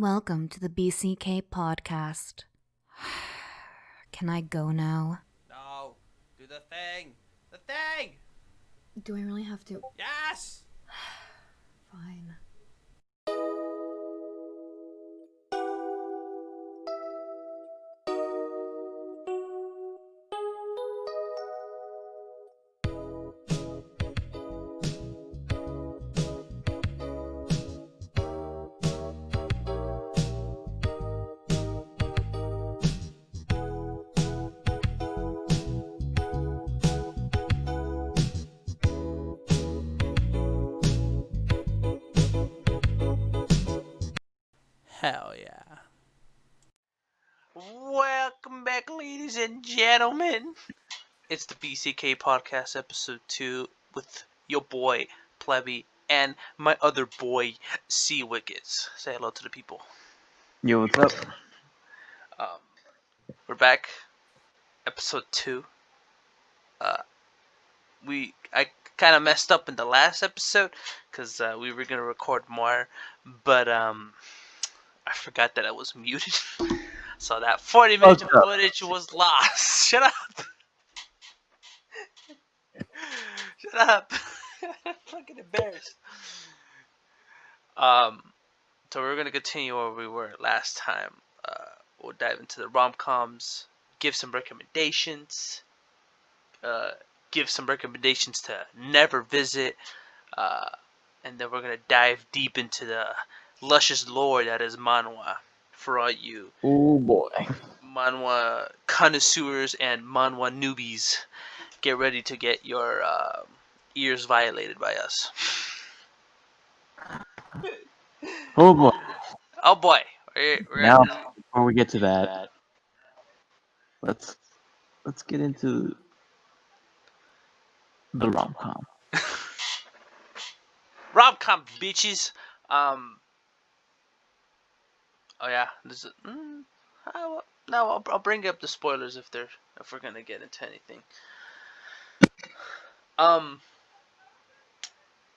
Welcome to the BCK podcast. Can I go now? No. Do the thing. The thing! Do I really have to? Yes! Fine. Hell yeah. Welcome back, ladies and gentlemen. It's the BCK podcast, episode 2, with your boy, Plebby, and my other boy, C Wickets. Say hello to the people. Yo, what's up? We're back, episode 2. I kind of messed up in the last episode because we were gonna record more, but I forgot that I was muted, so that 40 minutes of footage was lost. Shut up! Shut up! I'm fucking embarrassed. So we're gonna continue where we were last time. We'll dive into the rom-coms, give some recommendations, give some recommendations to never visit, and then we're gonna dive deep into the luscious lore that is Manhwa for all you Oh boy. Manhwa connoisseurs and Manhwa newbies. Get ready to get your ears violated by us. Oh boy. Oh boy. Now, before we get to that, let's get into the rom-com. Rom-com bitches. Oh yeah. No, I'll bring up the spoilers if we're gonna get into anything.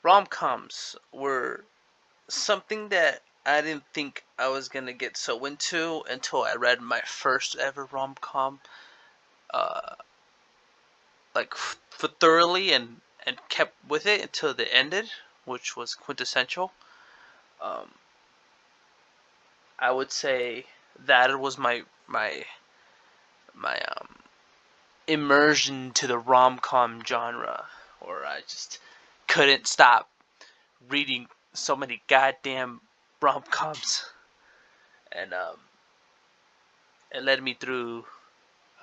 Rom-coms were something that I didn't think I was gonna get so into until I read my first ever rom-com, uh, like for thoroughly and kept with it until it ended, which was quintessential. Um, I would say that was my immersion to the rom-com genre, or I just couldn't stop reading so many goddamn rom-coms, and it led me through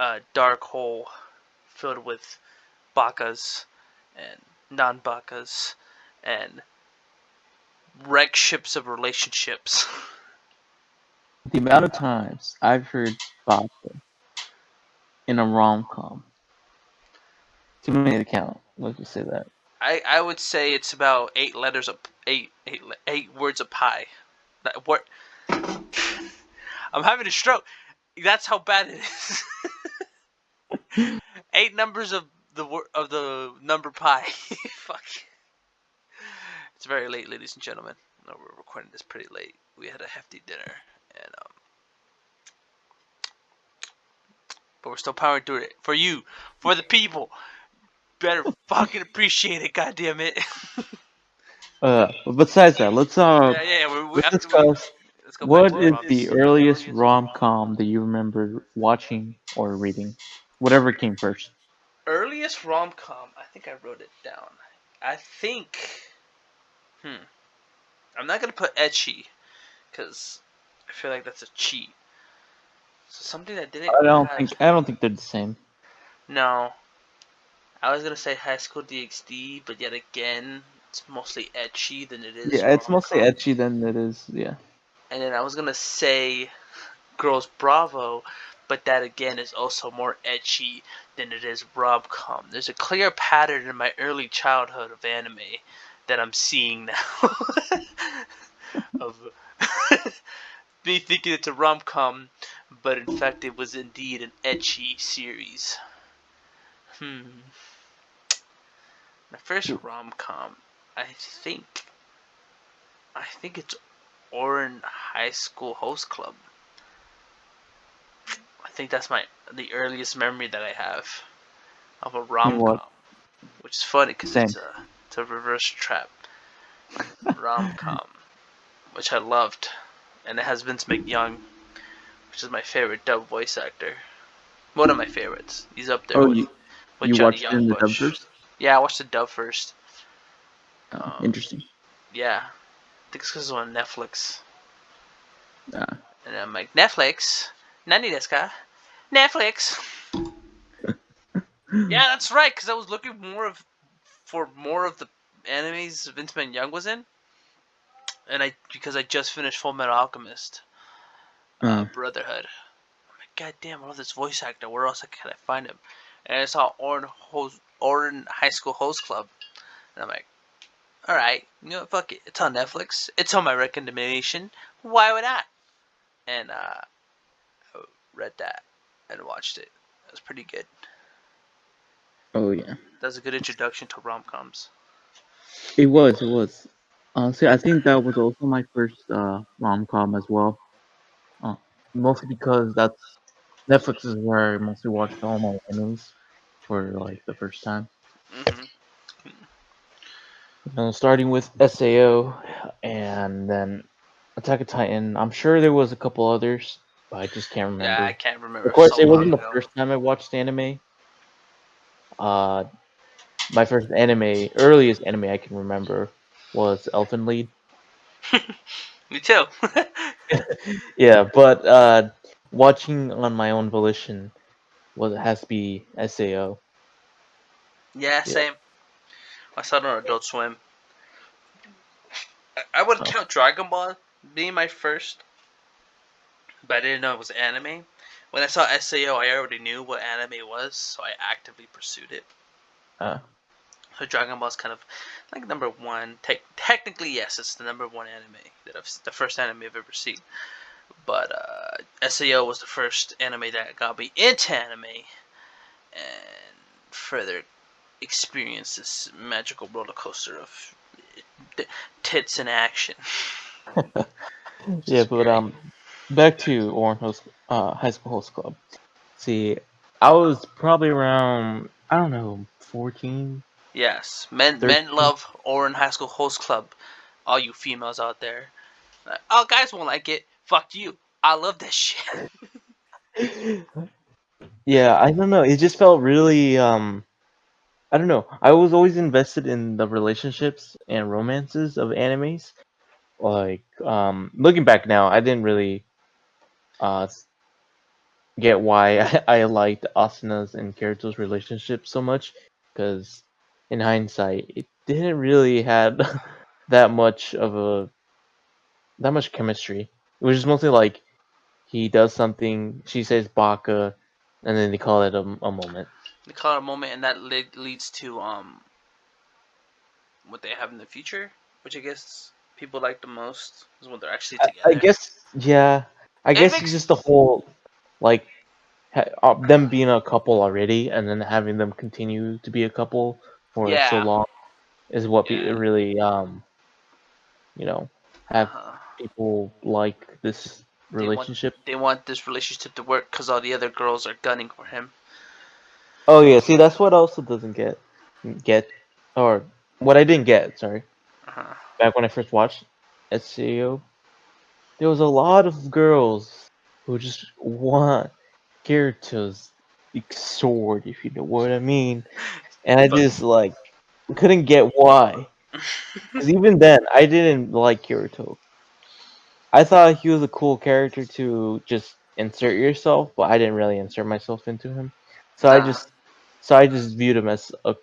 a dark hole filled with bakas and non-bakas and wreck ships of relationships. The amount of times I've heard Baka in a rom-com, too many to count. Let's just say that. I would say it's about 8 words of pie. What? I'm having a stroke. That's how bad it is. 8 numbers of the number pi. Fuck. It's very late, ladies and gentlemen. No, we're recording this pretty late. We had a hefty dinner, and but we're still powering through it for you, for the people. Better fucking appreciate it, goddamn it. But besides that, let's discuss let's go back what to is the the earliest rom-com that you remember watching or reading, whatever came first. earliest rom-com. I think I wrote it down. I think. I'm not gonna put ecchi, cause I feel like that's a cheat. So something that didn't. I don't think they're the same. No, I was gonna say High School DxD, but yet again, it's mostly ecchi than it is. Yeah, it's mostly rom-com. ecchi than it is. Yeah. And then I was gonna say Girls Bravo, but that again is also more ecchi than it is rom-com. There's a clear pattern in my early childhood of anime that I'm seeing now. Of me thinking it's a rom-com, but in fact it was indeed an ecchi series. My first rom-com, I think it's Orin High School Host Club. I think that's the earliest memory that I have of a You know rom what? com, which is funny because Same. it's a reverse trap rom com, which I loved, and it has Vince McYoung, which is my favorite dub voice actor. One of my favorites. He's up there Oh, with you Johnny watched it in the dub Youngbush. first? Yeah, I watched the dub first. Oh, Um, interesting. yeah, I think it's because it's on Netflix, Uh, and I'm like Netflix, nani desu ka? Netflix. Yeah, that's right. Because I was looking for more of the animes Vince McYoung was in, and because I just finished Full Metal Alchemist, uh, Brotherhood. I'm like, God damn, I love this voice actor. Where else can I find him? And I saw Orin High School Host Club, and I'm like, all right, you know, fuck it. It's on Netflix. It's on my recommendation. Why would not? And I read that and watched it. It was pretty good. oh yeah. That was a good introduction to rom coms. It was. It was. Honestly, I think that was also my first rom com as well. Uh, Mostly because that's Netflix is where I mostly watched all my animes for like the first time. Hmm. Starting with SAO and then Attack of Titan. I'm sure there was a couple others, but I just can't Yeah, I remember. can't remember. Of It was course, so it long wasn't the ago. first time I watched anime. Uh, my first anime, earliest anime I can remember was Elfen Lied. Me too. Yeah, but watching on my own volition has to be SAO. Yeah, Yeah. same. I saw it on Adult Swim. I would Oh, count Dragon Ball being my first, but I didn't know it was anime. When I saw SAO, I already knew what anime was, so I actively pursued it. uh, So Dragon Ball's kind of like number one. Technically, yes, it's the number one anime the first anime I've ever seen. But SAO was the first anime that got me into anime and further experience this magical roller coaster of tits in action, which yeah, is but great. back to High School Host Club. See, I was probably around, I don't know, 14, Yes, men 13. love Orin High School Host Club. All you females out there, like, oh guys won't like it. Fuck you. I love that shit. Yeah, I don't know. It just felt really I don't know. I was always invested in the relationships and romances of animes. Like looking back now, I didn't really get why I liked Asuna's and Kirito's relationship so much because in hindsight, it didn't really had that much of a that much chemistry. It was just mostly like he does something, she says baka, and then they call it a moment. They call it a moment, and that leads to what they have in the future, which I guess people like the most is when they're actually I together. guess yeah. I It guess it's makes just the whole like them being a couple already, and then having them continue to be a couple for so yeah, long is what yeah. really you know have Uh-huh. people like this They want relationship. they want this relationship to work because all the other girls are gunning for him. Oh yeah, see that's what also doesn't get or what I didn't get. Sorry, Uh-huh. back when I first watched SCO, there was a lot of girls who just want Kirito's big sword, if you know what I mean. And I But just like couldn't get why. Because even then, I didn't like Kirito. I thought he was a cool character to just insert yourself, but I didn't really insert myself into him. So I nah, just, so I just viewed him as a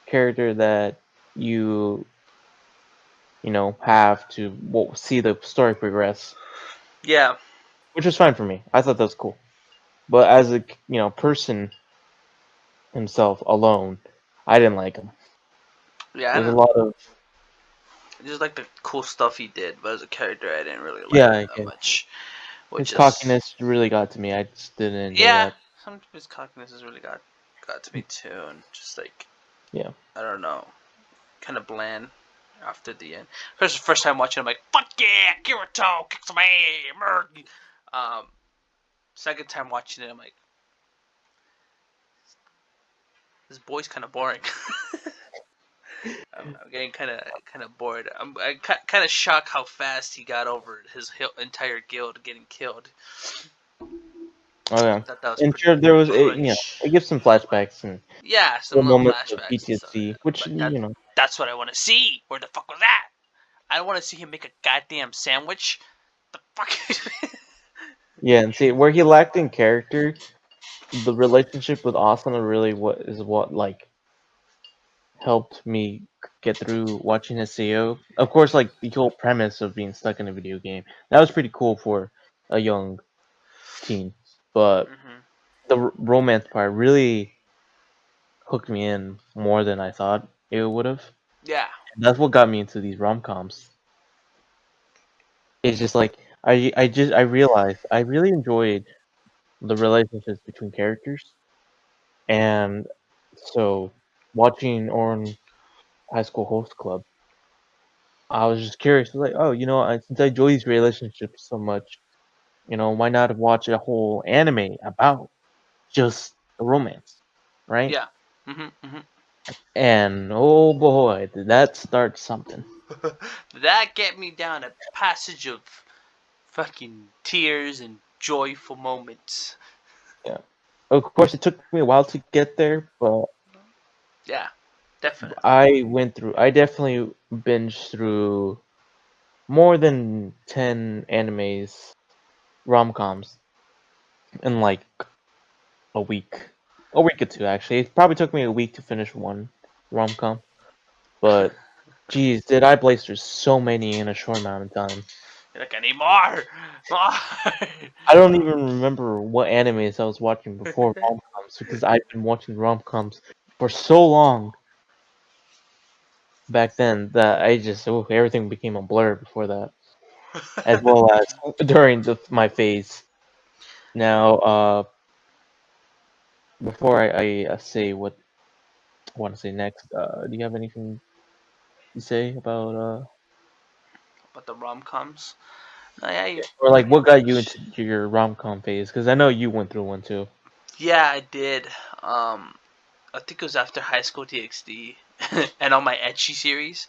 character that have to see the story progress, yeah, which was fine for me. I thought that was cool. But as a person himself alone, I didn't like him. yeah. I There's a don't. lot of I just like the cool stuff he did, but as a character, I didn't really like him yeah, that yeah. much. His Which is cockiness really got to me. I just didn't enjoy yeah. that. Some of his cockiness has really got to me too, and just like Yeah. I don't know, kind of bland. after the end. Because the first time watching, I'm like, fuck yeah, Kirito, kick some ass. Second time watching it, I'm like, this boy's kind of boring. I'm getting kind of bored. I'm kind of shocked how fast he got over his entire guild getting killed. Oh I yeah, thought that was and pretty sure there was cringe. it gives some flashbacks and Yeah, some little little moments of flashbacks and stuff like PTSD, that. which But that's what I want to see. Where the fuck was that? I want to see him make a goddamn sandwich. The fuck? yeah, and see where he lacked in character, the relationship with Asuna really what like helped me get through watching his CEO. Of course, like the whole premise of being stuck in a video game that was pretty cool for a young teen, but hmm the romance part really hooked me in more than I thought it would have. Yeah. That's what got me into these rom-coms. It's just like I realized I really enjoyed the relationships between characters, and so watching on High School Host Club, I was just curious, like, oh, since I enjoy these relationships so much, why not watch a whole anime about just the romance, right? Yeah. hmm And oh boy, did that start something. That get me down a passage of fucking tears and joyful moments. Yeah. Of course, it took me a while to get there, but Yeah, definitely. I definitely binged through more than 10 animes, rom-coms in like a week. A week or two, actually. It probably took me a week to finish one rom-com, but geez, did I blaze through so many in a short amount of time. You're like, I need more! More! I don't even remember what animes I was watching before rom-coms because I've been watching rom-coms for so long back then that everything became a blur before that, as well as during my phase. Now, before I say what I want to say next, do you have anything to say about But the rom-coms? No, yeah, you or like pretty what got you much... into your rom-com phase? Because I know you went through one too. Yeah, I did. I think it was after High School DxD and all my etchy series,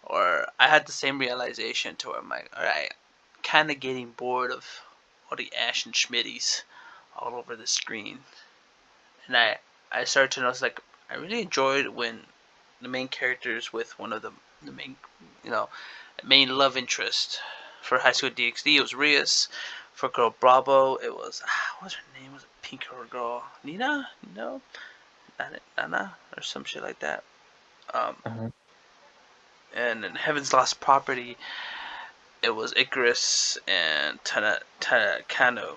or I had the same realization to where I'm like, alright, kind of getting bored of all the Ash and Schmitties all over the screen. And I started to notice, like, I really enjoyed when the main characters with one of the main, you know, main love interest. For High School DxD, it was Rias. For Girl Bravo, it was, what was her name? Was it pink hair girl? Nina? No? Nana? Or some shit like that. Um, Uh-huh. and in Heaven's Lost Property, it was Icarus and Tanakano.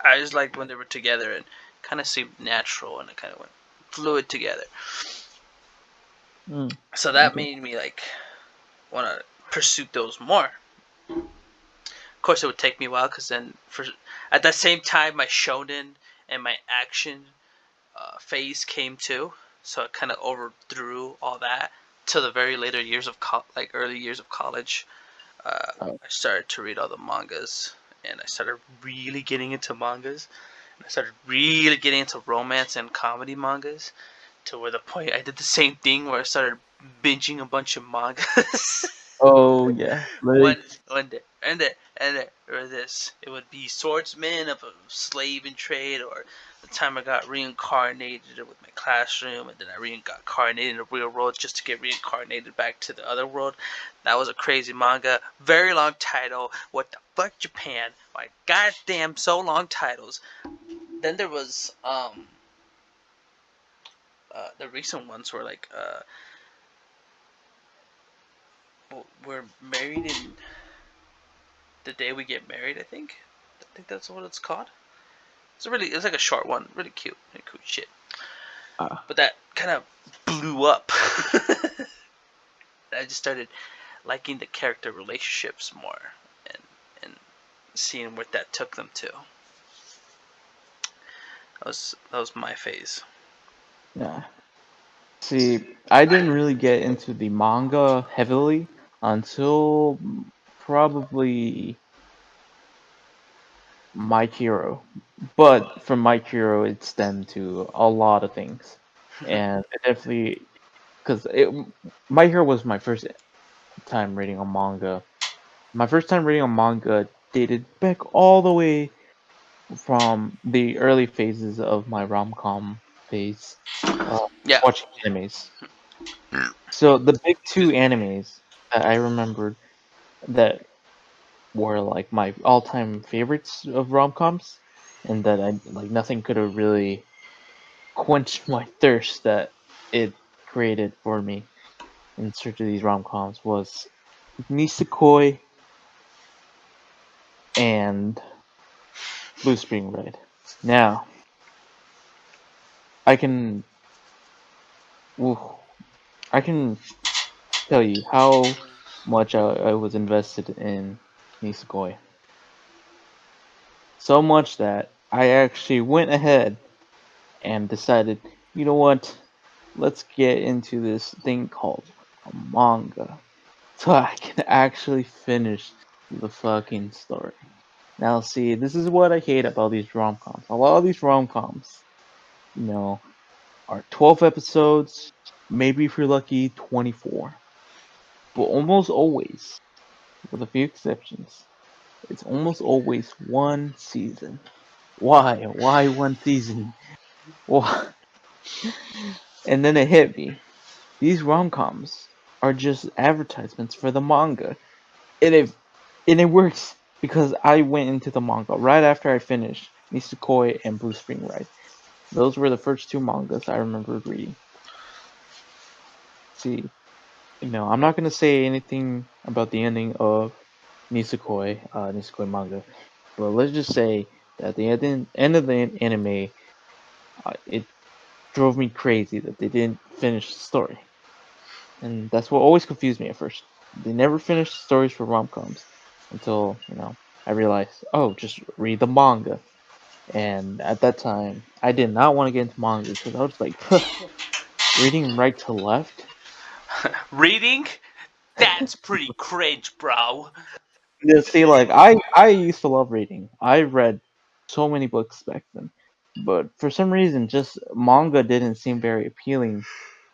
I just liked when they were together and kind of seemed natural and it kind of went fluid together. Mm, So that okay. made me like want to pursue those more. Of course, it would take me a while because then for at that same time my shonen and my action phase came too. So it kind of overthrew all that to the very later years of like early years of college. Oh. I started to read all the mangas and I started really getting into mangas. I started really getting into romance and comedy mangas to where the point I did the same thing where I started binging a bunch of mangas. Oh yeah. one Like one day or this it would be swordsman of a slave in trade, or the time I got reincarnated with my classroom and then I reincarnated in the real world just to get reincarnated back to the other world. That was a crazy manga, very long title. What the fuck, Japan? My goddamn so long titles. Then there was the recent ones were like we're married in the day we get married. I think that's what it's called. It's like a short one, really cute, really cool shit. ah, But that kind of blew up. I just started liking the character relationships more, and seeing where that took them to. That was my phase. nah. See, I didn't really get into the manga heavily until probably My Hero. But from My Hero, it stemmed to a lot of things. And it definitely, because My Hero was my first time reading a manga. My first time reading a manga dated back all the way from the early phases of my rom-com phase, uh, Yeah. watching animes. So the big two Excuse me. animes that I remembered that were like my all-time favorites of rom-coms, and that I like nothing could have really quenched my thirst that it created for me in search of these rom-coms was Nisekoi and Blue Spring Red. Now, I can oof, I can tell you how much I was invested in Nisekoi. So much that I actually went ahead and decided, you know what? Let's get into this thing called a manga. So I can actually finish the fucking story. Now, see, this is what I hate about these rom coms. A lot of these rom coms, you know, are 12 episodes, maybe if you're lucky, 24. But almost always, with a few exceptions, it's almost always one season. Why? Why one season? Why? And then it hit me. These rom-coms are just advertisements for the manga. And it works because I went into the manga right after I finished Nisekoi and Blue Spring Ride. Those were the first two mangas I remembered reading. See, I'm not gonna say anything about the ending of Nisekoi manga, but let's just say that the end of the anime, it drove me crazy that they didn't finish the story. And that's what always confused me at first. They never finished stories for rom-coms until, I realized, oh, just read the manga. And at that time, I did not want to get into manga because I was like, reading right to left? Reading? That's pretty cringe, bro. Yeah, see, like I used to love reading. I read so many books back then, but for some reason, just manga didn't seem very appealing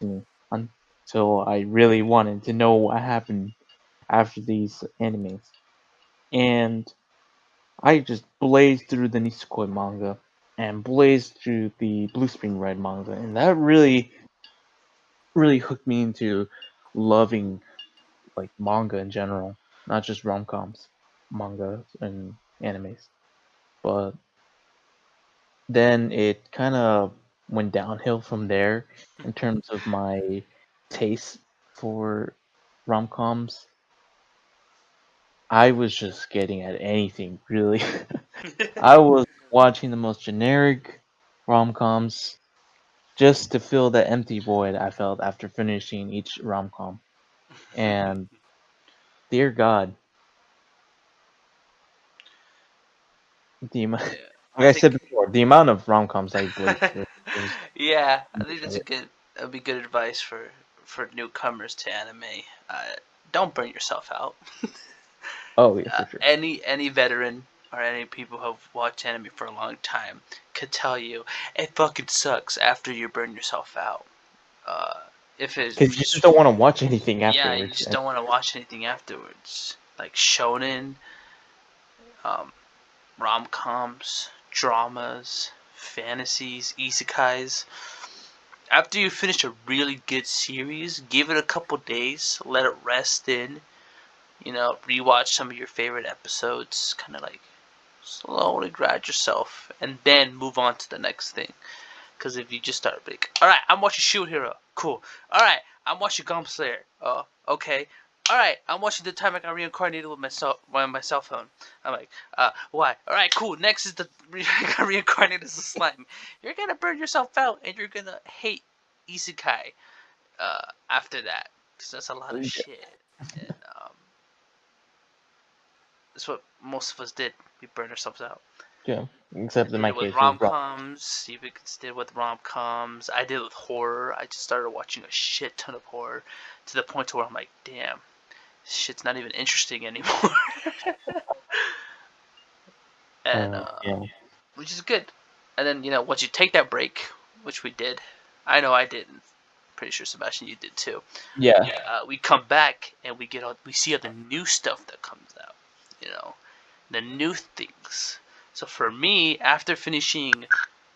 to me until I really wanted to know what happened after these animes. And I just blazed through the Nisekoi manga and blazed through the Blue Spring Red manga, and that really, really hooked me into loving like manga in general, not just rom-coms, manga and animes. But then it kind of went downhill from there in terms of my taste for rom-coms. I was just getting at anything, really. I was watching the most generic rom-coms just to fill the empty void I felt after finishing each rom-com. And dear God, the amount, Yeah, like I I said think. before, the amount of rom-coms I blazed through was Yeah, I think that's a ridiculous. good. That'd be good advice for newcomers to anime. Don't burn yourself out. Oh yeah, for sure. Any veteran or any people who have watched anime for a long time could tell you it fucking sucks after you burn yourself out. Uh, if it's Because you just just don't want to watch anything yeah, you afterwards. just And don't want to watch anything afterwards. Like shonen, um, rom coms, dramas, fantasies, isekais. After you finish a really good series, give it a couple days, let it rest in. Rewatch some of your favorite episodes, kind of like slowly grad yourself, and then move on to the next thing. Because if you just start like, all right, I'm watching Shield Hero, cool. All right, I'm watching Gum Slayer. Oh, okay. All right, I'm watching the time I got reincarnated with my cell phone. I'm like, why? All right, cool. Next is the I got reincarnated as a slime. You're gonna burn yourself out, and you're gonna hate isekai after that, because that's a lot of shit. And that's what most of us did. We burned ourselves out. Yeah. Except I in did my it with case, it was rock. rom-coms. You could did it with rom-coms. I did it with horror. I just started watching a shit ton of horror to the point to where I'm like, damn, this shit's not even interesting anymore. And Yeah. which is good. And then once you take that break, which we did, I know I did. And pretty sure Sebastian, you did too. Yeah. We come back and we see all the new stuff that comes out. You know, the new things. So for me, after finishing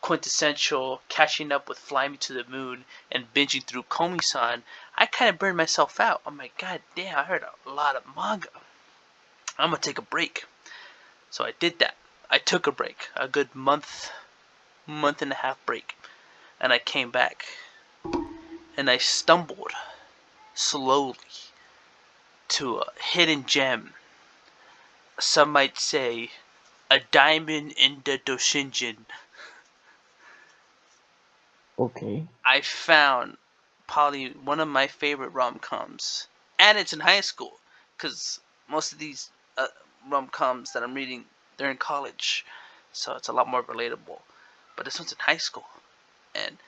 Quintessential, catching up with Fly Me to the Moon, and binging through Komi-san, I kind of burned myself out. I'm like, God damn, I heard a lot of manga. I'm gonna take a break. So I did that. I took a break, a good month and a half break, and I came back, and I stumbled slowly to a hidden gem. Some might say a diamond in the Doshinjin. Okay. I found probably one of my favorite rom-coms, and it's in high school, because most of these rom-coms that I'm reading, they're in college, so it's a lot more relatable. But this one's in high school, and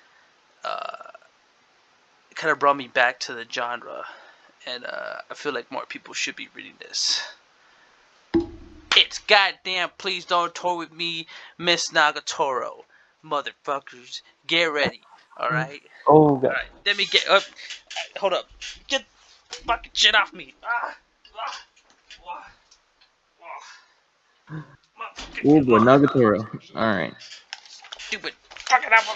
it kind of brought me back to the genre, and I feel like more people should be reading this. It's goddamn Please Don't Tour With Me, Miss Nagatoro. Motherfuckers, get ready, alright? Oh god. Alright, let me get up. Hold up. Get fucking shit off me. Oh boy, Nagatoro. Alright. Stupid fucking apple.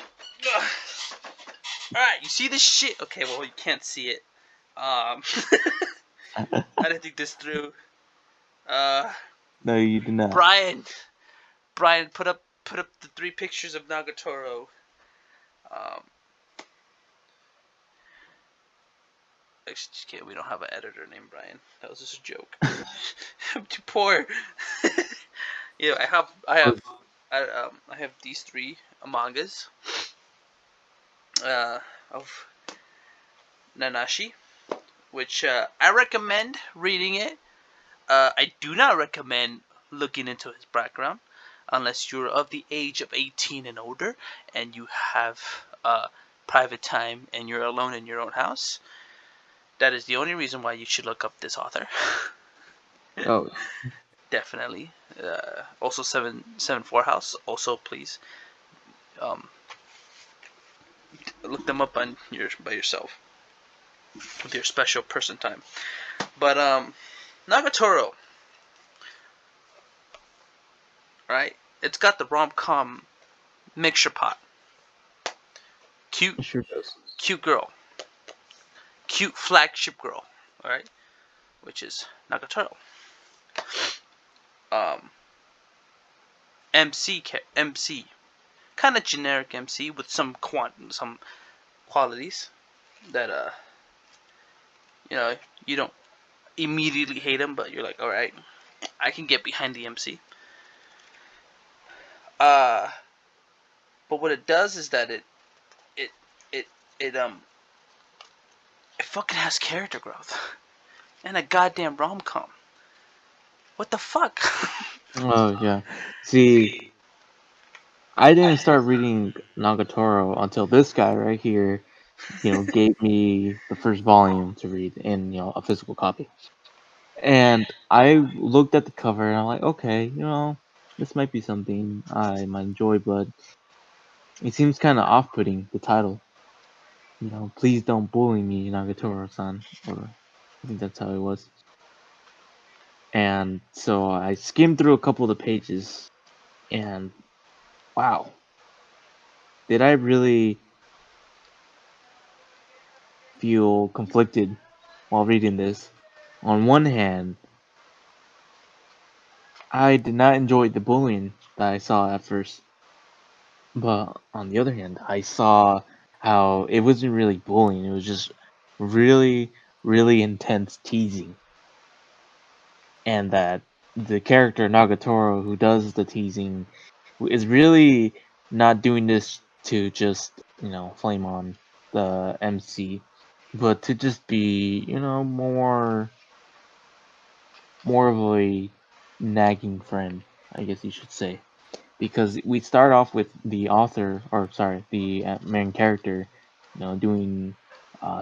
Alright, you see this shit? Okay, well, you can't see it. I didn't think this through. No, you did not. Brian, put up the 3 pictures of Nagatoro. Um, actually, just kidding. We don't have an editor named Brian. That was just a joke. I'm too poor. Yeah, I have these 3 mangas of Nanashi, which I recommend reading it. I do not recommend looking into his background unless you're of the age of 18 and older and you have private time and you're alone in your own house. That is the only reason why you should look up this author. Oh. Definitely. Also 774 House. Also, please look them up by yourself with your special person time. But Nagatoro, right? It's got the rom-com mixture pot. Cute, It sure does. cute girl, cute flagship girl, all right, which is Nagatoro. Um, MC, kind of generic MC with some qualities that you don't immediately hate him, but you're like, all right, I can get behind the MC. Uh, but what it does is that it it it it fucking has character growth and a goddamn rom com. What the fuck? Oh yeah. See, I didn't start reading Nagatoro until this guy right here, gave me the first volume to read in, a physical copy. And I looked at the cover and I'm like, okay, this might be something I might enjoy, but it seems kind of off-putting, the title. Please don't bully me, Nagatoro-san, or I think that's how it was. And so I skimmed through a couple of the pages, and wow, did I really feel conflicted while reading this. On one hand, I did not enjoy the bullying that I saw at first, but on the other hand, I saw how it wasn't really bullying, it was just really, really intense teasing. And that the character Nagatoro who does the teasing is really not doing this to just, flame on the MC, but to just be, more of a nagging friend, I guess you should say. because we start off with the author, or sorry, the main character, doing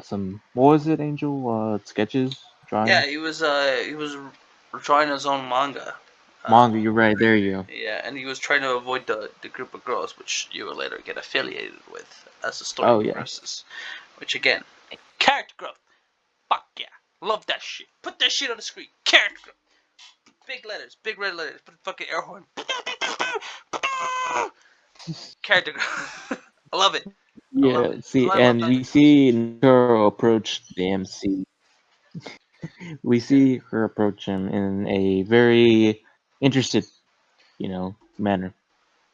some, what was it, Angel? Sketches, Yeah, drawings, he was drawing his own manga. manga. You're right. There you go. Yeah, and he was trying to avoid the group of girls, which you will later get affiliated with as the story Oh yeah. progresses. Which again, character growth. Fuck yeah, love that shit. Put that shit on the screen. Character growth. Big letters, big red letters. Put a fucking air horn. Character growth. I love it. I love Yeah. it. See, I love and we that. see Nitoro approach the MC. We Yeah. see her approach him in a very interested, manner.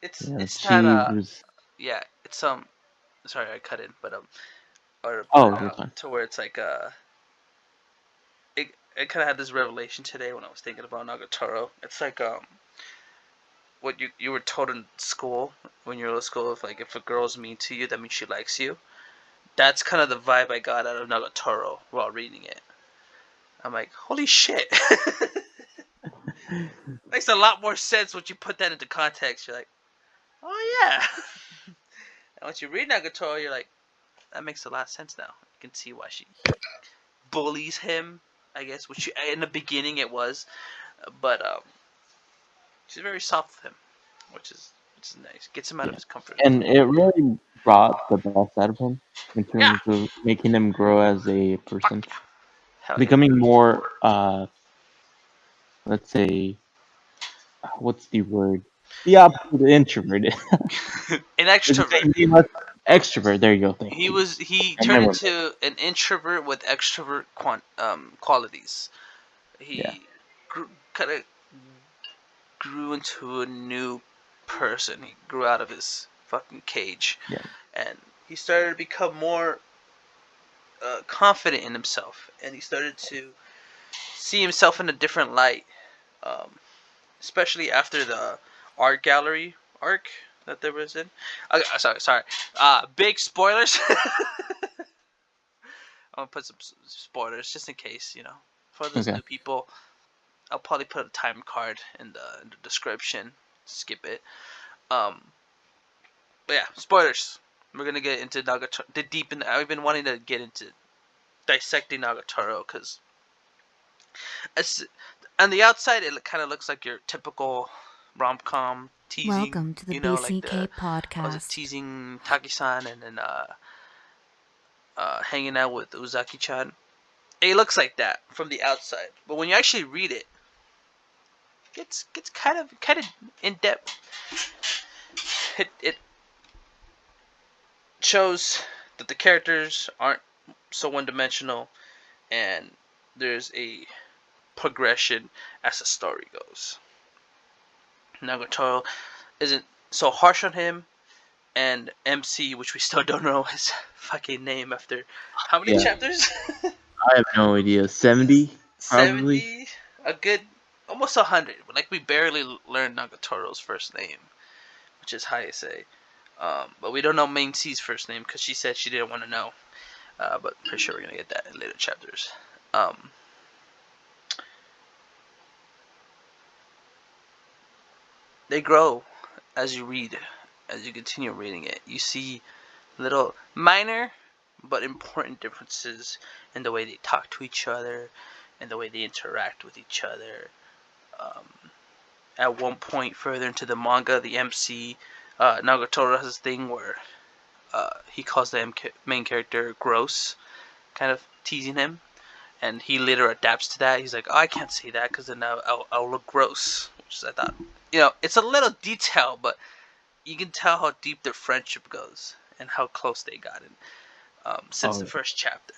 It's not She was. yeah, it's sorry I cut in, but or put Oh, it you're out fine. to where it's like it kind of had this revelation today when I was thinking about Nagatoro. It's like what you were told in school when you were in school, if like if a girl's mean to you, that means she likes you. That's kind of the vibe I got out of Nagatoro while reading it. I'm like, holy shit. Makes a lot more sense once you put that into context. You're like, oh yeah. And once you read Nagatoro, you're like, that makes a lot of sense now. You can see why she bullies him, I guess, which in the beginning it was, but she's very soft with him, which is nice. Gets him out of Yeah, his comfort zone. and it really brought the best out of him in Yeah, terms of making him grow as a fuck person, yeah, hell yeah. becoming more, let's say, what's the word? The opposite of introverted. An Let's just extrovert. say he was extrovert. There you go. Thank He you. was he I turned remember. into an introvert with extrovert qualities. Yeah, He kind of grew into a new person. He grew out of his fucking cage, yeah, and he started to become more confident in himself, and he started to see himself in a different light, um, especially after the art gallery arc that there was in. Okay, sorry. Big spoilers. I'm gonna put some spoilers just in case, for those okay. new people. I'll probably put a time card in the description. Skip it. Um, but yeah, spoilers. We're gonna get into Nagatoro. The deep in. I've been wanting to get into dissecting Nagatoro because on the outside it kind of looks like your typical rom-com teasing. Welcome to the Like BCK the was it podcast. teasing Taki-san and then hanging out with Uzaki-chan. It looks like that from the outside, but when you actually read it, gets kind of in depth. It shows that the characters aren't so one dimensional, and there's a progression as the story goes. Nagatoro isn't so harsh on him, and MC, which we still don't know his fucking name after how many Yeah, chapters? I have no idea. 70, probably. 70, a good almost 100. Like we barely learned Nagatoro's first name, which is Hayase. But we don't know Main C's first name because she said she didn't want to know. But pretty sure we're gonna get that in later chapters. Um, they grow as you read, as you continue reading it. You see little minor but important differences in the way they talk to each other and the way they interact with each other. Um, at one point further into the manga, the MC Nagatoro has this thing where he calls the main character gross, kind of teasing him, and he later adapts to that. He's like, "Oh, I can't say that because then I'll look gross," which is, I thought, it's a little detail, but you can tell how deep their friendship goes and how close they gotten since Oh, the yeah. first chapter,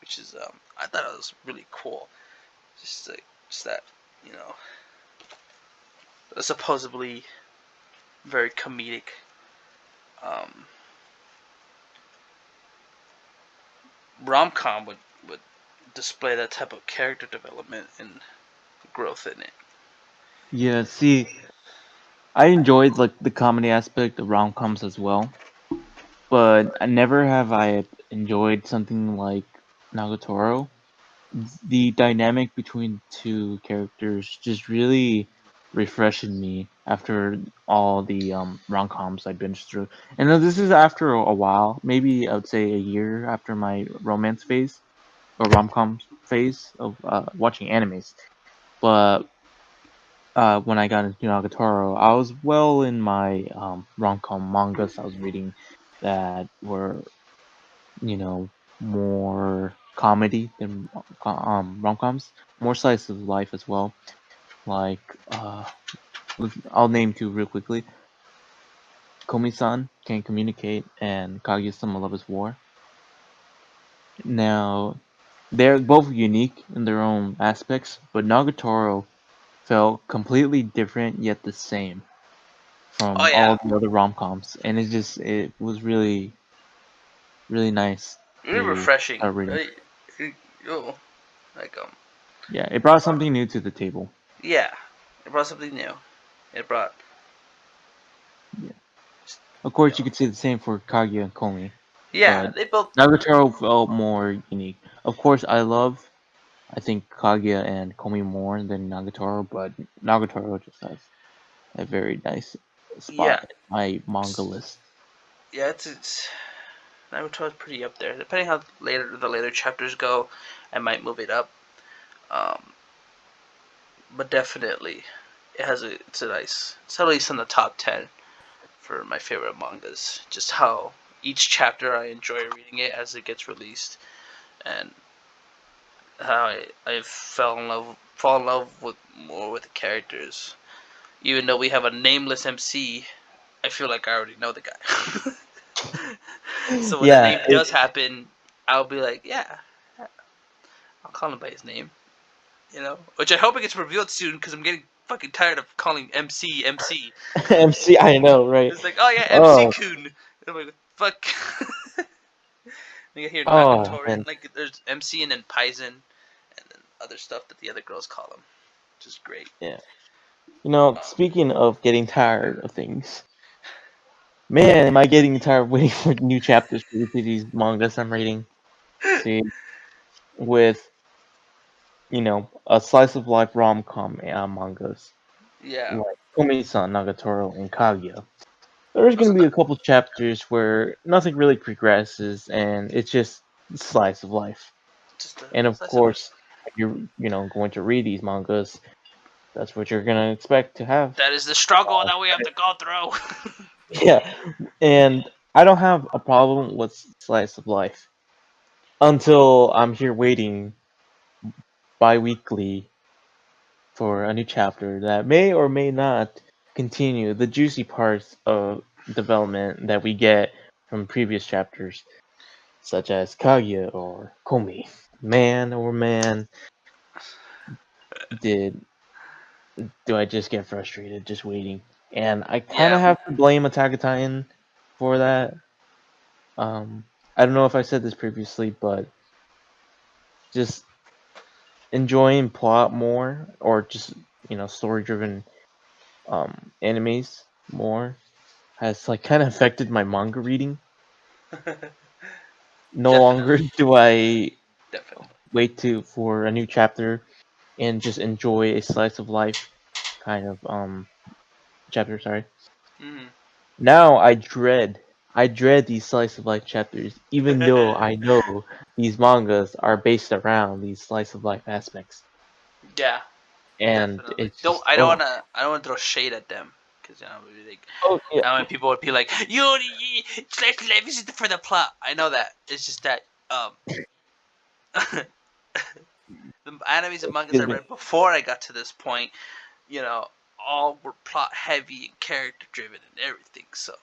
which is I thought it was really cool. Just that you know supposedly very comedic um, rom com would display that type of character development and growth in it. Yeah, see, I enjoyed like the comedy aspect of rom-coms as well, but I never have I enjoyed something like Nagatoro. The dynamic between two characters just really refreshing me after all the rom-coms I binged through. And this is after a while, maybe I would say a year after my romance phase or rom-com phase of watching animes. But when I got into Nagatoro, I was well in my rom-com mangas I was reading that were, you know, more comedy than rom-coms, more slice of life as well. Like I'll name two real quickly. Komi-san Can Communicate and Kaguya-sama Love is War. Now, they're both unique in their own aspects, but Nagatoro felt completely different yet the same Oh from yeah, all the other rom-coms, and it was really really nice really to refreshing. start reading. Oh, like Yeah, it brought something new to the table. yeah, it brought something new. It brought, Yeah. Of you course, know, you could say the same for Kaguya and Komi, yeah, but they both, Nagatoro felt more unique. Of course, I think Kaguya and Komi more than Nagatoro, but Nagatoro just has a very nice yeah, spot in my manga list. yeah. It's Naruto's pretty up there. Depending how later the later chapters go, I might move it up. Um, but definitely, it's a nice. It's at least in the top 10 for my favorite mangas. Just how each chapter I enjoy reading it as it gets released, and how I fall in love with more with the characters. Even though we have a nameless MC, I feel like I already know the guy. So when the Yeah, name does happen, I'll be like, yeah, I'll call him by his name. Which I hope it gets revealed soon because I'm getting fucking tired of calling MC MC. MC, I know, right? It's like, oh yeah, MC Oh, Kun. I'm like, fuck. You hear oh, Nagatorin, man, like there's MC and then Paizen, and then other stuff that the other girls call him, which is great. yeah. Speaking of getting tired of things, man, am I getting tired of waiting for new chapters for each of these mangas I'm reading? See, with a slice of life rom-com mangas Yeah. like Komi-san, Nagatoro, and Kaguya. There's Also, gonna be a couple chapters where nothing really progresses, and it's just slice of life. just a And of slice of life. course, if you're going to read these mangas, that's what you're gonna expect to have. That is the struggle that we have to go through. Yeah, and I don't have a problem with slice of life until I'm here waiting bi-weekly for a new chapter that may or may not continue the juicy parts of development that we get from previous chapters, such as Kaguya or Komi. Man, oh man, did do I just get frustrated just waiting? And I kind of Yeah. have to blame Attack on Titan for that. Um, I don't know if I said this previously, but just enjoying plot more or just story driven animes more has like kind of affected my manga reading. No longer Definitely. do I Definitely. wait to for a new chapter and just enjoy a slice of life kind of chapter. Sorry. Mm. Now I dread these slice of life chapters, even though I know these mangas are based around these slice of life aspects, Yeah. and Definitely. it's Don't just I don't wanna I don't wanna throw shade at them because like oh yeah, I know people would be like you slice of life is for the plot. I know that. It's just that um the animes and mangas I excuse me. read before I got to this point, you know, all were plot heavy and character driven and everything. So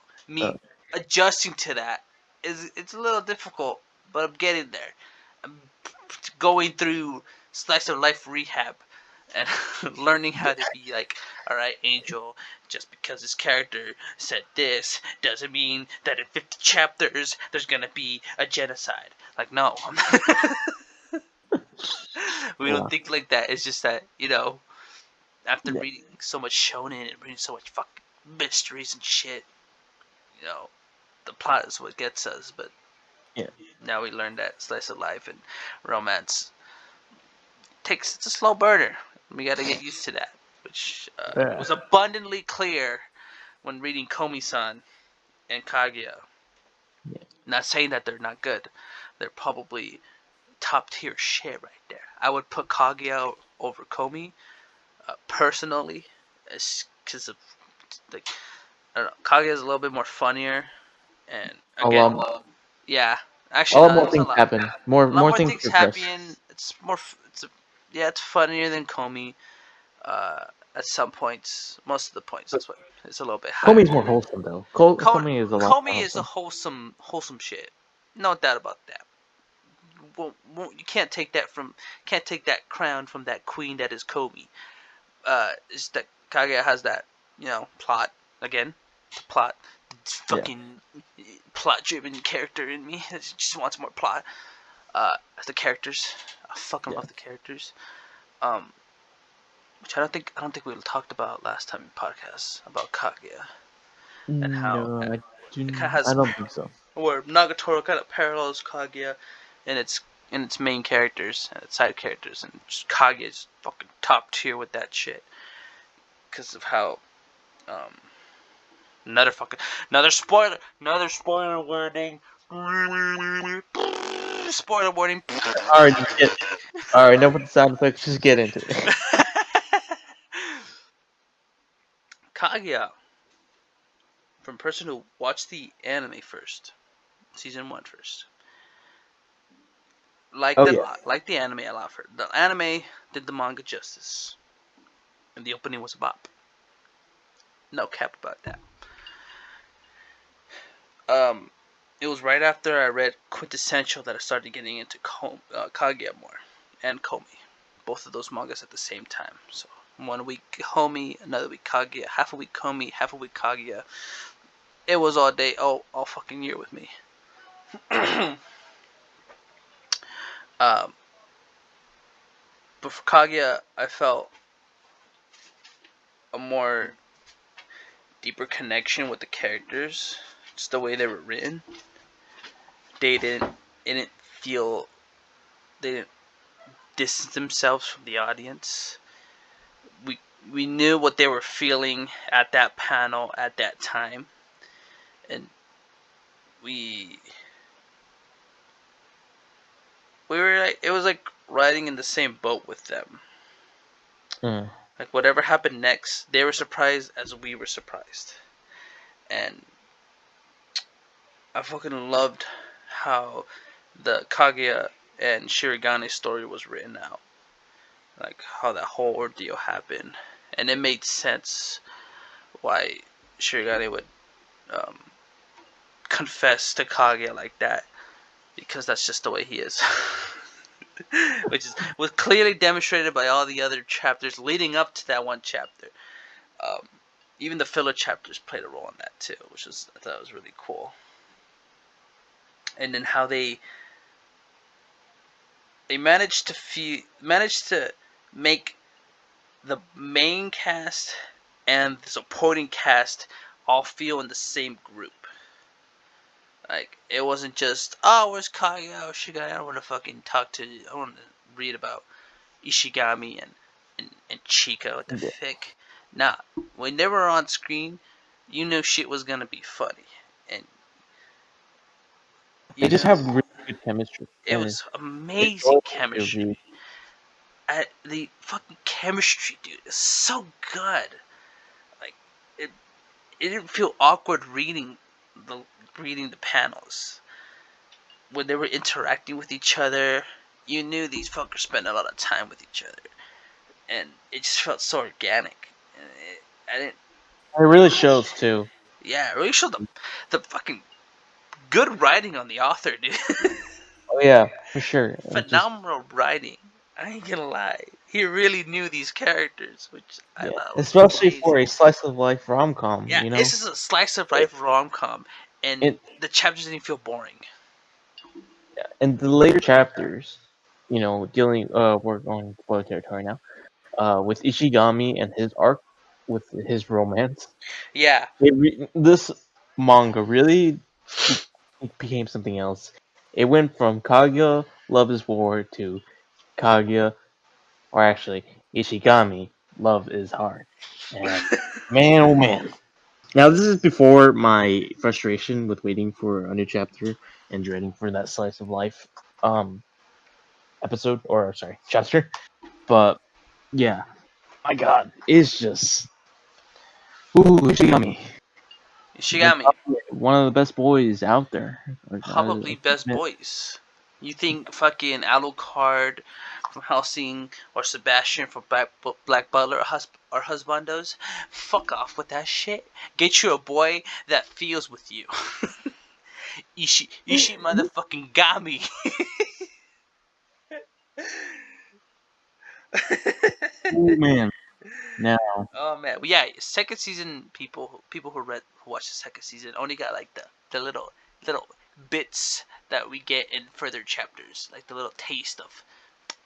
Uh, me adjusting to that it's a little difficult, but I'm getting there. I'm going through slice of life rehab and learning how to be like, all right, Angel. Just because this character said this doesn't mean that in 50 chapters there's gonna be a genocide. Like, no, we don't yeah, think like that. It's just that after yeah, reading so much shonen and reading so much fucking mysteries and shit, you know, the plot is what gets us. But yeah, now we learn that slice of life and romance it's a slow burner. We got to get used to that. which Yeah. was abundantly clear when reading Komi-san and Kaguya. Yeah. Not saying that they're not good. They're probably top tier shit right there. I would put Kaguya over Komi personally, because of like I don't know. Kaguya is a little bit more funnier, and A again, lot, yeah. a Actually, lot no, more there's a things lot. happen. More A lot more more things things progress. happen. It's more. Yeah, it's funnier than Komi. Uh, at some points, most of the points, But that's what it's a little bit higher. Komi's more wholesome though. Komi is a lot more Komi is a wholesome. wholesome shit. No doubt about that. You can't take that crown from that queen that is Komi. Is that Kaguya has that plot again, the plot, Yeah. fucking plot-driven character in me. It just wants more plot. The characters, I fucking Yeah. love the characters. Which I don't think we talked about last time in podcast about Kaguya and how No, it kind of I has don't think so. where Nagatoro kind of parallels Kaguya and its main characters and its side characters, and just Kaguya's fucking top tier with that shit because of how um another spoiler warning. Spoiler warning. All right, just get. All right, no with the sound effects. Just get into it. Kaguya, from a person who watched the anime first, season 1 first, liked Oh it a yeah. lot. Liked the anime a lot. The anime did the manga justice, and the opening was a bop. No cap about that. Um, it was right after I read Quintessential that I started getting into Kaguya more and Komi, both of those mangas at the same time. So 1 week Komi, another week Kaguya, half a week Komi, half a week Kaguya. It was all day, all fucking year with me. um, but for Kaguya, I felt a more deeper connection with the characters, just the way they were written. They didn't feel they didn't distance themselves from the audience. We we knew what they were feeling at that panel at that time, and we we were like it was like riding in the same boat with them. Mm. Like whatever happened next, they were surprised as we were surprised, and I fucking loved how the Kaguya and Shirogane story was written out, like how that whole ordeal happened, and it made sense why Shirogane would um, confess to Kaguya like that, because that's just the way he is. Which was clearly demonstrated by all the other chapters leading up to that one chapter. Um, Even the filler chapters played a role in that too, which I thought was really cool. And then how they managed to make the main cast and the supporting cast all feel in the same group. Like it wasn't just where's Kaguya, oh Shigami, I want to fucking I want to read about Ishigami and Chika, what the Yeah. fuck. Nah, when they were on screen, you knew shit was gonna be funny, and They you just knew have really good chemistry, it and was it's amazing enjoyable to chemistry. read. The fucking chemistry, dude, is so good. Like it, it didn't feel awkward the the panels when they were interacting with each other. You knew these fuckers spent a lot of time with each other, and it just felt so organic. And I didn't. It really shows too. Yeah, it really showed the fucking good writing on the author, dude. Oh yeah, for sure. It just Phenomenal writing. I ain't gonna lie. He really knew these characters, which I yeah, thought was especially for amazing. a slice of life rom com. Yeah, this is a slice of It, life rom com, and it the chapters didn't feel boring. and the later chapters, dealing we're going spoiler territory now. With Ishigami and his arc with his romance, Yeah, this manga really be- became something else. It went from Kaguya Love is War to Kaguya, or actually Ishigami love is hard. And man, oh man. Now this is before my frustration with waiting for a new chapter and dreading for that slice of life episode, or sorry, chapter. But yeah, my God, it's just Ishigami, the Ishigami, one of the best boys out there. Like, probably I best admit. boys. You think fucking Alucard from Helsing or Sebastian from Black Butler or Husbandos? Fuck off with that shit. Get you a boy that feels with you. Ishi motherfucking Gami. Oh man, now Oh man, well, yeah. Second season people who watch the second season only got like the little bits that we get in further chapters, like the little taste of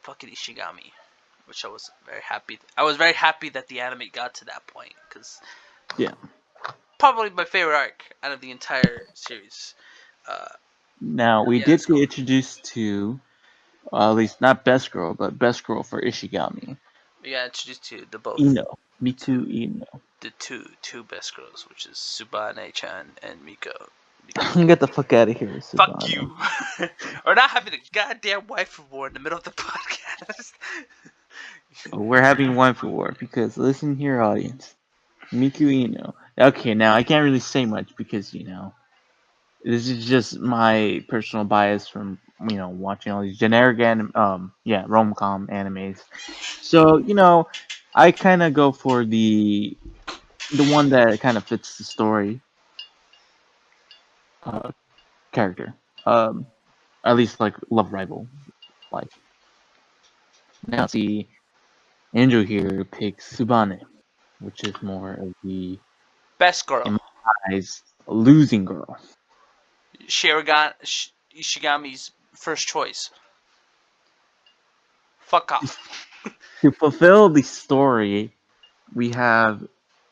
fucking Ishigami, which I was very happy. I was very happy that the anime got to that point because yeah. probably my favorite arc out of the entire series. Uh, Now we yeah, did let's get go. introduced to at least not best girl, but best girl for Ishigami, We got introduced to the both Ino, Miku to Ino. the two best girls, which is Subane-chan and Miko. Get the fuck out of here, Fuck Subano. you. Or not having a goddamn wife war in the middle of the podcast. We're having one for war because listen here, audience. Miku Ino. Okay, now I can't really say much because this is just my personal bias from watching all these generic rom-com animes. So I kind of go for the one that kind of fits the story uh, character. At least like love rival like. Now see, Angel here picks Subane, which is more of the Best in girl. my eyes losing girl. Ishigami's first choice. Fuck off. To fulfill the story, we have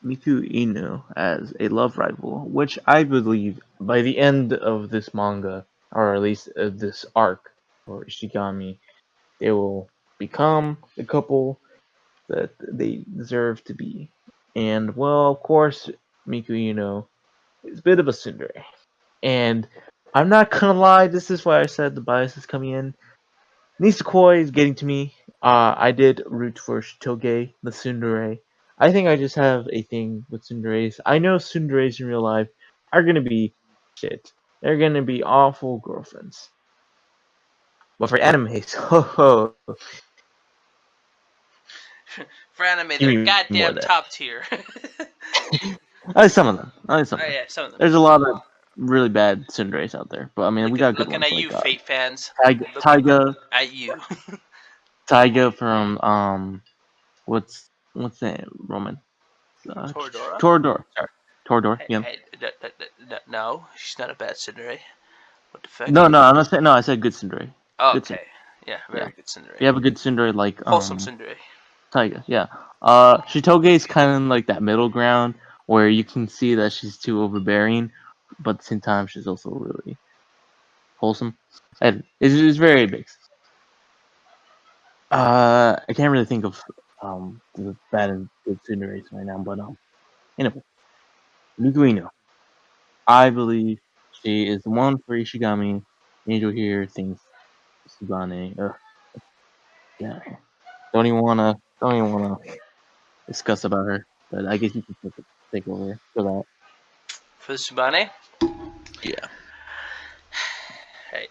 Miku Inu as a love rival, which I believe by the end of this manga, or at least of this arc for Ishigami, they will become the couple that they deserve to be. And well, of course, Miku Inu is a bit of a tsundere. And I'm not gonna lie, this is why I said the bias is coming in. Nisekoi is getting to me. I did root for Shitoge, the tsundere. I think I just have a thing with tsunderes. I know tsunderes in real life are gonna be shit. They're gonna be awful girlfriends. But for animes, ho ho, For anime, give they're me more of goddamn that. top tier. At least some of them. At least some Oh of them. yeah, some of them. There's a lot of really bad tsunderes out there, but I mean we got good Looking ones at like you, Fate fans. Looking Taiga, at you. Taiga from what's that Roman? Toradora? Torador. Sorry, Torador. Hey, Yeah. hey, no, she's not a bad Cinderella. What the fuck? No, no, I'm not saying. No, I said good tsundere. Oh, Good tsundere. okay. Yeah, Yeah. very good Cinderella. You have a good tsundere like Wholesome Cinderella. Taiga. Yeah. Shitoge is kind of like that middle ground where you can see that she's too overbearing, but at the same time she's also really wholesome. And it's very mixed. I can't really think of the bad and good tsunderes right now, but anyway, Miguino. I believe she is the one for Ishigami. Angel here thinks Subane. Yeah. Don't even wanna discuss about her. But I guess you can take over for that. For Subane, Yeah. hey,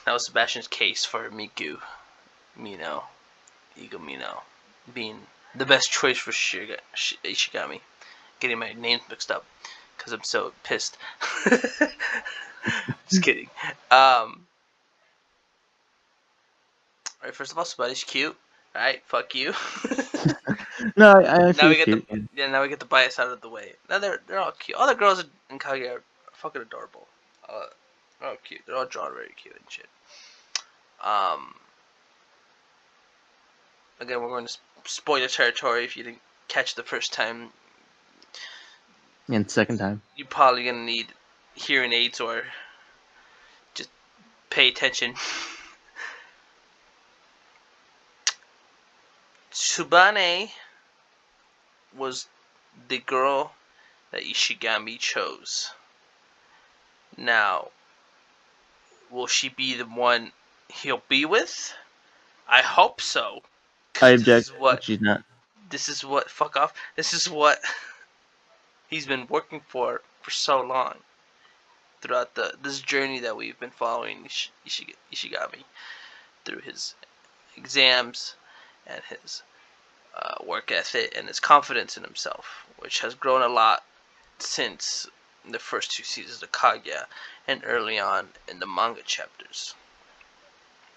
that was Sebastian's case for Mino, Ego Mino, being the best choice for Ishigami. Getting my names mixed up because I'm so pissed. Just kidding. Um, Alright, first of all, Subaru's cute. Alright, fuck you. No, I Now actually we was get the cute. And now we get the bias out of the way. Now they're all cute. All the girls in Kage are fucking adorable. They're all cute. They're all drawn very cute and shit. Um, Again, we're going to spoiler territory. If you didn't catch the first time, second time. you're probably gonna need hearing aids or just pay attention. Tsubane was the girl that Ishigami chose. Now, will she be the one he'll be with? I hope so. I Cause object. She's not. fuck off. This is what he's been working for so long throughout this journey that we've been following Ishigami through his exams and his work ethic and his confidence in himself, which has grown a lot since the first two seasons of Kaguya and early on in the manga chapters.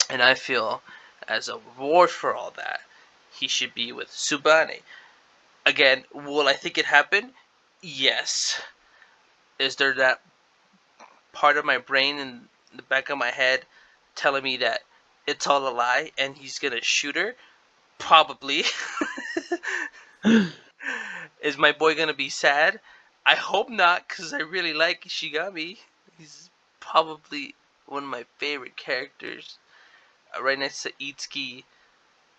And I feel, as a reward for all that, he should be with Subane. Again, will I think it happen? Yes. Is there that part of my brain in the back of my head telling me that it's all a lie and he's gonna shoot her? Probably. Is my boy gonna be sad? I hope not, because I really like Ishigami. He's probably one of my favorite characters. Right next to Itsuki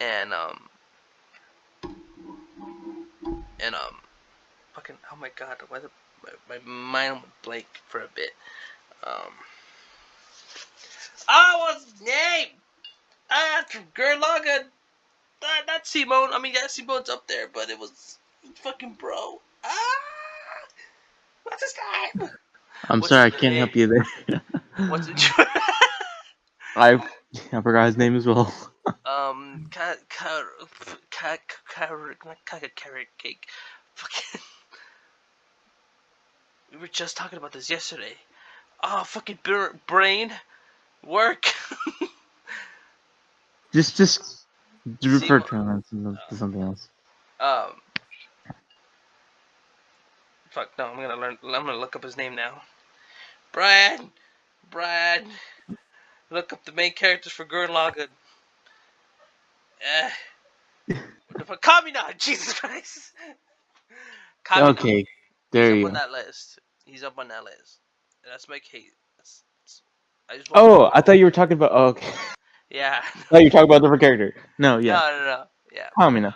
and fucking, oh my god, why my mind went blank for a bit. What's his name? From Gurlaga. Not Simone. I mean, yeah, Simone's up there, but it was fucking bro. What's his name? I'm What's sorry, I his can't name? help you there. What's it? I forgot his name as well. Carrot cake. Fucking. We were just talking about this yesterday. Oh, fucking brain work. Just refer Simo, to him to something else. um, fuck no, I'm gonna look up his name now. Brad. Look up the main characters for Gurren Lagann. What the fuck? Kamina! Jesus Christ! Kamina. Okay, He's there up you on go. that list. He's up on that list. That's my case. I just want. Oh, I thought you were talking about. Oh, okay. Yeah. I thought you were talking about a different character. No, yeah. No. Yeah. Hamina.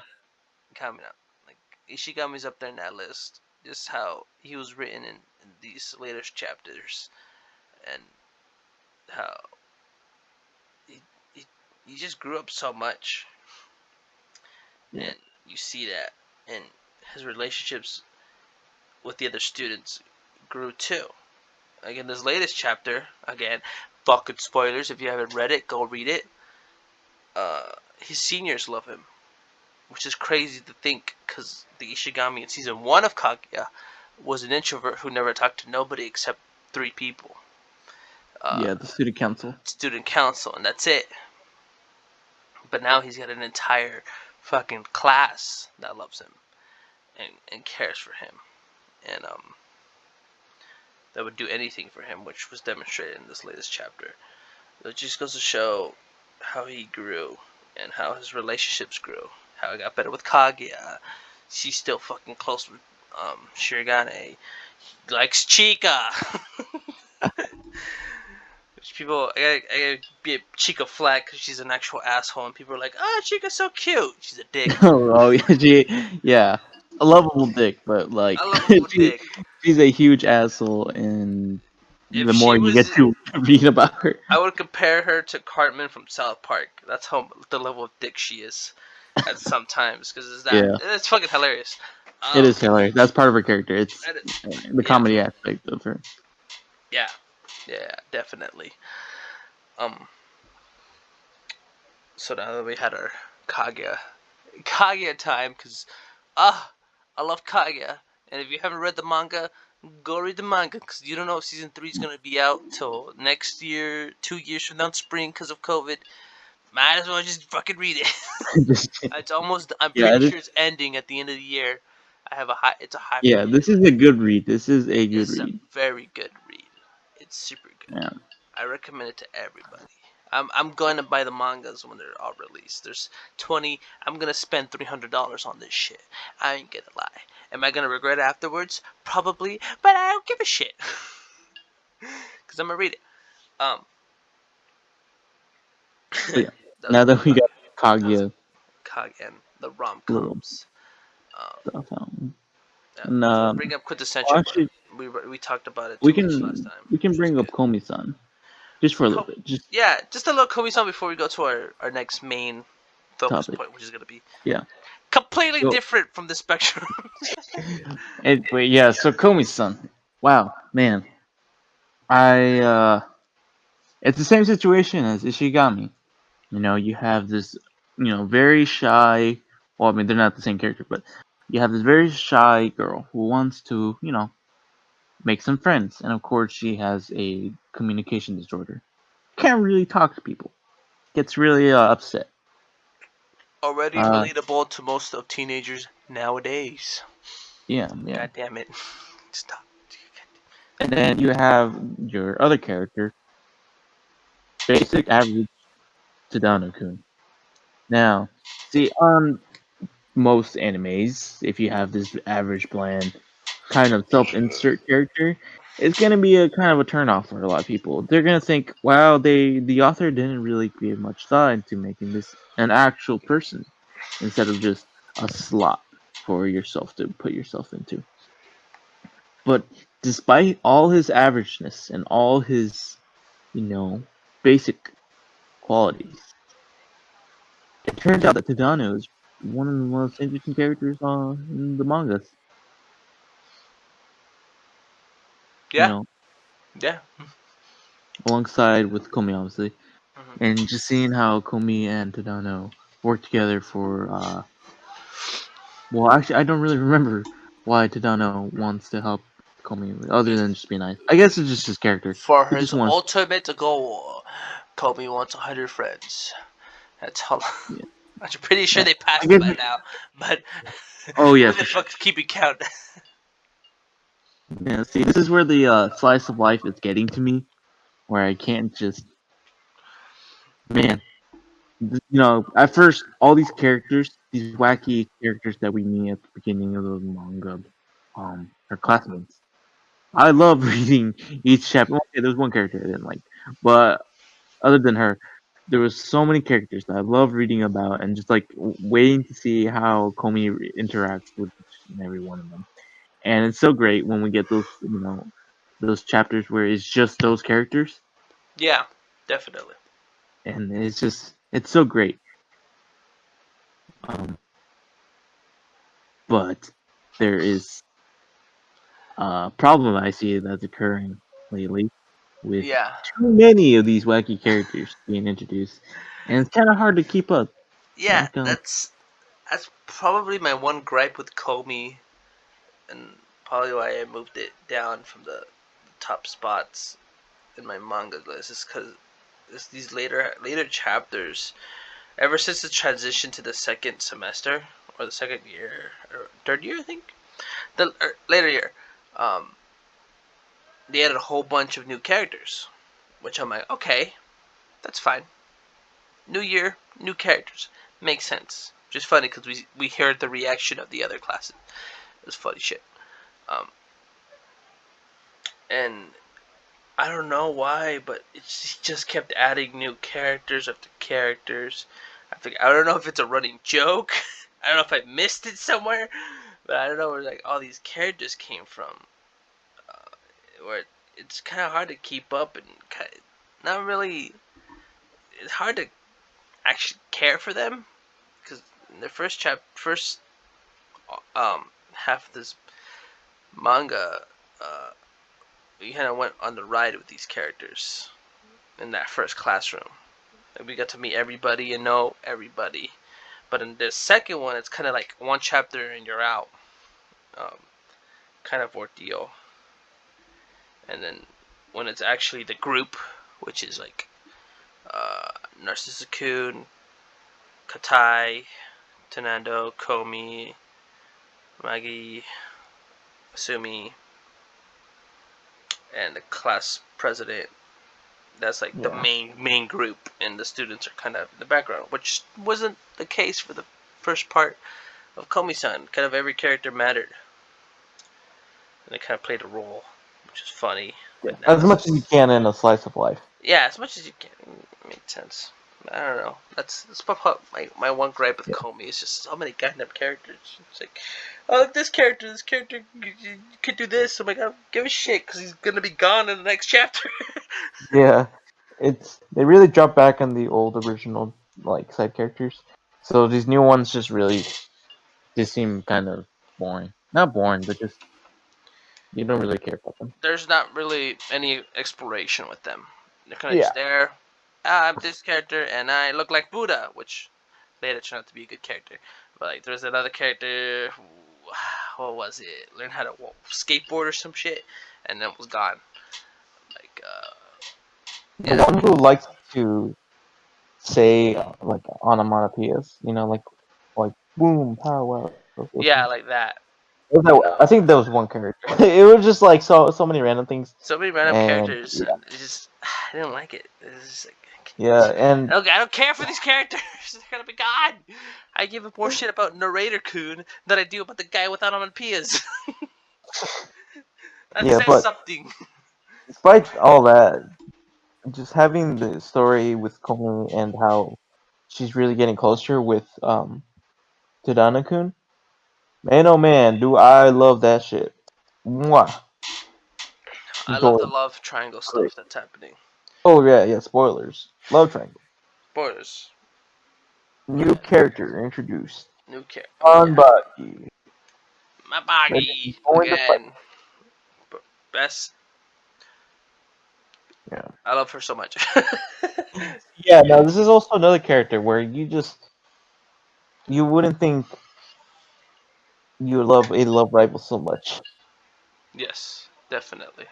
Kamina. Like, Ishigami's up there in that list. Just how he was written in these latest chapters. And how he, he, he just grew up so much. Yeah. And you see that. And his relationships with the other students grew too. Like in this latest chapter, again, fucking spoilers. If you haven't read it, go read it. His seniors love him, which is crazy to think, because the Ishigami in season 1 of Kaguya was an introvert who never talked to nobody except 3 people. Yeah, the student council. Student council, and that's it. But now he's got an entire fucking class that loves him and cares for him, and that would do anything for him, which was demonstrated in this latest chapter. It just goes to show how he grew and how his relationships grew. How he got better with Kaguya. She's still fucking close with Shirogane. He likes Chica. Which people, I gotta be a Chica flag because she's an actual asshole, and people are like, "Oh, Chica's so cute." She's a dick. Oh yeah, a lovable dick, but like I love a she, dick. she's a huge asshole, and If the more she you get was, to read about her, I would compare her to Cartman from South Park. That's how the level of dick she is at sometimes, because yeah, it's fucking hilarious. it Um, is hilarious. That's part of her character. It's the yeah, comedy aspect of her. yeah, definitely. Um, so now that we had our Kaguya time, because I love Kaguya, and if you haven't read the manga, go read the manga, because you don't know if season 3 is gonna be out till next year, 2 years from now, spring, because of COVID. Might as well just fucking read it. It's almost. I'm Yeah, pretty sure it's ending at the end of the year. It's a high yeah, this is probability. a good read. This is a good It's a read. very good read. It's super good. Yeah, I recommend it to everybody. I'm going to buy the mangas when they're all released. There's 20. I'm gonna spend $300 on this shit. I ain't gonna lie. Am I gonna regret it afterwards? Probably, but I don't give a shit. Cause I'm gonna read it. Um, but yeah. those Now were that we got those Kaguya, Kag and the little rom-coms. So, Yeah, and we'll bring up quintessential, but actually, we talked about it we too much last can time, we can which was bring up good. Komi-san just for a little Co- bit, just yeah, just a little Komi-san before we go to our next main focus topic. point, which is going to be Yeah. completely So, different from the spectrum. but yeah, so Komi-san. Wow, man. I it's the same situation as Ishigami. You know, you have this, very shy. Well, I mean, they're not the same character, but you have this very shy girl who wants to, make some friends, and of course, she has a communication disorder. Can't really talk to people. Gets really upset. Already Uh, relatable to most of teenagers nowadays. yeah, yeah. God damn it. Stop. And then you have your other character, basic average Tadano-kun. Now, see, on most animes, if you have this average bland kind of self-insert character, it's gonna be a kind of a turnoff for a lot of people. They're gonna think, wow, the author didn't really give much thought into making this an actual person instead of just a slot for yourself to put yourself into. But despite all his averageness and all his, basic qualities, it turns out that Tadano is one of the most interesting characters in the mangas. You Yeah, know, yeah. alongside with Komi, obviously, Hmm. and just seeing how Komi and Tadano work together for. Well, actually, I don't really remember why Tadano wants to help Komi, other than just be nice. I guess it's just his character. For He his just wants. ultimate goal, Kobe wants 100 friends. That's all. Yeah, I'm pretty sure yeah. they I passed it guess. by now, but Oh yeah, who the for sure. fuck's keeping count? Yeah, see, this is where the slice of life is getting to me, where I can't just, man. At first, all these characters, these wacky characters that we meet at the beginning of the manga, are classmates. I love reading each chapter. Okay, there's one character I didn't like, but other than her, there was so many characters that I love reading about, and just like waiting to see how Komi interacts with each and every one of them. And it's so great when we get those chapters where it's just those characters, Yeah, definitely. and it's so great. Um, but there is a problem I see that's occurring lately with Yeah, too many of these wacky characters being introduced, and it's kind of hard to keep up. yeah. Not gonna. That's probably my one gripe with Comey, and probably why I moved it down from the top spots in my manga list is because it's these later chapters. Ever since the transition to the second semester or the second year or third year, I think the later year, um, they added a whole bunch of new characters, which I'm like, okay, that's fine. New year, new characters, makes sense. Just funny because we heard the reaction of the other classes. It was funny shit. Um, and I don't know why, but it just kept adding new characters after characters. I don't know if it's a running joke. I don't know if I missed it somewhere, but I don't know where like all these characters came from. Where it's kind of hard to keep up and not really. It's hard to actually care for them because in the first half of this manga, uh, we kind of went on the ride with these characters in that first classroom. And we got to meet everybody and know everybody. But in the second one, it's kind of like one chapter and you're out, um, kind of ordeal. And then when it's actually the group, which is like Narcissus-kun, Katai, Tenando, Komi, Magi, Asumi, and the class president. That's like the Yeah. main group, and the students are kind of in the background, which wasn't the case for the first part of Komi-san. Kind of every character mattered, and they kind of played a role, which is funny Yeah, as much as you analysis. can in a slice of life. Yeah, as much as you can, makes sense. I don't know. That's my one gripe with Comey is just so many goddamn characters. It's like, oh look, this character could do this. I'm like, I don't give a shit because he's gonna be gone in the next chapter. Yeah, they really dropped back on the old original like side characters. So these new ones just seem kind of boring. Not boring, but just you don't really care about them. There's not really any exploration with them. They're kind of Yeah. just there. Ah, I'm this character and I look like Buddha, which later turned out to be a good character. But like, there's another character who, what was it? Learned how to skateboard or some shit, and then was gone. Like, The yeah, one who likes to say like onomatopoeias, like boom, power. yeah, like that. I think that was one character. It was just like so many random things, So many random and characters, yeah, and it's just I didn't like it. It's just like, yeah, and I don't care for these characters. They're gonna be gone. I give a more shit about narrator Kun than I do about the guy with onomatopoeias. That yeah, says but something. despite all that, just having the story with Komi and how she's really getting closer with Tadana-kun. Man, oh man, do I love that shit. Mwah. I love the Gold. love triangle Great. stuff that's happening. Oh yeah, yeah. Spoilers. Love triangle. Spoilers. Go New ahead. character introduced. New character. Oh yeah. Unbuggy. My Ready boggy to join the fight. again. Best. Yeah. I love her so much. Yeah. No, this is also another character where you wouldn't think you love a love rival so much. Yes, definitely.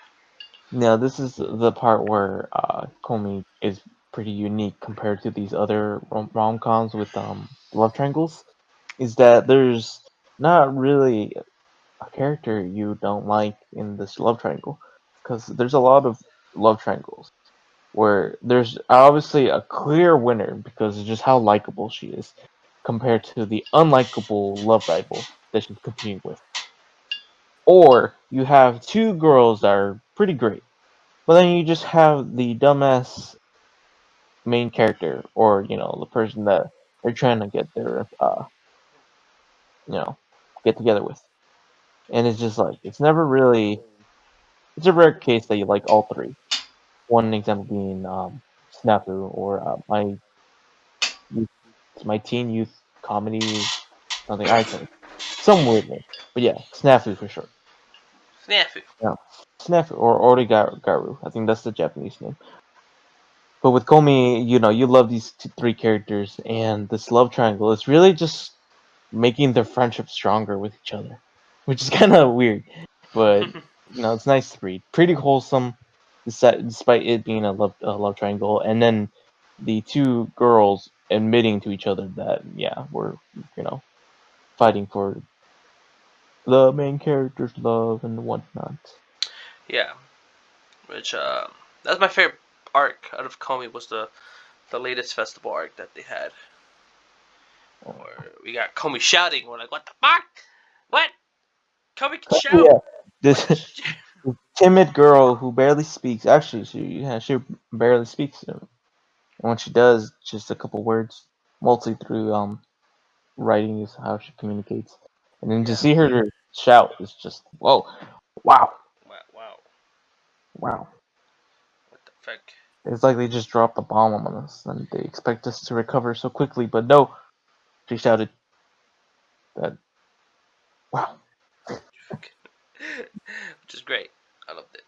Now, this is the part where Komi is pretty unique compared to these other rom-coms with love triangles. Is that there's not really a character you don't like in this love triangle, because there's a lot of love triangles where there's obviously a clear winner because of just how likable she is, compared to the unlikable love rival that she's competing with. Or you have two girls that are pretty great, but then you just have the dumbass main character, or the person that they're trying to get their you know get together with, and it's just like it's never really. It's a rare case that you like all three. One example being Snafu, or youth, my teen youth comedy something icon, some weird name, but yeah, Snafu for sure. Snafu. Yeah, Snafu or Origaru. I think that's the Japanese name. But with Komi, you love these three characters, and this love triangle is really just making their friendship stronger with each other, which is kind of weird. But it's nice to read. Pretty wholesome, despite it being a love triangle, and then the two girls admitting to each other that we're fighting for the main character's love and whatnot. Yeah, which that's my favorite arc out of Komi was the latest festival arc that they had. Where we got Komi shouting. We're like, what the fuck? What? Komi can shout. Yeah, What? this timid girl who barely speaks. Actually, she barely speaks. And when she does, just a couple words, mostly through writing is how she communicates. And then to Yeah. see her shout is just whoa, wow, Wow. Wow. wow. What the fuck? It's like they just dropped the bomb on us, and they expect us to recover so quickly. But no, she shouted that wow. Which is great. I loved it.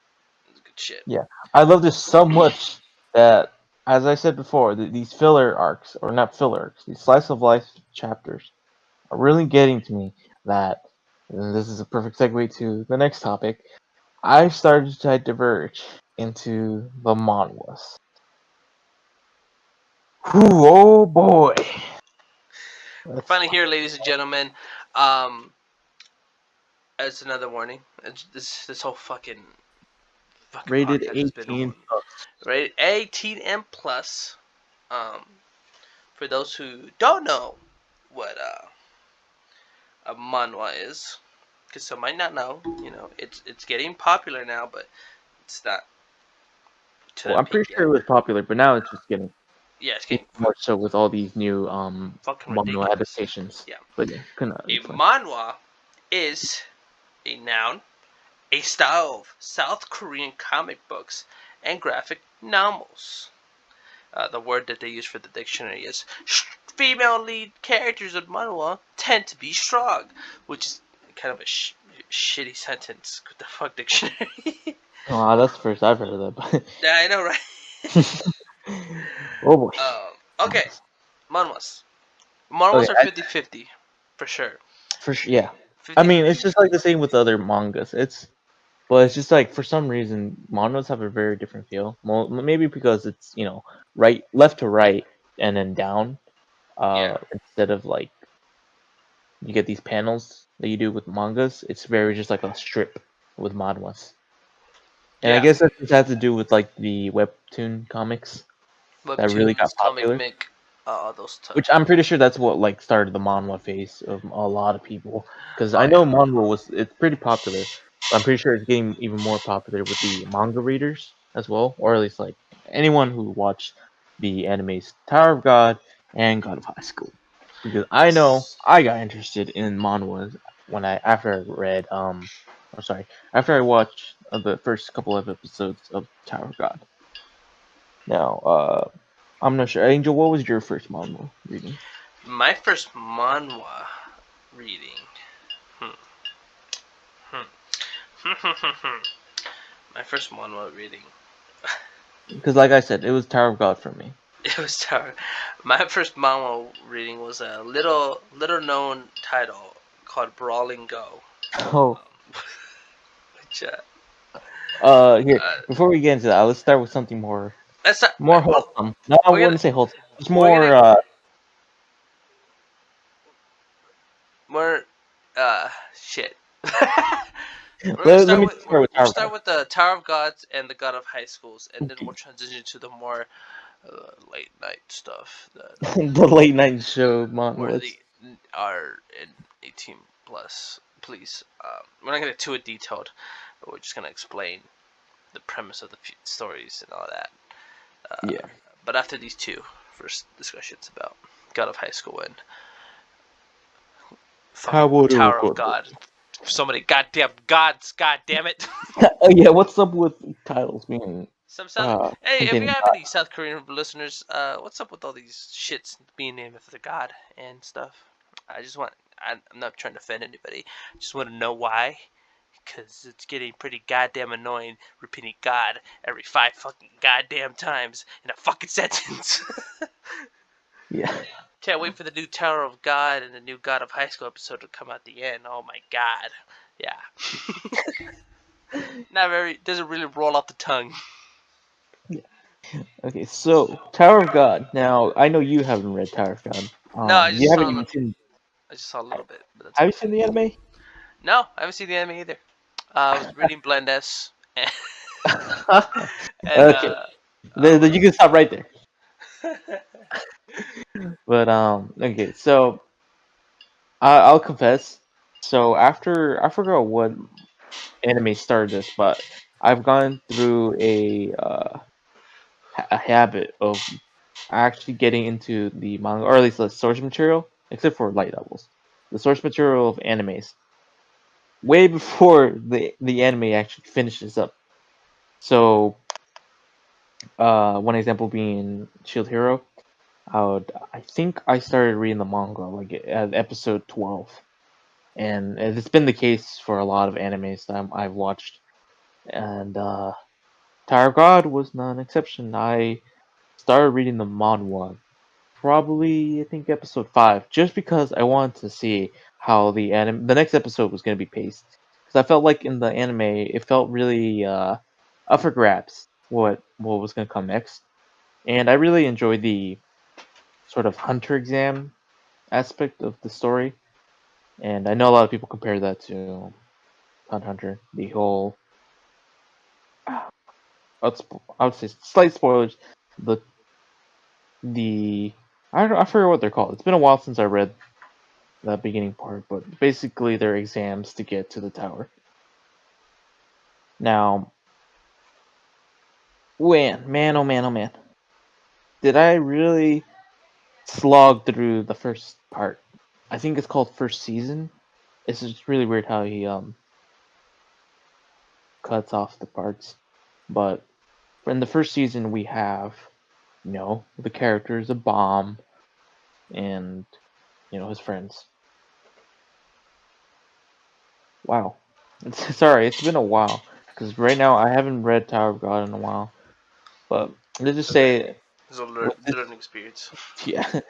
It was good shit. Yeah, I love this so much that, as I said before, these filler arcs, or not filler arcs, these slice of life chapters are really getting to me. That, and this is a perfect segue to the next topic. I started to diverge into the manhwas. Whew, oh boy. We're Let's finally here, ladies and gentlemen. Um, it's another warning. It's this whole fucking rated podcast has been a 18 warning. plus. Rated 18 and plus. Um, for those who don't know what a manhwa is, because some might not know. It's getting popular now, but it's not to Well, that I'm peak pretty yet. sure it was popular, but now it's just getting. Yeah, it's even getting more so with all these new fucking Manhwa ridiculous. adaptations. Yeah. But yeah, A it's fine. manhwa is a noun, a style of South Korean comic books and graphic novels. The word that they use for the dictionary is female lead characters of manhwa tend to be strong, which is kind of a shitty sentence. What the fuck, dictionary? Oh, that's the first I've heard of that. Yeah, I know, right? Oh boy. Okay, manhwas. Okay, Manhwas are 50-50, for sure. for sure, yeah. I mean, 50-50. it's just like the same with other mangas. But it's just like for some reason mangas have a very different feel. Well, maybe because it's right, left to right, and then down. Yeah. Instead of like you get these panels that you do with mangas, it's very just like a strip with manhwas. And I Yeah. guess that just has to do with like the webtoon comics that really got Webtoons, comic popular. mic, those stuff. Which I'm pretty sure that's what like started the manhwa phase of a lot of people. Because Oh I know yeah. it's pretty popular. But I'm pretty sure it's getting even more popular with the manga readers as well, or at least like anyone who watched the animes Tower of God and God of High School. Because I know Yes. I got interested in manhwas when after I read I'm sorry, after I watched the first couple of episodes of Tower of God. Now, I'm not sure. Angel, what was your first manhwa reading? My first manhwa reading. Hmm. Hmm. My first manhwa reading. Because, like I said, it was Tower of God for me. It was Tower. My first manhwa reading was a little known title called Brawling Go. Oh, Which here before we get into that, let's start with something that's not. more Well, wholesome. No, I we're gonna wouldn't say wholesome. It's we're more gonna we're shit. We're gonna let start me with start with we'll Tower of start God. with the Tower of Gods and the God of High Schools, and then we'll Okay. transition to the more late night stuff that The late night show where they manhwas. are in 18 plus. Please, we're not gonna get too detailed. We're just gonna explain the premise of the stories and all that. Yeah. But after these two first discussions about God of High School and fucking Kaworu Tower of Goto. God, so many goddamn gods, god damn it. Oh yeah, what's up with titles being Some South. Hey, if you containing have God? any South Korean listeners, what's up with all these shits being named after the god and stuff? I just want. I'm not trying to offend anybody. I just want to know why. Because it's getting pretty goddamn annoying repeating God every 5 fucking goddamn times in a fucking sentence. Yeah. Can't wait for the new Tower of God and the new God of High School episode to come out at the end. Oh my god. Yeah. Not very. Doesn't really roll off the tongue. Okay, so Tower of God. Now I know you haven't read Tower of God. No, I You just haven't saw. even seen. I just saw a little bit, but that's Have you about seen it. the anime? No, I haven't seen the anime either. I was reading Blend S, and, and Okay, what then you can else? stop right there. But okay, so I'll confess. So after I forgot what anime started this, but I've gone through a habit of actually getting into the manga, or at least the source material, except for light novels, the source material of animes, way before the anime actually finishes up. So one example being Shield Hero. I think I started reading the manga like at episode 12, and it's been the case for a lot of animes that I've watched. And Tower of God was not an exception. I started reading the manhwa probably I think episode 5, just because I wanted to see how the next episode was going to be paced. Because I felt like in the anime it felt really up for grabs what was going to come next, and I really enjoyed the sort of hunter exam aspect of the story. And I know a lot of people compare that to Hunt Hunter. The whole, I would say slight spoilers. The the I forget what they're called. It's been a while since I read that beginning part, but basically they're exams to get to the tower. Now, man, oh man, oh man, did I really slog through the first part? I think it's called first season. It's just really weird how he cuts off the parts. But in the first season, we have, the characters, a bomb, and his friends. Wow. Sorry, it's been a while because right now I haven't read Tower of God in a while. But let's just Okay. say, It's a with this, learning experience. yeah,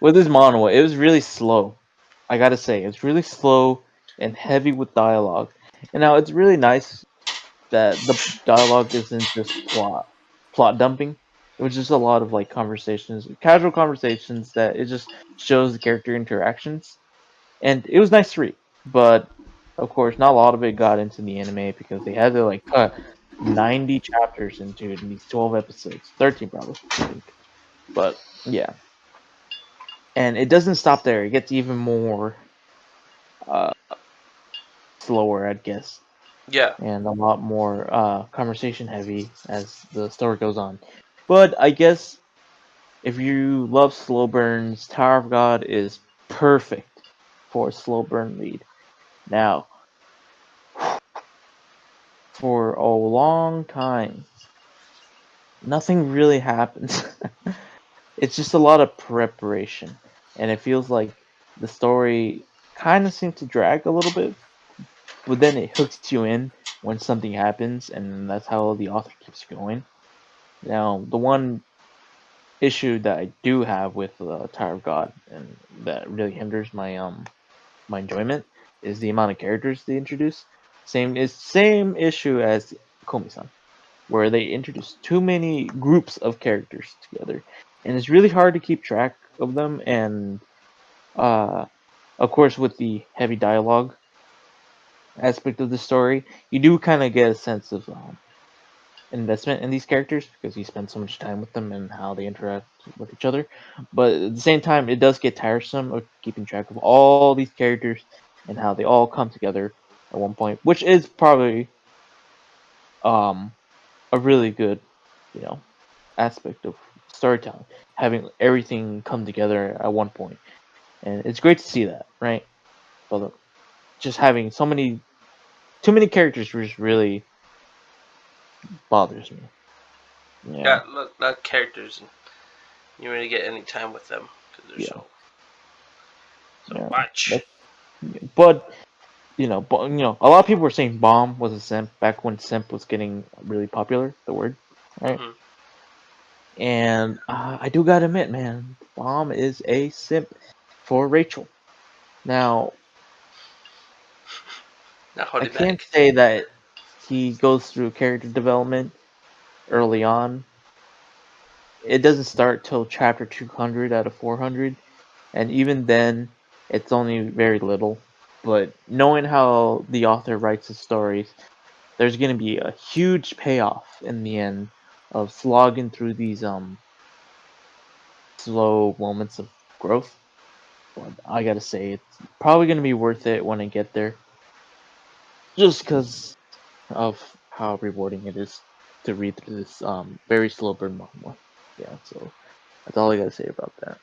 with this manhwa, it was really slow. I gotta say, it's really slow and heavy with dialogue. And now it's really nice that the dialogue isn't just plot dumping. It was just a lot of like conversations, casual conversations that it just shows the character interactions, and it was nice to read. But of course, not a lot of it got into the anime because they had to like cut 90 chapters into these 12 episodes, 13 probably, I think. But yeah, and it doesn't stop there. It gets even more uh, slower, I'd guess, Yeah. and a lot more conversation heavy as the story goes on. But I guess if you love slow burns, Tower of God is perfect for a slow burn read. Now, for a long time, nothing really happens. It's just a lot of preparation, and it feels like the story kind of seems to drag a little bit, but then it hooks you in when something happens, and that's how the author keeps going. Now, the one issue that I do have with Tower of God, and that really hinders my enjoyment, is the amount of characters they introduce. Same issue as Komi-san, where they introduce too many groups of characters together, and it's really hard to keep track of them. And uh, of course, with the heavy dialogue aspect of the story, you do kind of get a sense of investment in these characters because you spend so much time with them and how they interact with each other. But at the same time, it does get tiresome of keeping track of all these characters and how they all come together at one point, which is probably um a really good, you know, aspect of storytelling, having everything come together at one point. And it's great to see that, right? But just having too many characters just really bothers me. Yeah, Yeah, look, not characters. You really get any time with them because they're yeah, so yeah. much. But a lot of people were saying Bomb was a simp back when simp was getting really popular, the word, right? Hmm. And I do gotta admit, man, Bomb is a simp for Rachel. Now, Not I holding can't back. say that he goes through character development early on. It doesn't start till chapter 200 out of 400, and even then, it's only very little. But knowing how the author writes his stories, there's going to be a huge payoff in the end of slogging through these slow moments of growth. But I gotta say, it's probably going to be worth it when I get there, just because of how rewarding it is to read through this very slow burn manga. Yeah, so that's all I gotta say about that.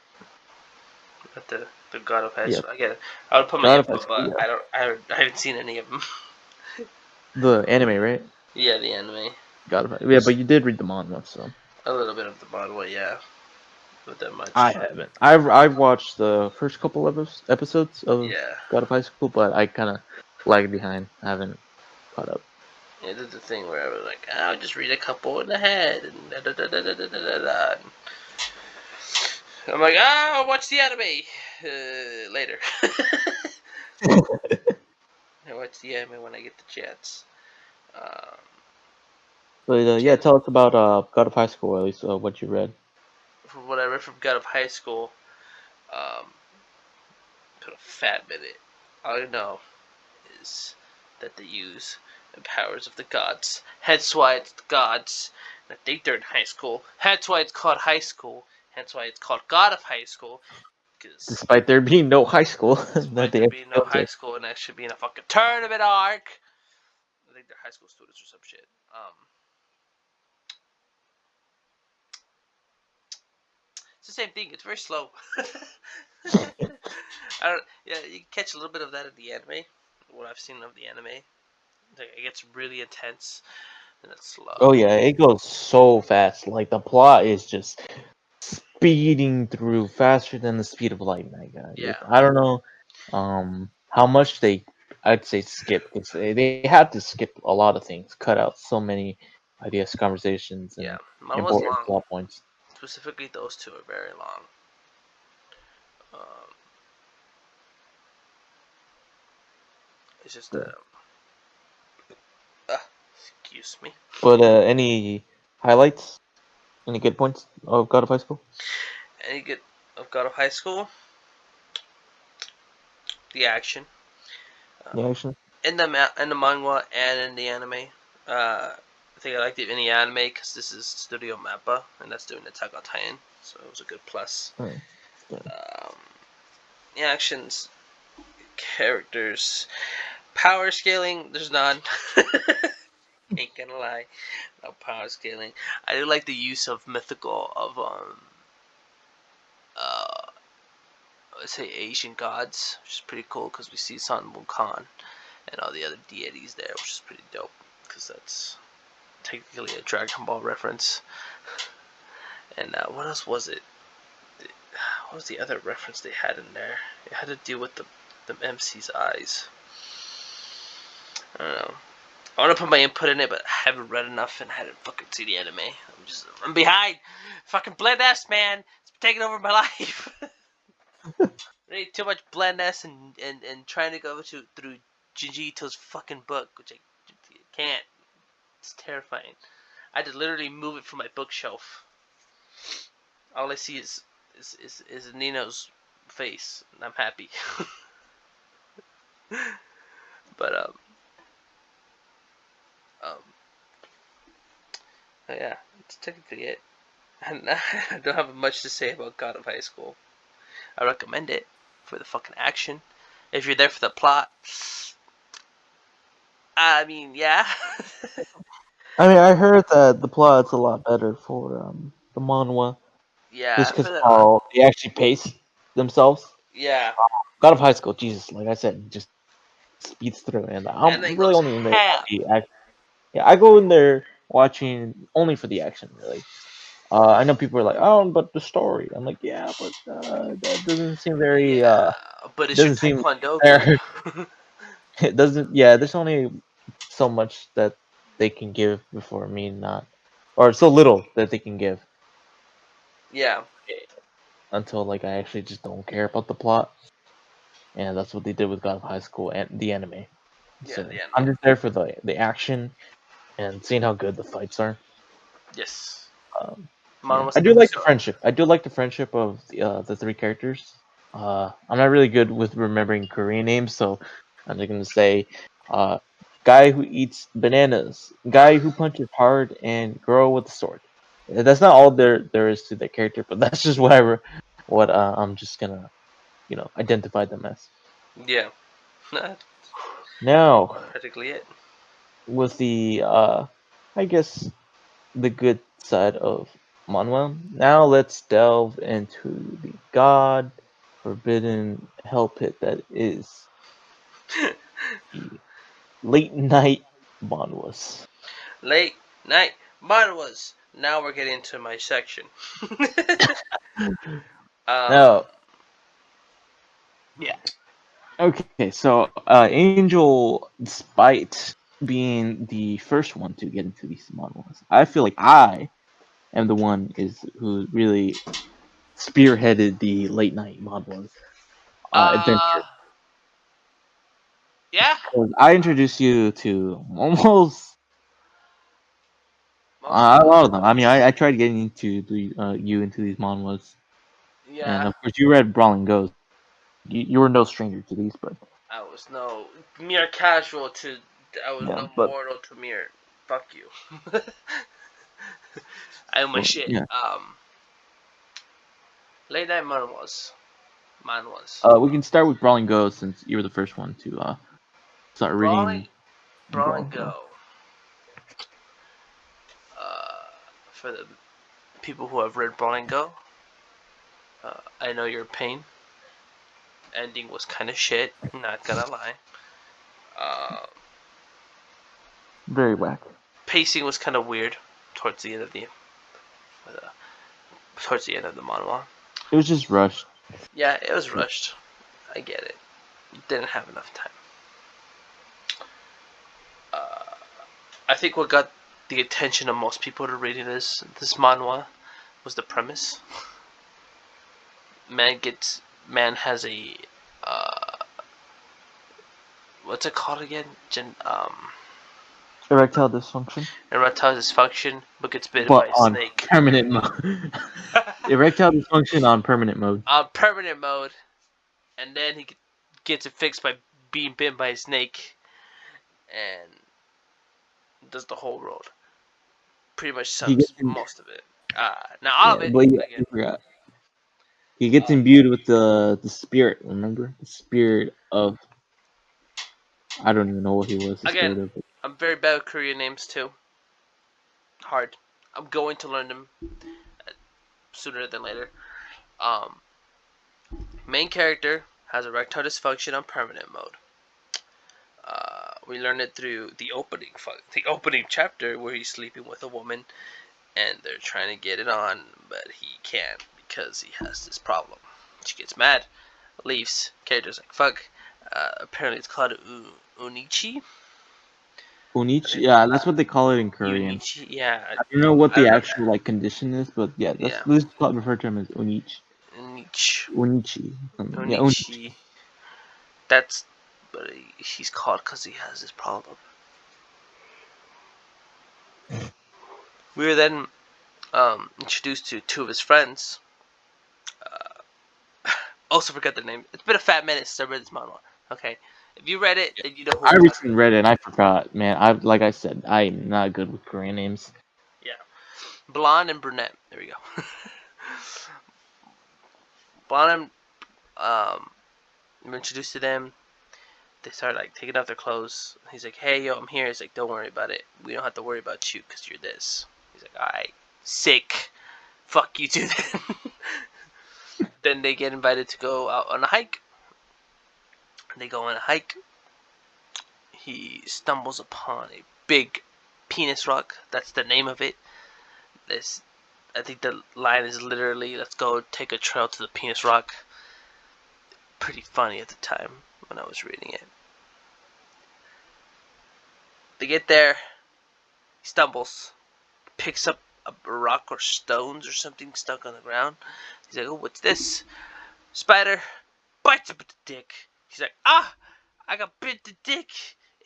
But the God of High Yeah, School. I get it. I would put my God of High input, School. but Yeah, I haven't seen any of them. the anime, right? Yeah, the anime. God of High. Yeah, but you did read the manga, so A little bit of the Manhwa, yeah. Not that I much. haven't. I've watched the first couple of episodes of Yeah. God of High School, but I kind of lagged behind. I haven't caught up. Yeah, did the thing where I was like, I'll just read a couple in the head and da da da da da da da da. I'm like, I'll watch the anime later. I watch the anime when I get the chance. Um, But yeah, yeah, tell us about God of High School, at least what you read. from what I read from God of High School, um, put a fat minute. All I know is that they use the powers of the gods. Hence why it's the gods. I think they're in high school. Hence why it's called high school. Hence why it's called God of High School. Because Despite there being no high school that despite they there actually being no go high to. school and that should be in a fucking tournament arc. I think they're high school students or some shit. It's the same thing. It's very slow. Yeah, you catch a little bit of that in the anime. What I've seen of the anime, like, it gets really intense, and it's Oh slow. yeah, it goes so fast. Like the plot is just speeding through faster than the speed of light, my god. Yeah, I don't know how much I'd say skip, because they had to skip a lot of things, cut out so many ideas, conversations, yeah. and Mine was important long. plot points. Specifically, those two are very long. Um, it's just Yeah. uh, excuse me. But any highlights? Any good points of God of High School? Any good of God of High School? The action. The Um, action? in the manhwa and in the anime. I think I liked it in the anime because this is Studio Mappa, and that's doing Attack on Titan, so it was a good plus. Hmm. Yeah. Um, the actions, characters, power scaling. There's none. Ain't gonna lie, no power scaling. I do like the use of mythical of uh let's say Asian gods, which is pretty cool because we see Sun Wukong and all the other deities there, which is pretty dope because that's technically a Dragon Ball reference. And what else was it? What was the other reference they had in there? It had to do with the MC's eyes. I don't know. I want to put my input in it, but I haven't read enough and I hadn't fucking seen the anime. I'm behind. Fucking Blend S, man. It's taking over my life. Really too much Blend S and trying to go through Junji Ito's fucking book, which I can't. It's terrifying. I had to literally move it from my bookshelf. All I see is Nino's face, and I'm happy. But um, yeah, that's technically it. And I don't have much to say about God of High School. I recommend it for the fucking action. If you're there for the plot, I mean, yeah, I mean, I heard that the plot's a lot better for the manhwa, just yeah, because for the how they actually pace themselves. yeah, God of High School, Jesus, like I said, just speeds through, and and I'm it really goes only in there for ham. the action. Yeah, I go in there watching only for the action, really. I know people are like, "Oh, but the story." I'm like, "Yeah, but that doesn't seem very Yeah, but it's your doesn't seem taekwondo fair." good. It doesn't. Yeah, there's only so much that they can give before me not, or so little that they can give Yeah, until like I actually just don't care about the plot, and that's what they did with God of High School and the anime. yeah, So the anime. I'm just there for the action and seeing how good the fights are. Yes, Yeah, Manhwa's I the do best like the story. friendship. I do like the friendship of the three characters. I'm not really good with remembering Korean names, so I'm just gonna say, uh, guy who eats bananas, guy who punches hard, and girl with a sword. That's not all there is to that character, but that's just what I'm just gonna identify them as. Yeah, that's Now practically it. with the I guess the good side of Manhwa. Now let's delve into the God forbidden hell pit that is the late night manhwas. Late night Manhwas. Now we're getting to my section. um, Now, yeah. Okay, so Angel, despite being the first one to get into these manhwas, I feel like I am the one is who really spearheaded the late night manhwas uh, adventure. yeah, 'Cause I introduced you to almost most of a them. lot of them. I mean, I tried getting into you into these manhwas, and Yeah, of course you read Brawling Ghost. You were no stranger to these, but I was no mere casual to. I was yeah, no but mortal to mere. Fuck you. I am my well, shit. yeah. Late night Manhwas. Manhwas. We can start with Brawling Ghost since you were the first one to start Brawling, reading Brawling Brawling Ghost. Go. Uh, for the people who have read Brawling Go, I Know Your Pain. Ending was kind of shit. Not gonna lie. Uh, Very whack. Pacing was kind of weird towards the end of the manhwa. It was just rushed. Yeah, it was rushed. I get it. Didn't have enough time. I think what got the attention of most people to reading this manhwa was the premise. Man has a uh, what's it called again? Erectile dysfunction, Erectile dysfunction, but gets bitten but by a on snake. permanent mode. Erectile dysfunction on permanent mode. On permanent mode, and then he gets it fixed by being bitten by a snake, and does the whole road. Pretty much He gets sums in, most of it. Not all of yeah, it, but yeah, again. I forgot. He gets imbued with the spirit. Remember the spirit of, I don't even know what he was. The Again, spirit of. I'm very bad with Korean names too. Hard. I'm going to learn them sooner than later. Um, Main character has erectile dysfunction on permanent mode. We learn it through the opening chapter where he's sleeping with a woman, and they're trying to get it on, but he can't because he has this problem. She gets mad, leaves. Character's like fuck. Apparently, it's called Unichi. Unichi, yeah, that's what they call it in Korean. Unichi, yeah, I don't know what I the don't know. actual like condition is, but yeah, Yeah, let's refer to him as Unichi. Unichi, Unichi. Yeah, Unichi. Unichi. That's, but he's called because he has this problem. We were then introduced to two of his friends. Also forgot their name. It's been a fat minute since I read this manhwa. Okay, if you read it, then you know who I I'm talking recently about. read it and I forgot, man. Like I said, I'm not good with Korean names. Yeah, blonde and brunette. There we go. Blonde and I'm introduced to them. They start like taking off their clothes. He's like, "Hey, yo, I'm here." He's like, "Don't worry about it. We don't have to worry about you because you're this." He's like, "Alright, sick. Fuck you too." Then they get invited to go out on a hike. They go on a hike. He stumbles upon a big penis rock. That's the name of it. This, I think the line is literally, "Let's go take a trail to the penis rock." Pretty funny at the time when I was reading it. They get there. He stumbles, picks up a rock or stones or something stuck on the ground. He's like, "Oh, what's this?" Spider bites him at the dick. He's like, "Ah, I got bit in the dick.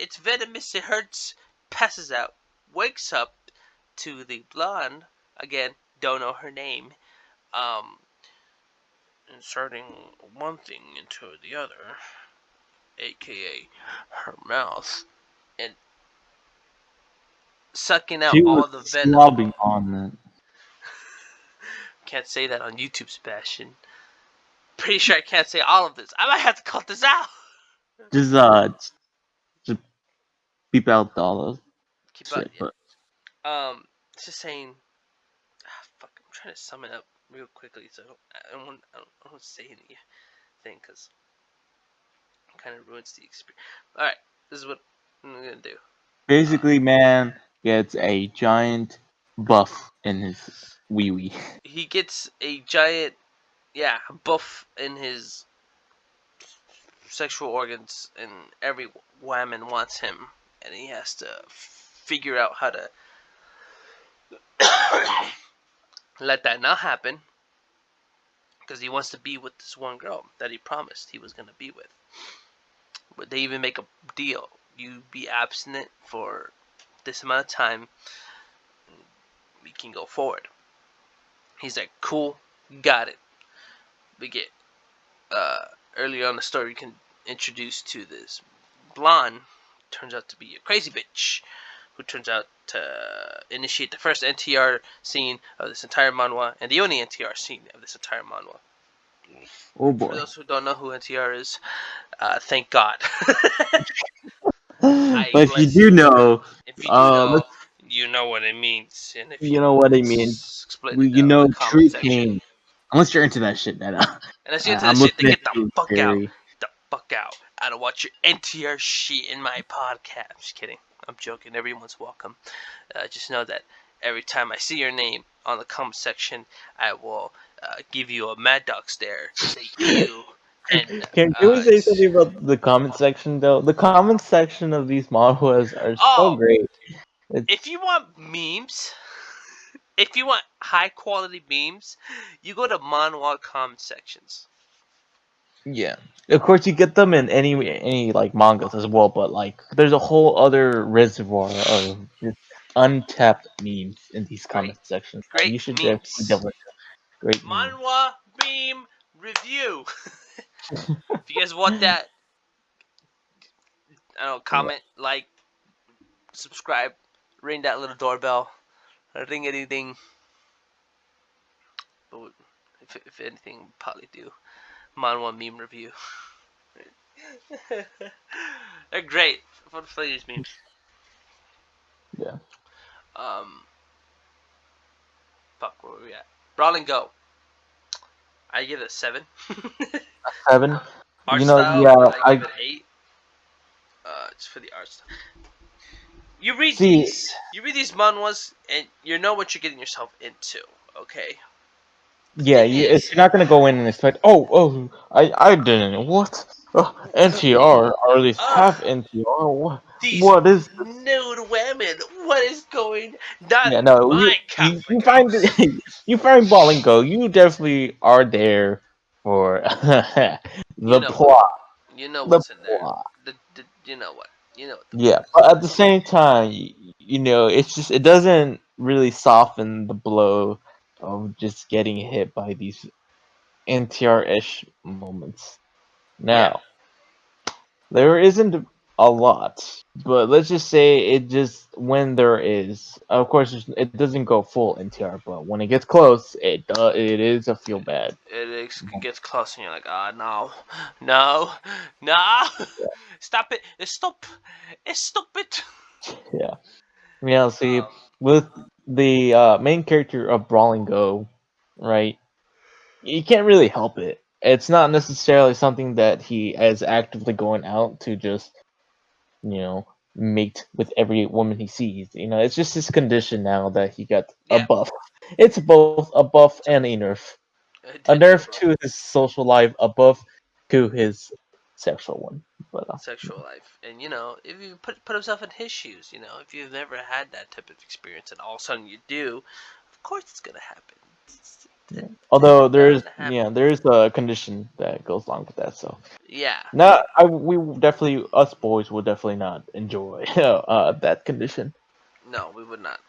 It's venomous. It hurts." Passes out. Wakes up to the blonde. Again, don't know her name. Um, Inserting one thing into the other, aka her mouth, and sucking out She was all the venom. slobbing on that. Can't say that on YouTube, Sebastian. Pretty sure I can't say all of this. I might have to cut this out. Just just beep out all of Keep up, shit. yeah. But Just saying. Fuck. I'm trying to sum it up real quickly, so I don't want to say anything because it kind of ruins the experience. All right, this is what I'm gonna do. basically, man gets a giant buff in his wee wee. He gets a giant, yeah, buff in his sexual organs, and every woman wants him, and he has to figure out how to let that not happen because he wants to be with this one girl that he promised he was going to be with. But they even make a deal. You be abstinent for this amount of time, we can go forward. He's like, cool, got it. We get earlier on the story, we can introduce to this blonde, turns out to be a crazy bitch, who turns out to initiate the first NTR scene of this entire manhwa, and the only NTR scene of this entire manhwa. Oh For boy. those who don't know who NTR is, thank God. But I if you do know, if you do know, let's, you know what it means, and if you you don't know know, what I mean. let's explain it You down in know, the comment true section. pain unless you're into that shit, then Unless you're into that I'm shit, then looking at get the you fuck out. very. Get the fuck out. I don't want your NTR shit in my podcast. I'm just kidding. I'm joking. Everyone's welcome. Just know that every time I see your name on the comment section, I will give you a Mad Dog stare. Say you and Can we say something about the comment section though? The comment section of these manhwas are so oh, great. if you want memes, if you want high quality memes, you go to Manhwa comment sections. Yeah, of course you get them in any like mangas as well, but like there's a whole other reservoir of just untapped memes in these Great, comment sections. That great you should definitely memes. delve into. Great memes. Manhwa meme review. If you guys want that, I don't know, Yeah, comment, like, subscribe, ring that little doorbell, ring anything. But if anything, probably do Manhwa meme review. They're great. For the these memes. yeah. Um, fuck, where were we at? Brawl and Go. I give it a 7. 7. Art You know, style, yeah. I I give it 8. It's for the art style. You read see. these. You read these manhwas, and you know what you're getting yourself into. Okay. The Yeah, thing is, you're not gonna go in and expect. I didn't. What? NTR or at least half NTR. these What is nude women. What is going? Not Yeah, in no, my you Catholic find house. you find Ball and Go. You definitely are there for You the know what? plot. You know The what's in there. plot. You know what? You know what the Yeah, plot is. but at the same time, it's just it doesn't really soften the blow of just getting hit by these NTR-ish moments. Yeah. Now, there isn't a lot, but let's just say it just when there is. Of course, it doesn't go full NTR, but when it gets close, it is a feel bad. It gets close, and you're like, ah, no, no, no, stop it, stop it. Yeah, yeah. See, Um, with the main character of Brawl and Go, right? You can't really help it. It's not necessarily something that he is actively going out to just you know, mate with every woman he sees. It's just his condition now that he got a yeah, buff. It's both a buff and a nerf. A it's a nerf both. to his social life, a buff to his sexual one. But Sexual life, and if you put himself in his shoes, if you've never had that type of experience, and all of a sudden you do, of course it's gonna happen. yeah. It's Although bound to happen. there's a condition that goes along with that. So Yeah, we definitely us boys would definitely not enjoy that condition. no, we would not.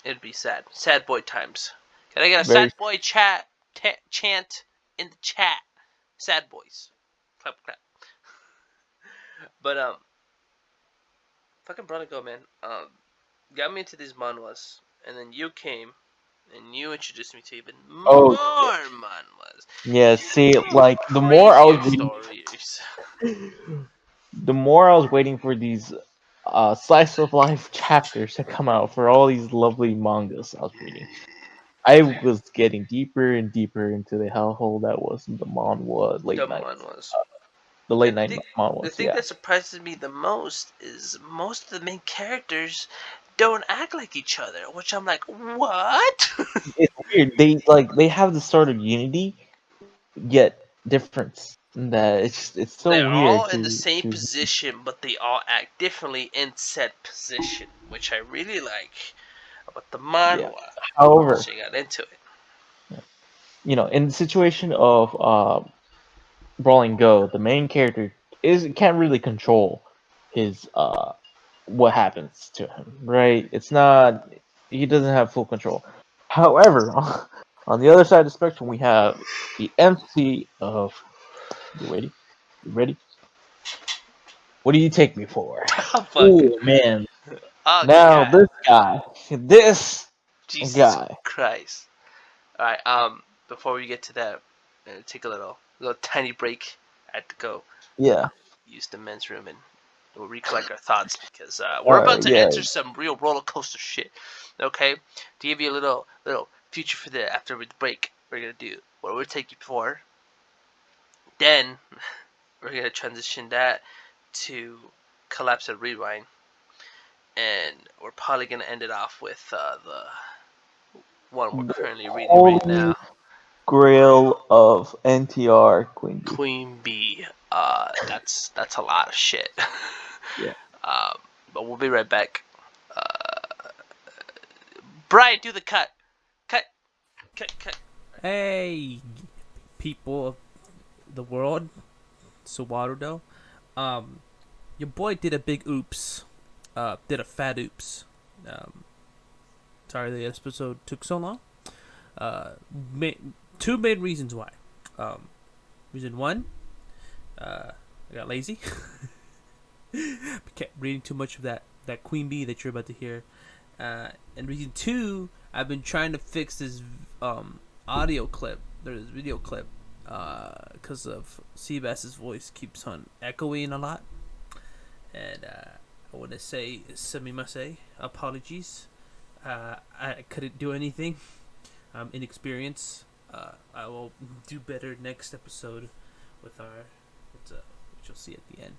It'd be sad. Sad boy times. Can I get a Very sad boy chant in the chat? Sad boys. Clap clap. But fucking brother go man. Got me into these manhwas, and then you came, and you introduced me to even oh more manhwas. yeah. See, Even like crazier stories. the more I was waiting for these slice of life chapters to come out for all these lovely mangas I was reading. I was getting deeper and deeper into the hellhole that was the manhwa The late night, manhwas. the late And night the manhwas. thing Yeah, that surprises me the most is most of the main characters don't act like each other, which I'm like, what? it's weird. They have this sort of unity, yet difference. That it's so They're all weird in the to same position, but they all act differently in said position, which I really like about the yeah. manhwa. However, So I got into it. in the situation of Brawl and Go, the main character is can't really control his what happens to him, right? It's not he doesn't have full control. However, on the other side of the spectrum, we have the MC of you ready? You ready? What do you take me for? Oh fuck. Oh man! Oh Now god. this Jesus guy, Christ. All right. Before we get to that, take a little tiny break. I had to go yeah. use the men's room and we'll recollect our thoughts because we're All about right, to yeah, enter some real roller coaster shit. Okay, to give you a little future for the after the break, we're gonna do where we take you before. Then we're gonna transition that to collapse and rewind, and we're probably gonna end it off with the one we're currently reading right Holy now, Grail of NTR Queen Bee. Queen Bee. That's a lot of shit. Yeah. But we'll be right back. Brian, do the cut. Cut. Hey, people of the world, Sawarudo. Your boy did a big oops. Did a fat oops. Sorry the episode took so long. Two main reasons why. Reason one, I got lazy. Kept reading too much of that Queen Bee that you're about to hear. And reason two, I've been trying to fix this audio clip, this video clip, because of Seabass's voice keeps on echoing a lot. And I want to say sumimasen, apologies. I couldn't do anything. I'm inexperienced. I will do better next episode with which you'll see at the end.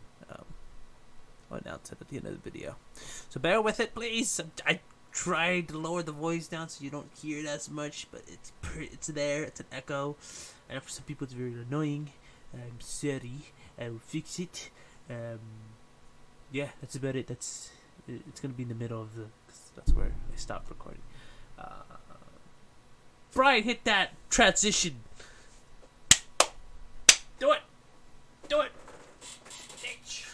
I'll announce it at the end of the video. So bear with it, please. I tried to lower the voice down so you don't hear it as much, but it's there. It's an echo, and for some people it's very annoying. I'm sorry. I will fix it. Yeah, that's about it. It's gonna be in the middle of that's where I stopped recording. Brian, hit that transition. Do it. Bitch.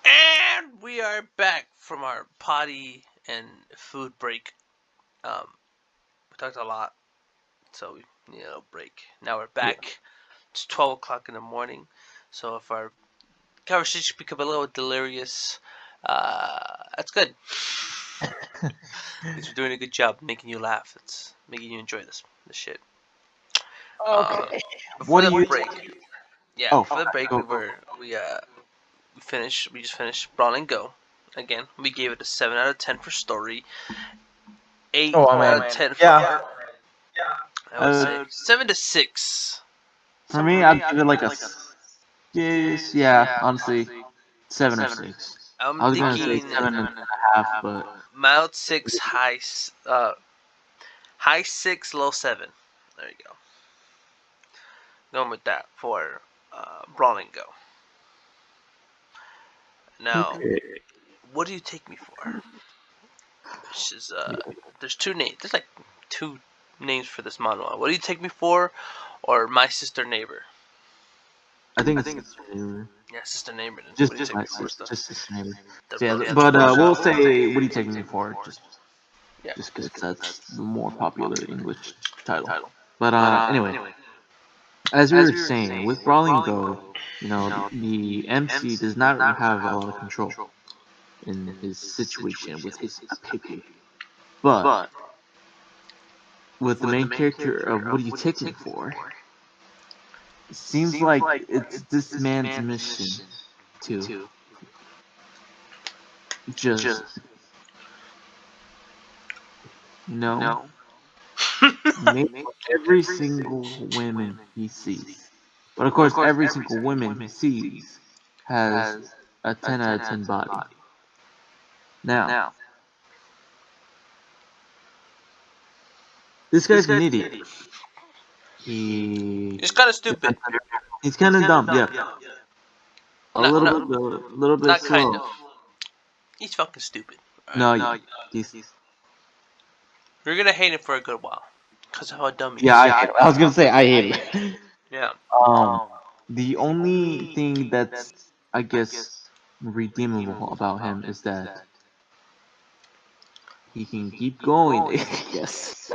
And we are back from our potty and food break. We talked a lot, so we need a little break. Now we're back. Yeah. It's 12 o'clock in the morning, so if our conversation become a little delirious, that's good. Because we're doing a good job making you laugh. It's making you enjoy this shit. Okay. Before the break, before the break, we just finished Brawl and Go. Again, we gave it a 7 out of 10 for story, 8 out of 10 for art. I would say 7 to 6. For me, I'd give it like a 6. Yeah, honestly, 7 or 6. I was gonna say 7.5, but mild 6, high 6, low 7. There you go. Going with that for Brawl and Go. Now, what do you take me for? Which is there's two names. There's like 2 names for this manhwa. What do you take me for, or My Sister Neighbor? I think it's Sister Neighbor. Yeah, Sister Neighbor. Just Sister Neighbor. Yeah, but we'll say what do you take me for? Just because that's the more popular English title. But anyway, as we were saying, with Brawl and Go, the MC does not have a lot of control in his situation with his picky. But with the main character of what do you take me for, it seems like it's this man's mission to just make every single woman he sees. But of course, every single woman he sees has a 10 out of 10 body. Now, this guy's an idiot. He's kind of stupid. He's kind of dumb, yeah. A little bit not slow. Kind of. He's fucking stupid. Right? No, you're gonna hate him for a good while because of how dumb he is. Yeah, I was gonna say I hate him. Yeah. The only thing that's, I guess, redeemable about him is that he can keep going. Yes.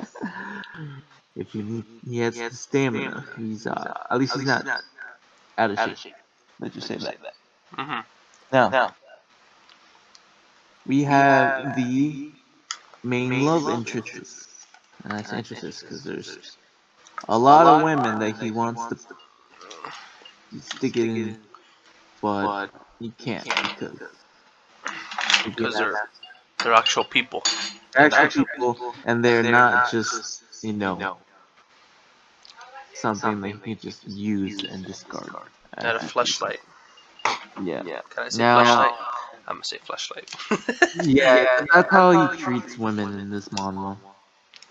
If he has the stamina. He's at least he's not out of shape. Let's just say that. Mm-hmm. Now, we have the main love interests. And I say interests because there's a lot of women that he wants to stick it in, but he can't because they're They're actual people. actual people, and they're not just something that you can just use and discard Not a as you please. fleshlight. Yeah. Can I say Now, fleshlight? I'm gonna say fleshlight. yeah, that's how he treats women in this manhwa.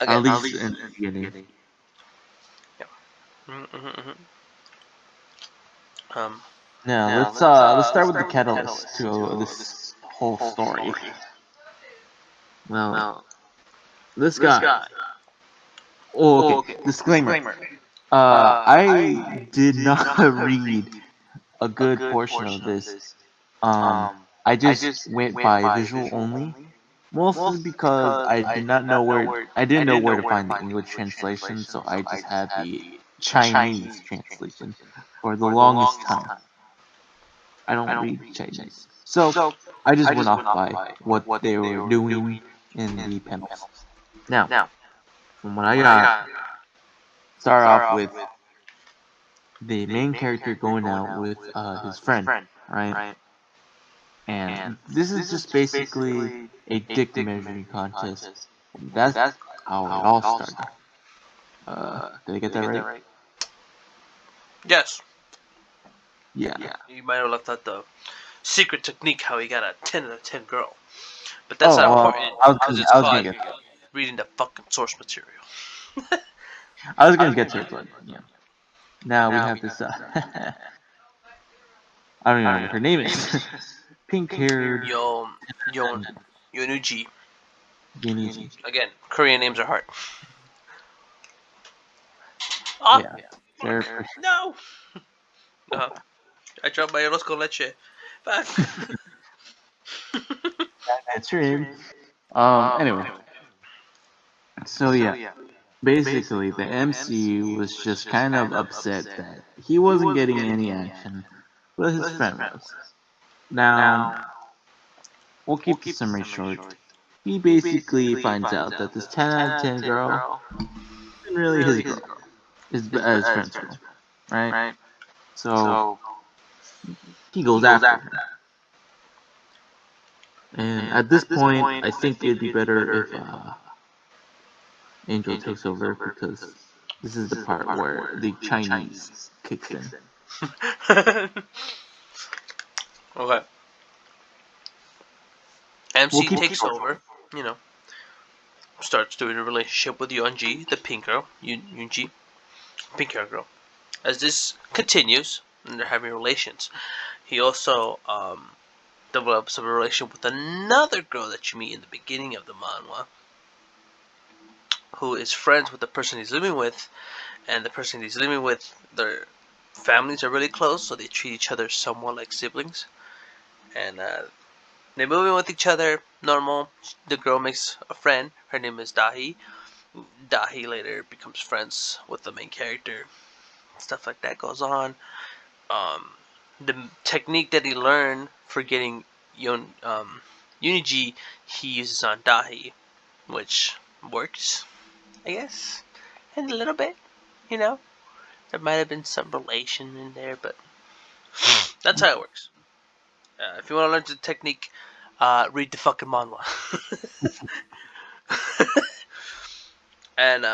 Again. At least in the beginning. Mm-hmm. Now let's start with the catalyst to this whole story. Well, this guy. Oh, okay. Disclaimer. I did not read a good portion of this. I just went by visual only, mostly because I didn't know where to find the English translation, so I just had the Chinese translation for the longest time. I don't read Chinese, so I just went off by what they were doing in the panels. Now, from what I got, start off with the main character going out with his friend, right? And this is just basically a dick measuring contest. That's how it all started. Did I get that right? Yes. Yeah. You might have left out the secret technique how he got a 10 out of 10 girl. But that's not important because it's I was gonna called get that. reading the fucking source material. I was gonna get to it, but yeah. Now we have this. I don't even know what her name is. Pink-haired Yonuji. Geniji. Again, Korean names are hard. Oh, Yeah. They're pretty. no! I dropped my arroz con leche. Fuck. That's her. Anyway. So yeah. Basically, the MC was just kind of upset that he wasn't getting any action, but his friend was. Now, we'll keep the summary short. He basically finds out that this 10 out of 10 girl isn't really his girl, his friend's girl, right? So, he goes after her. And at this point, I think it'd be better if Angel takes over because this is the part where the Chinese kicks in. Okay. MC takes over, starts doing a relationship with Yunji, the pink girl, Yunji, pink hair girl. As this continues, and they're having relations, he also develops a relationship with another girl that you meet in the beginning of the manhwa, who is friends with the person he's living with, and the person he's living with, their families are really close, so they treat each other somewhat like siblings. And they move in with each other, normal. The girl makes a friend. Her name is Dahi. Dahi later becomes friends with the main character. Stuff like that goes on. The technique that he learned for getting Uniji, he uses on Dahi, which works, I guess, and a little bit, There might have been some relation in there, but that's how it works. If you want to learn the technique, read the fucking manhwa. And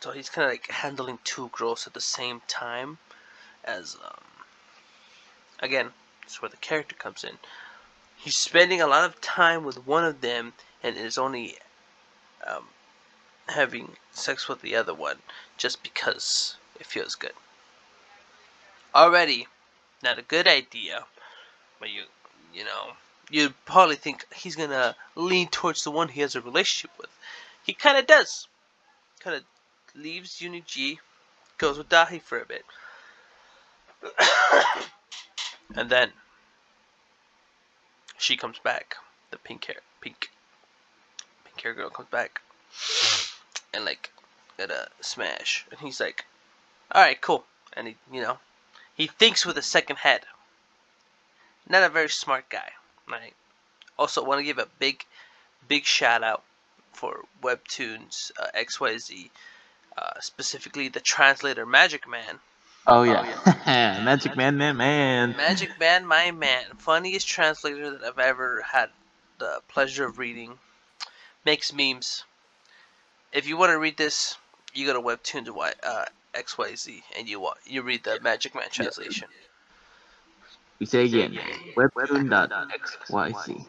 so he's kind of like handling two girls at the same time. As again, that's where the character comes in. He's spending a lot of time with one of them, and is only having sex with the other one just because it feels good. Already, not a good idea, but you'd probably think he's gonna lean towards the one he has a relationship with. He kind of does. Kind of leaves Uniji, goes with Dahi for a bit, and then she comes back. The pink hair girl comes back, and like at a smash, and he's like, "All right, cool." And he thinks with a second head. Not a very smart guy, right? Also, want to give a big shout out for Webtoons XYZ, specifically the translator Magic Man. Oh yeah, Magic Man. Magic Man, my man, funniest translator that I've ever had the pleasure of reading, makes memes. If you want to read this, you go to Webtoon to XYZ and you read the Magic Man Yeah. translation. We say again, webtoon.xyz.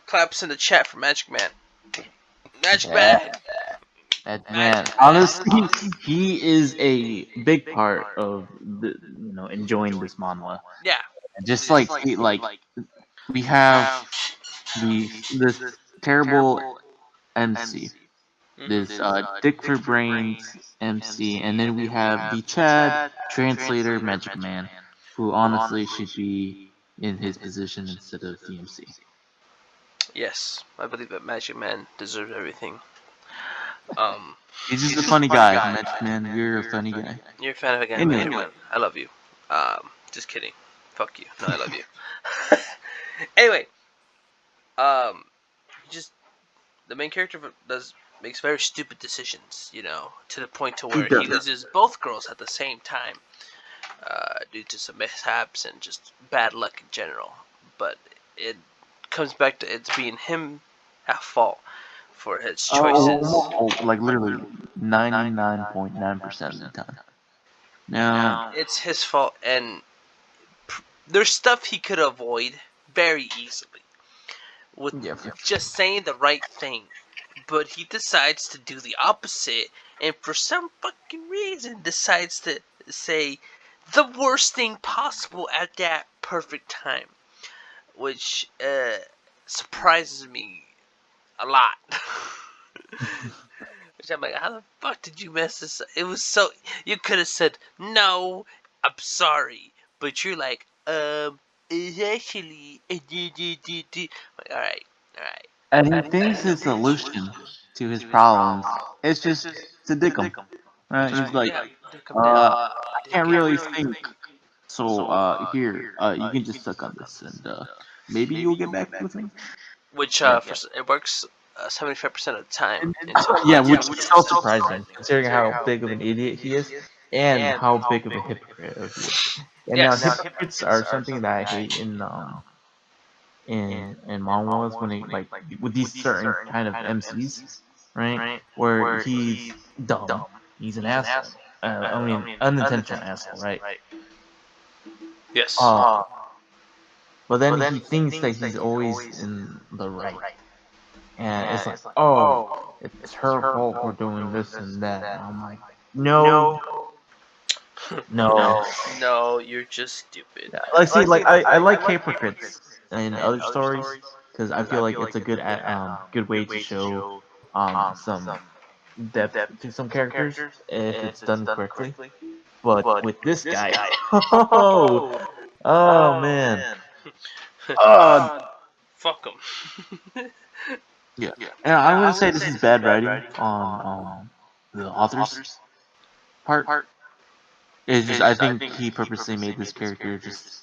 Claps in the chat for Magic Man. Magic Yeah. Man. That man, Magic Man. honestly, he is a big part of the enjoying this manhwa. Yeah. Just like we have this terrible MC, Mhm. this Dick for Brains MC, and then we have the Chad translator Magic Man, who honestly should be in his position instead of the MC. Yes, I believe that Magic Man deserves everything. He's just a funny guy, Magic Man. You're a funny guy. You're a fan of a guy, Anyway, Magic Man. I love you. Just kidding. Fuck you. No, I love you. Anyway, just the main character makes very stupid decisions, to the point to he where he does. loses both girls at the same time, due to some mishaps and just bad luck in general. But it comes back to it's being him at fault for his choices. Like literally 99.9% of the time. Now, It's his fault, and there's stuff he could avoid very easily with yeah, just saying the right thing. But he decides to do the opposite, and for some fucking reason decides to say the worst thing possible at that perfect time, which surprises me a lot. Which I'm like, how the fuck did you mess this up? It was so you could have said no, I'm sorry, but you're like, it's actually, like, all right, and he thinks his solution to his problems is just to dick him. Right? He's like, yeah, come down, I can't really think, so here, you can just suck on this, and maybe you'll get back with me. which Yeah. it works 75% of the time. Yeah, which is so surprising considering how big of an idiot he is and how big of a hypocrite he is. And now Yes. hypocrites are something that I hate in manhwas when they like with these certain kind of MCs, right? Where he's dumb, he's an asshole. I mean, unintentional asshole, right? Yes. But then he thinks that he's always in the right, and it's like, oh, it's her fault for doing this and that. And I'm like, no, no. No, you're just stupid. Yeah, like, see, like I like hypocrites in other stories because I feel like it's a good way to show some depth to some characters if it's done correctly. But with this guy, oh man, uh, Fuck him. yeah. And I wouldn't say this is bad writing on the author's part. It's just I think he purposely made this character just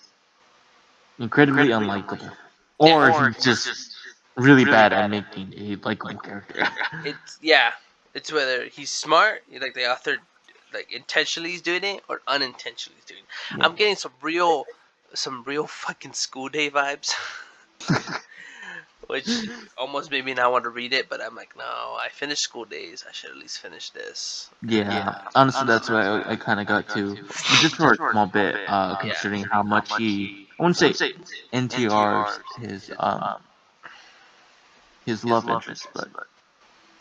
incredibly unlikable, or he's just really bad at making a likable character. It's whether he's smart, like the author, like intentionally is doing it, or unintentionally is doing it. Yeah. I'm getting some real fucking school day vibes, which almost made me not want to read it. But I'm like, no, I finished school days. I should at least finish this. Yeah, honestly, that's what I kind of got to, just for a small bit, considering how much I wouldn't say NTR's his love interest, but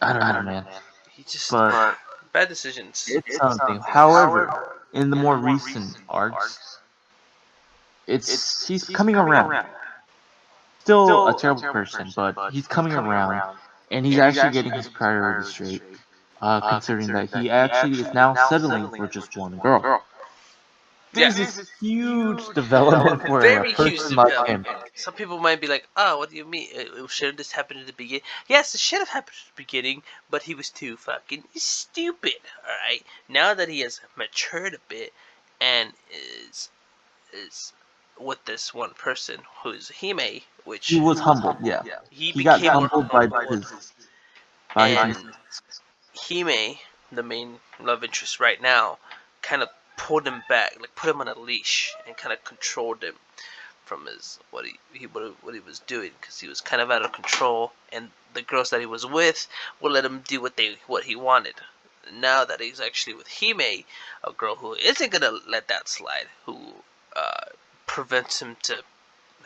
I don't know, man. He just But bad decisions. it's something. However, in the more recent arcs, he's coming around. Still a terrible person, but he's coming around, and he's actually getting his priorities straight. Considering that he actually is now settling for just one girl. This is huge development for a Very huge person like him. development. Some people might be like, "Oh, what do you mean? Shouldn't this happen at the beginning?" Yes, it should have happened at the beginning, but he was too fucking stupid. All right. Now that he has matured a bit and is with this one person who's Hime, which He was humbled, yeah. he He got became humbled by his and mistakes. Hime, the main love interest right now, kind of pulled him back, like put him on a leash and kind of controlled him from his what he was doing, because he was kind of out of control, and the girls that he was with would let him do what he wanted. Now that he's actually with Hime, a girl who isn't gonna let that slide, who uh, prevents him to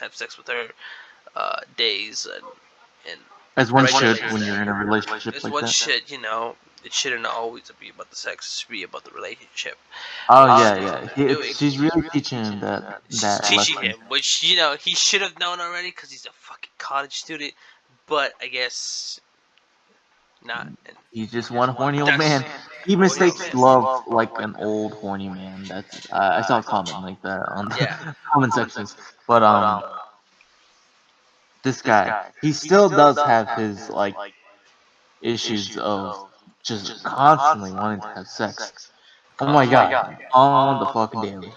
have sex with her days and As one should regulates when that. you're in a relationship As like one that. should, it shouldn't always be about the sex. It should be about the relationship. Oh Which yeah, is yeah. what they're doing. She's really teaching him She's that teaching lesson. him, which he should have known already because he's a fucking college student. But I guess not. And He's just one horny old that's man. He horny old mistakes man. love like an old horny man. That's I saw a comment like that on Yeah. the comment sections. But this guy, he still does have his like issues of just constantly wanting to have sex. Oh my god, on the fucking daily.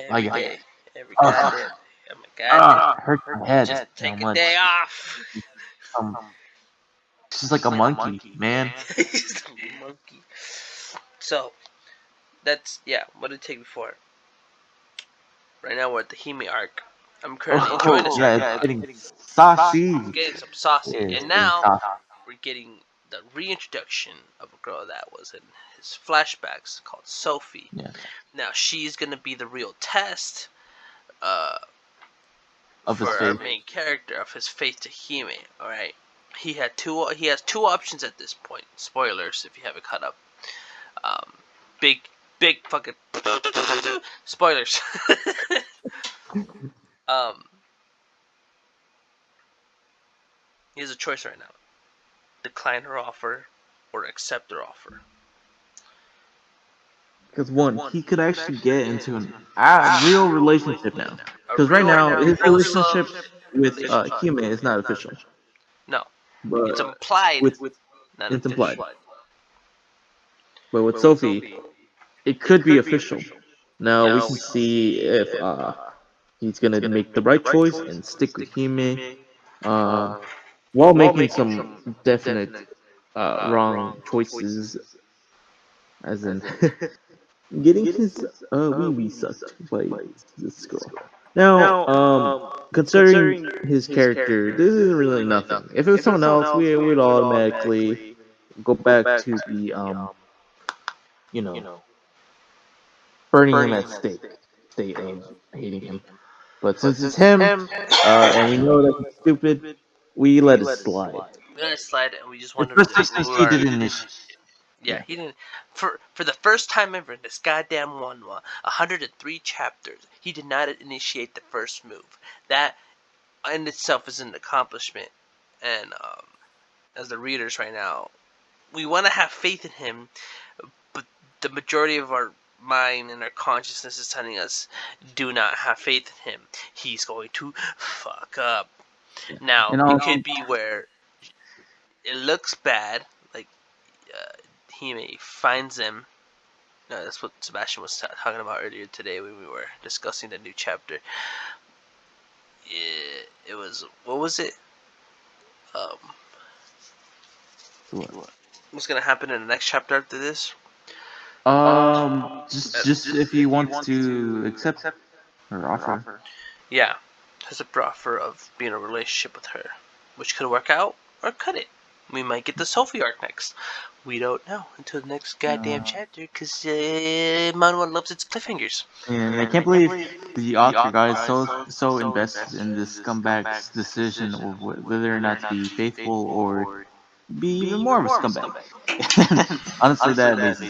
My Every god, day, every goddamn day. Oh my goddamn! hurts my head Just how take a much. day off. Um, it's just like a monkey, man. He's a monkey. So that's what did it take before? Right now we're at the Hime arc. I'm currently enjoying this Oh yeah, arc a it's lot. getting saucy. I'm getting some saucy, It's and getting now saucy. we're getting the reintroduction of a girl that was in his flashbacks called Sophie. Yeah, Now she's gonna be the real test uh, of his for our faith. main character of his faith to Hime. All right, he has two options at this point. Spoilers if you haven't caught up. Um, big fucking spoilers. um, he has a choice right now: decline her offer or accept her offer. Because one, he could actually get into a real relationship now. A Because right real now, his wholesome relationship with relationship. Hime is not official, No, it's but implied, with not it's official. implied. But with Sophie, it could be official. Now we can see if he's gonna make the right choice and stick with Hime, uh, while making some definite wrong choices, as in getting his wee wee sucked by this girl. Now, considering his character, this is really nothing. If it was someone else, we would automatically go back to the you know, burning him at stake state of hating him. But since it's him, and we know that he's stupid, we let it slide. We let it slide, and we just want him Especially to since he learn. didn't initiate. Yeah, Yeah. he didn't. For the first time ever in this goddamn Manhwa, 103 chapters, he did not initiate the first move. That in itself is an accomplishment. And as the readers right now, we want to have faith in him, but the majority of our mind and our consciousness is telling us, do not have faith in him. He's going to fuck up. Now, And it also, could be where it looks bad, like Hime finds him. No, that's what Sebastian was talking about earlier today when we were discussing the new chapter. It was, what was it? Um, what? what's gonna happen in the next chapter after this? Just if he wants to accept her offer. Yeah, has a offer of being in a relationship with her, which could work out or could it? We might get the Sophie arc next. We don't know until the next goddamn chapter, because Manhwa loves its cliffhangers. And I can't believe the author got so invested in this scumbag's decision of whether or not to be faithful or be even more of a scumbag. And honestly, that amazes me.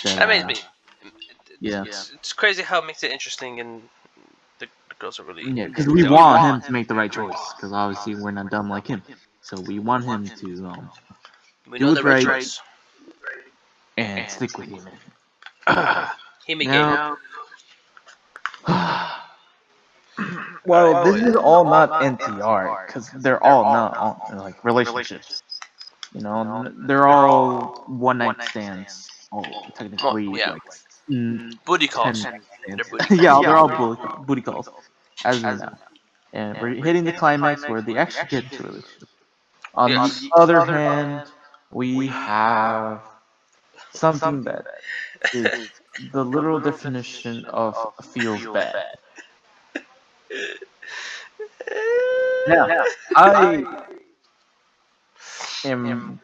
That That made me. yeah, It's crazy how it makes it interesting, and the girls are really. yeah, because we want him to make the right choice. Because obviously we're not dumb like him, so we want him to We do know it the right right choice. and stick with him. Hime gave. Now, well, this is all not NTR because they're all not like relationships. You know, they're all one night stands. Oh, Well, technically, yeah. like Booty 10 calls. night They're stands. booty Yeah, calls. they're all booty calls as of now. And we're hitting the climax where they actually get into a relationship. On the Yes. other hand, we have something that is the literal definition of feels bad. Now, I am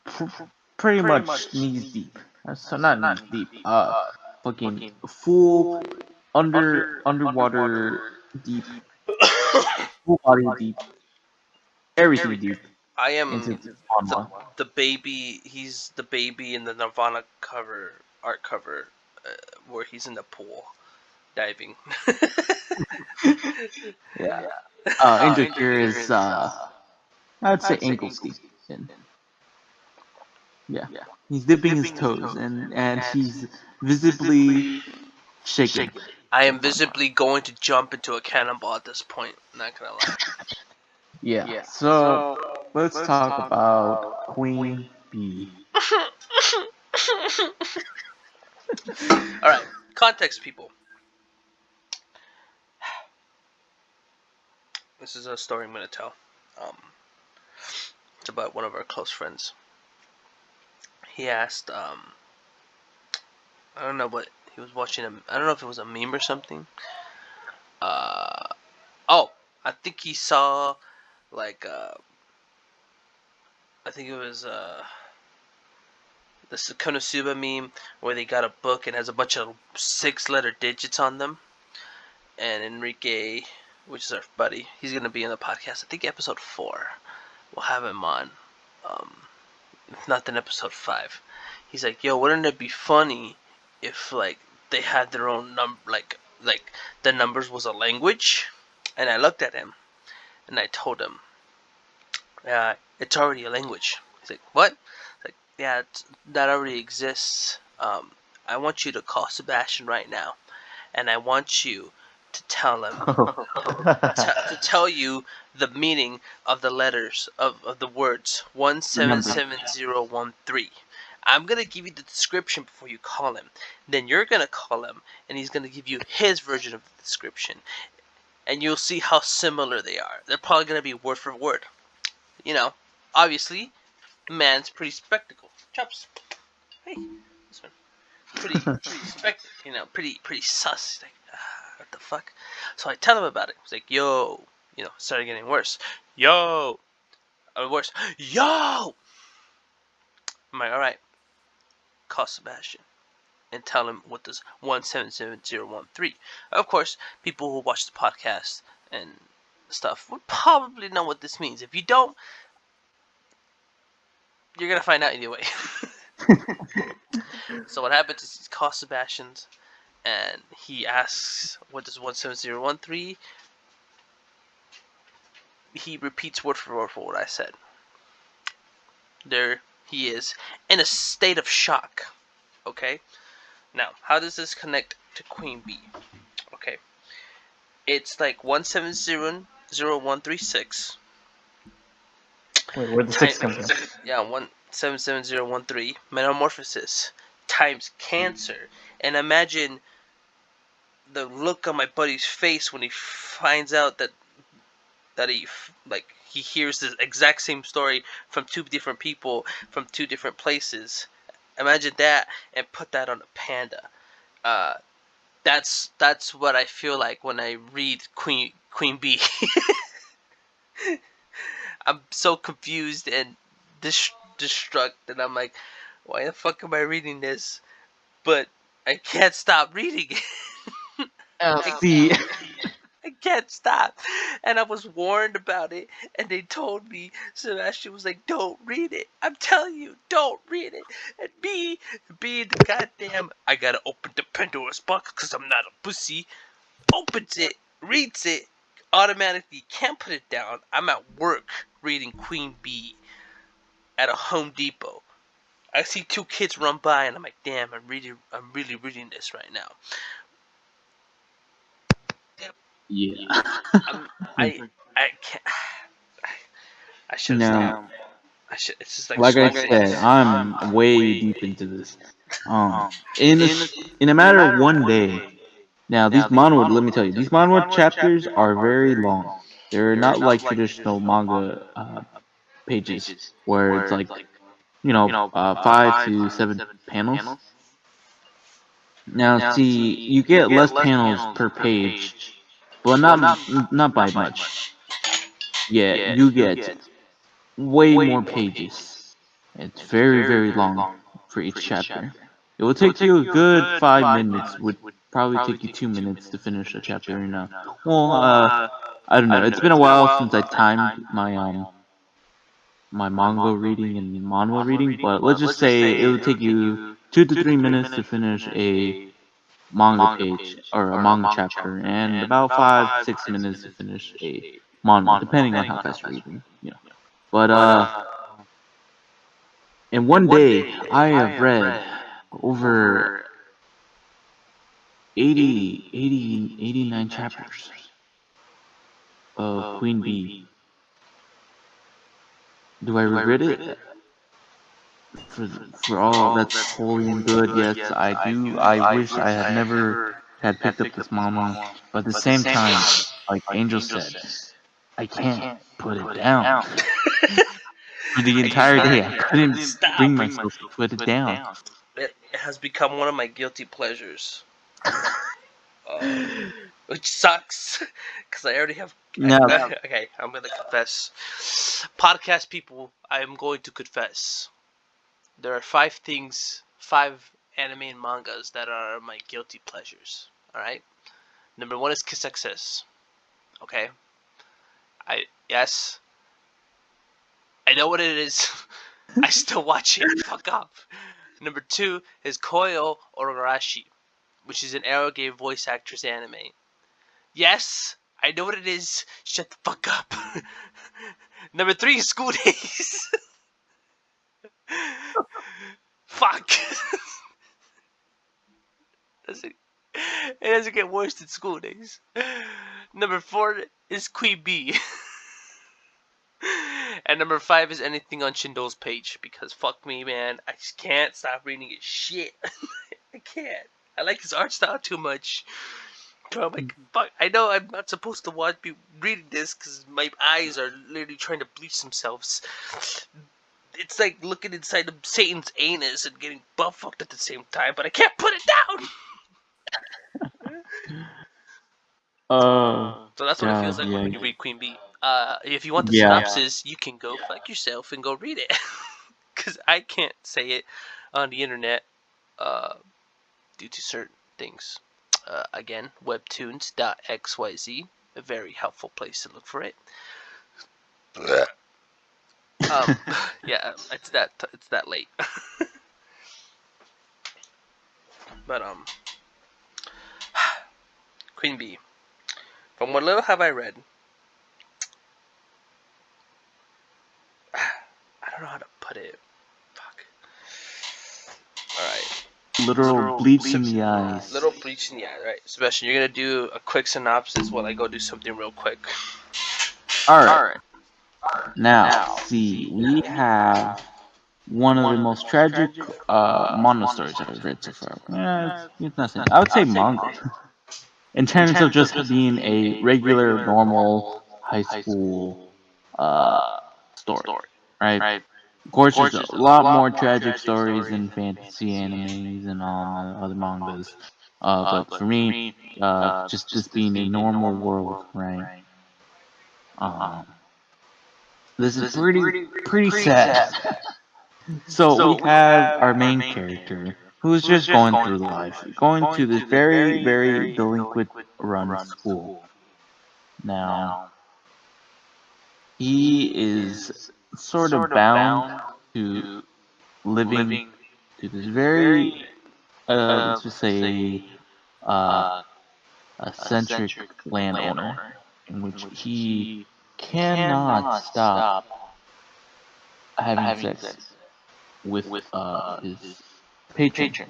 pr- pretty much knees deep. So not knees deep. Fucking full underwater deep, full body deep, everything deep I into am the Manhwa. the baby. He's the baby in the Nirvana art cover, where he's in the pool diving. Yeah. Injokir is I'd say ankle deep. And yeah, he's dipping his toes and he's visibly shaken I so am far. visibly going to jump into a cannonball at this point. Not gonna lie. Yeah. So let's talk about Queen Bee. All right, context, people. This is a story I'm gonna tell. Um, it's about one of our close friends. He asked, I don't know what he was watching. I don't know if it was a meme or something. Uh, oh, I think he saw like I think it was the Konosuba meme where they got a book and has a bunch of 6-letter digits on them. And Enrique, which is our buddy, he's gonna be in the podcast. I think episode 4. We'll have him on. If not, then episode 5. He's like, "Yo, wouldn't it be funny if like they had their own like the numbers was a language?" And I looked at him and I told him, it's already a language. He's like, "What?" Like, yeah, that already exists. I want you to call Sebastian right now, and I want you to tell him to tell you the meaning of the letters of the words The number. 177013. I'm gonna give you the description before you call him. Then you're gonna call him, and he's gonna give you his version of the description, and you'll see how similar they are. They're probably gonna be word for word. You know, obviously, man's pretty spectacle. Chops. Hey, this one. Pretty spectacle. You know, pretty sus. He's like, what the fuck? So I tell him about it. He's like, yo, it started getting worse. Yo, worse. Yo. I'm like, all right, call Sebastian and tell him what this 177013. Of course, people who watch the podcast and stuff would probably know what this means. If you don't, you're gonna find out anyway. So what happens is he calls Sebastian's and he asks, what does 17013? He repeats word for what I said. There he is in a state of shock. Okay? Now, how does this connect to Queen Bee? Okay. It's like 1700136. Wait, where'd the six come from? Yeah, 177013 metamorphosis times cancer. And imagine the look on my buddy's face when he finds out that he hears the exact same story from 2 different people from 2 different places. Imagine that and put that on a panda. Uh, that's what I feel like when I read Queen Bee. I'm so confused and distraught that I'm like, why the fuck am I reading this? But I can't stop reading it. See, I can't stop. And I was warned about it, and they told me, Sebastian was like, don't read it. I'm telling you, don't read it. And me, being the goddamn, I gotta open the Pandora's box because I'm not a pussy, opens it, reads it, automatically can't put it down. I'm at work reading Queen Bee at a Home Depot. I see 2 kids run by, and I'm like, damn, I'm really reading this right now. yeah. I can't. I should have Now, stopped. I should. It's just like like I scrolling. said, I'm way deep into this. In in a matter of one day. Now, these manhwa, let me tell you, these manhwa chapters are very long. They're not like traditional manga pages where it's like 5 to 7 panels. Now, see, you get less panels per page, but not by much. yeah, you get way more pages. It's very, very long for each chapter. It will take you a good 5 minutes. Would probably take you 2 minutes to finish a chapter. Well, I don't know. It's been a while since I timed my manga reading and manhwa reading, but let's just say it would take you 2 to 3 minutes to finish a manga page or a manga chapter, and about 5 to 6 minutes to finish a manhwa, depending on how fast you're reading. But in one day, I have read over 89 chapters of Queen Bee. Do I regret it? For all that's holy and good, yes, I do. I wish I had never had picked up this manga, but at the same time, like Angel said, I can't put it down. For the entire day, I couldn't bring myself to put it down. It has become one of my guilty pleasures. Which sucks, because I already have. Okay, I'm gonna confess. Podcast people, I am going to confess. There are 5 anime and mangas that are my guilty pleasures. Alright? Number 1 is Kiss Excess. Okay? Yes. I know what it is. I still watch it. Fuck off. Number 2 is Koyo Orogarashi, which is an Arrow voice actress anime. Yes, I know what it is. Shut the fuck up. Number 3 is School Days. Fuck. It doesn't get worse than School Days. Number 4 is Queen Bee. And number 5 is anything on Shindo's page, because fuck me, man, I just can't stop reading his shit. I can't. I like his art style too much. So I'm like, fuck. I know I'm not supposed to be reading this because my eyes are literally trying to bleach themselves. It's like looking inside of Satan's anus and getting butt fucked at the same time, but I can't put it down. So that's what it feels like when you read Queen Bee. If you want the synopsis, you can go fuck yourself and go read it. Because I can't say it on the internet due to certain things. Again, webtoons.xyz, a very helpful place to look for it. Yeah, it's that late. But Queen Bee. From what little have I read, I don't know how to put it. Fuck. Alright. Literal bleach in the eyes. Little bleach in the eye, right? Sebastian, you're gonna do a quick synopsis while I go do something real quick. Alright. Now, see, we have one of the most tragic manga stories I've read so far. It's nothing. I would say manga. In terms of just being a regular, normal high school story, right? Of course, there's a lot more tragic stories in fantasy animes and all other mangas. But for me, just this being a normal world, right? This is pretty sad. So we have our main character who is just going through life, going to this very, very delinquent run school. Now, he is sort of bound to living to this very, let's just say, eccentric landowner, in which he cannot stop having sex with his patron.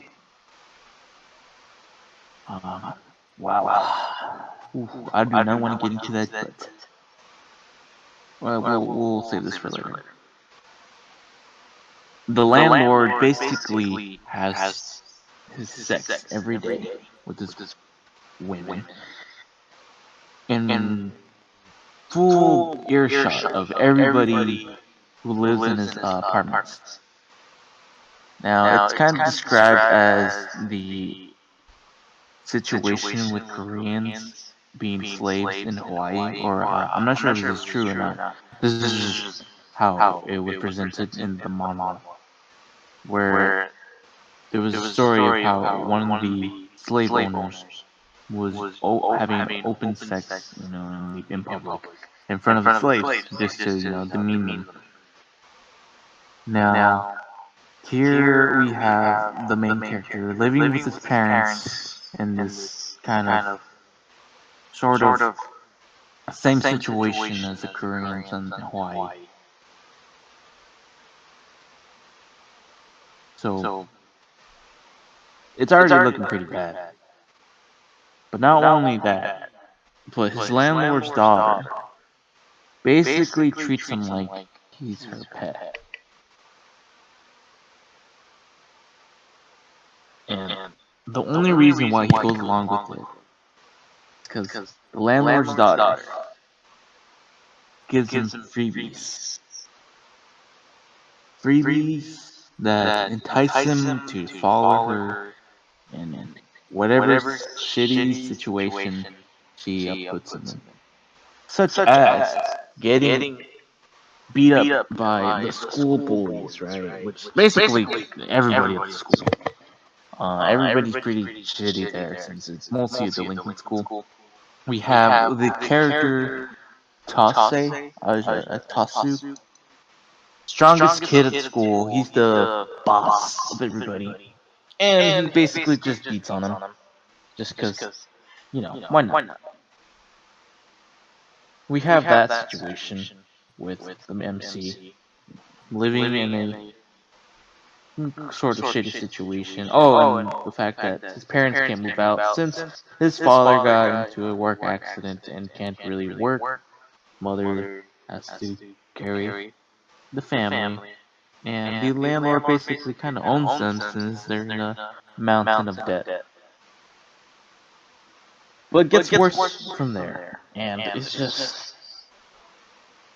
Wow. Oof, I do not want to get into that, but we'll save this for later. The landlord basically has his sex every day with his women in full earshot of everybody who lives in his apartments. Now, it's kind of described as the situation with Koreans being slaves in Hawaii, or I'm not sure if this is true or not. This is just how it was presented in the manhwa, where there was a story of how one of the slave owners was having open sex, in public, in front of the slaves, just to demean them. Now, here we have the main character living with his parents in this kind of sort of same situation as the Koreans in Hawaii. So it's already looking pretty bad. But not only that, but his landlord's daughter basically treats him like he's her pet. And the only reason why he goes along with it is because the landlord's daughter gives him freebies. Freebies that entice him to follow her in whatever shitty situation she puts him in. Such as getting beat up by the school bullies, right? Which basically everybody at the school. Everybody's pretty shitty there since it's mostly a delinquent school. We have the character Tasu, strongest kid at school. He's the boss of everybody, and he basically just beats on him, just because, why not? We have that situation with the MC living in a sort of shitty situation. Oh, and the fact that his parents can't move out since his father got into a work accident and can't really work. Mother has to carry the family, and the landlord basically kind of owns them since they're in a mountain of debt. But it gets worse from there, and it's just,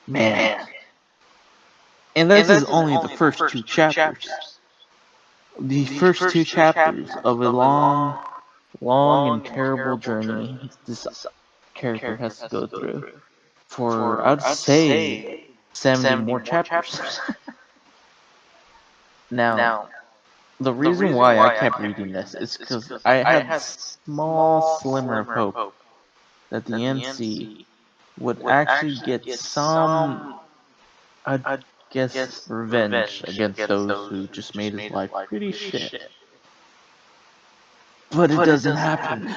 man. And this is only the first two chapters. The first two chapters of a long, long and terrible journey this character has to go through for, I'd say, 70 more chapters. Now, the reason why I kept reading this is because I had a small slimmer of hope that the MC would actually get some, I guess, revenge against those who just made his life pretty shit. But it doesn't happen.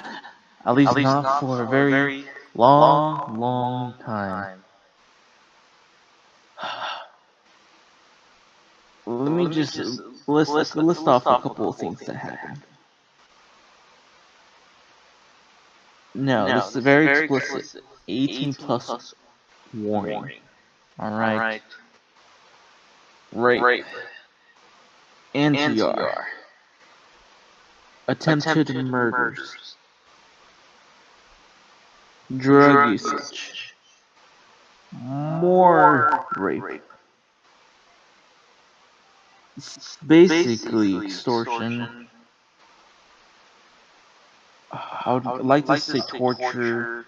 At least not for a very long, long time. Let me just list off a couple of things that happened. No, this is very explicit. 18 plus warning. Alright. Rape. NTR. Attempted murders. Drug usage. More rape. Basically extortion. I would like to say torture,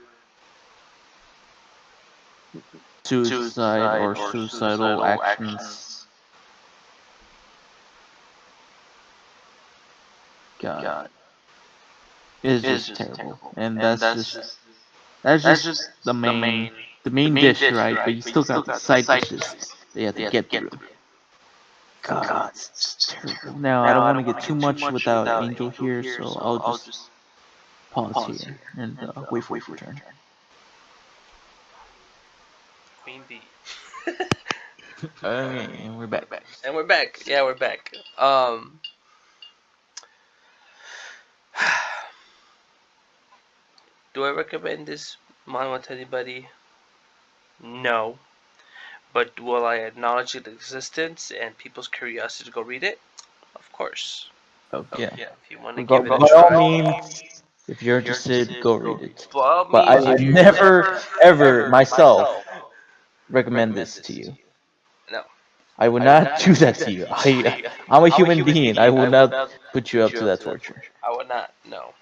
suicide or suicidal actions. God, it is just terrible, and that's just the main dish, right? But you still got the side dishes that you have to get through. God, it's terrible. Now I don't want to get too much without Angel here, so I'll just pause here and wait for it to return. Queen bee. Okay, and we're back. And we're back. Yeah, we're back. Do I recommend this manhwa to anybody? No. But will I acknowledge its existence and people's curiosity to go read it? Of course. Oh yeah. If you want to give it a try. By all means, if you're interested, go read it. By all But I means, would never, ever myself recommend this to you. No. I would not do that to you. I'm a human being. I would not put you up to that torture. I would not. No.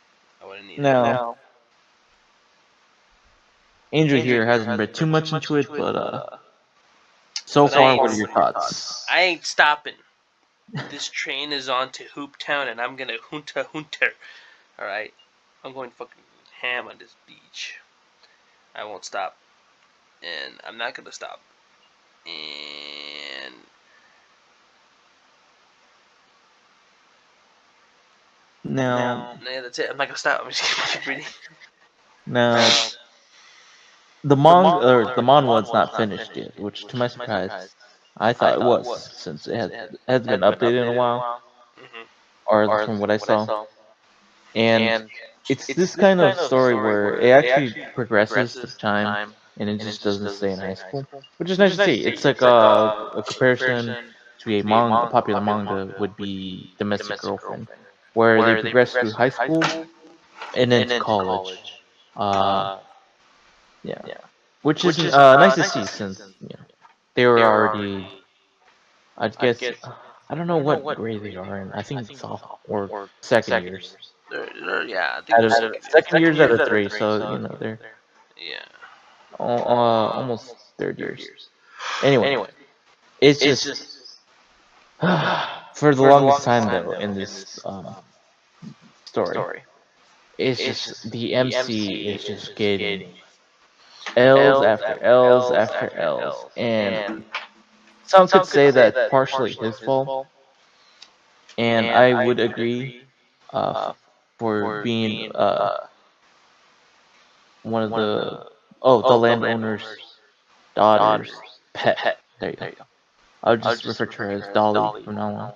I wouldn't either. Now, Angel here hasn't read too much into it, but so far, what are your thoughts? I ain't stopping. This train is on to Hooptown, and I'm gonna hunter. All right, I'm going fucking ham on this beach. I won't stop, and I'm not gonna stop. And Now, yeah, that's it. I'm not gonna stop. I'm just gonna keep reading. now, the manga or the manhwa's not finished yet, which to my surprise, I thought it was since it has been updated in a while, Mm-hmm. or from what I saw. And it's this kind of story where it actually progresses through time, and it just doesn't stay in high school, which is nice to see. It's like a comparison to a popular manga would be Domestic Girlfriend, where they progress through high school and then to college. Uh, yeah, which is nice to see since they were already, I'd guess, I don't know what grade they are in. I think sophomore or second years. Yeah, I think Out of second year's out of three, so they're yeah. almost third years. Anyway, it's just for the longest time though in this story, it's just the MC is just getting L's after L's after L's, and some could say that partially his fault, and I would agree, for being one of the landowner's daughter's pet. There you go. I'll just refer to her as Dolly from now on.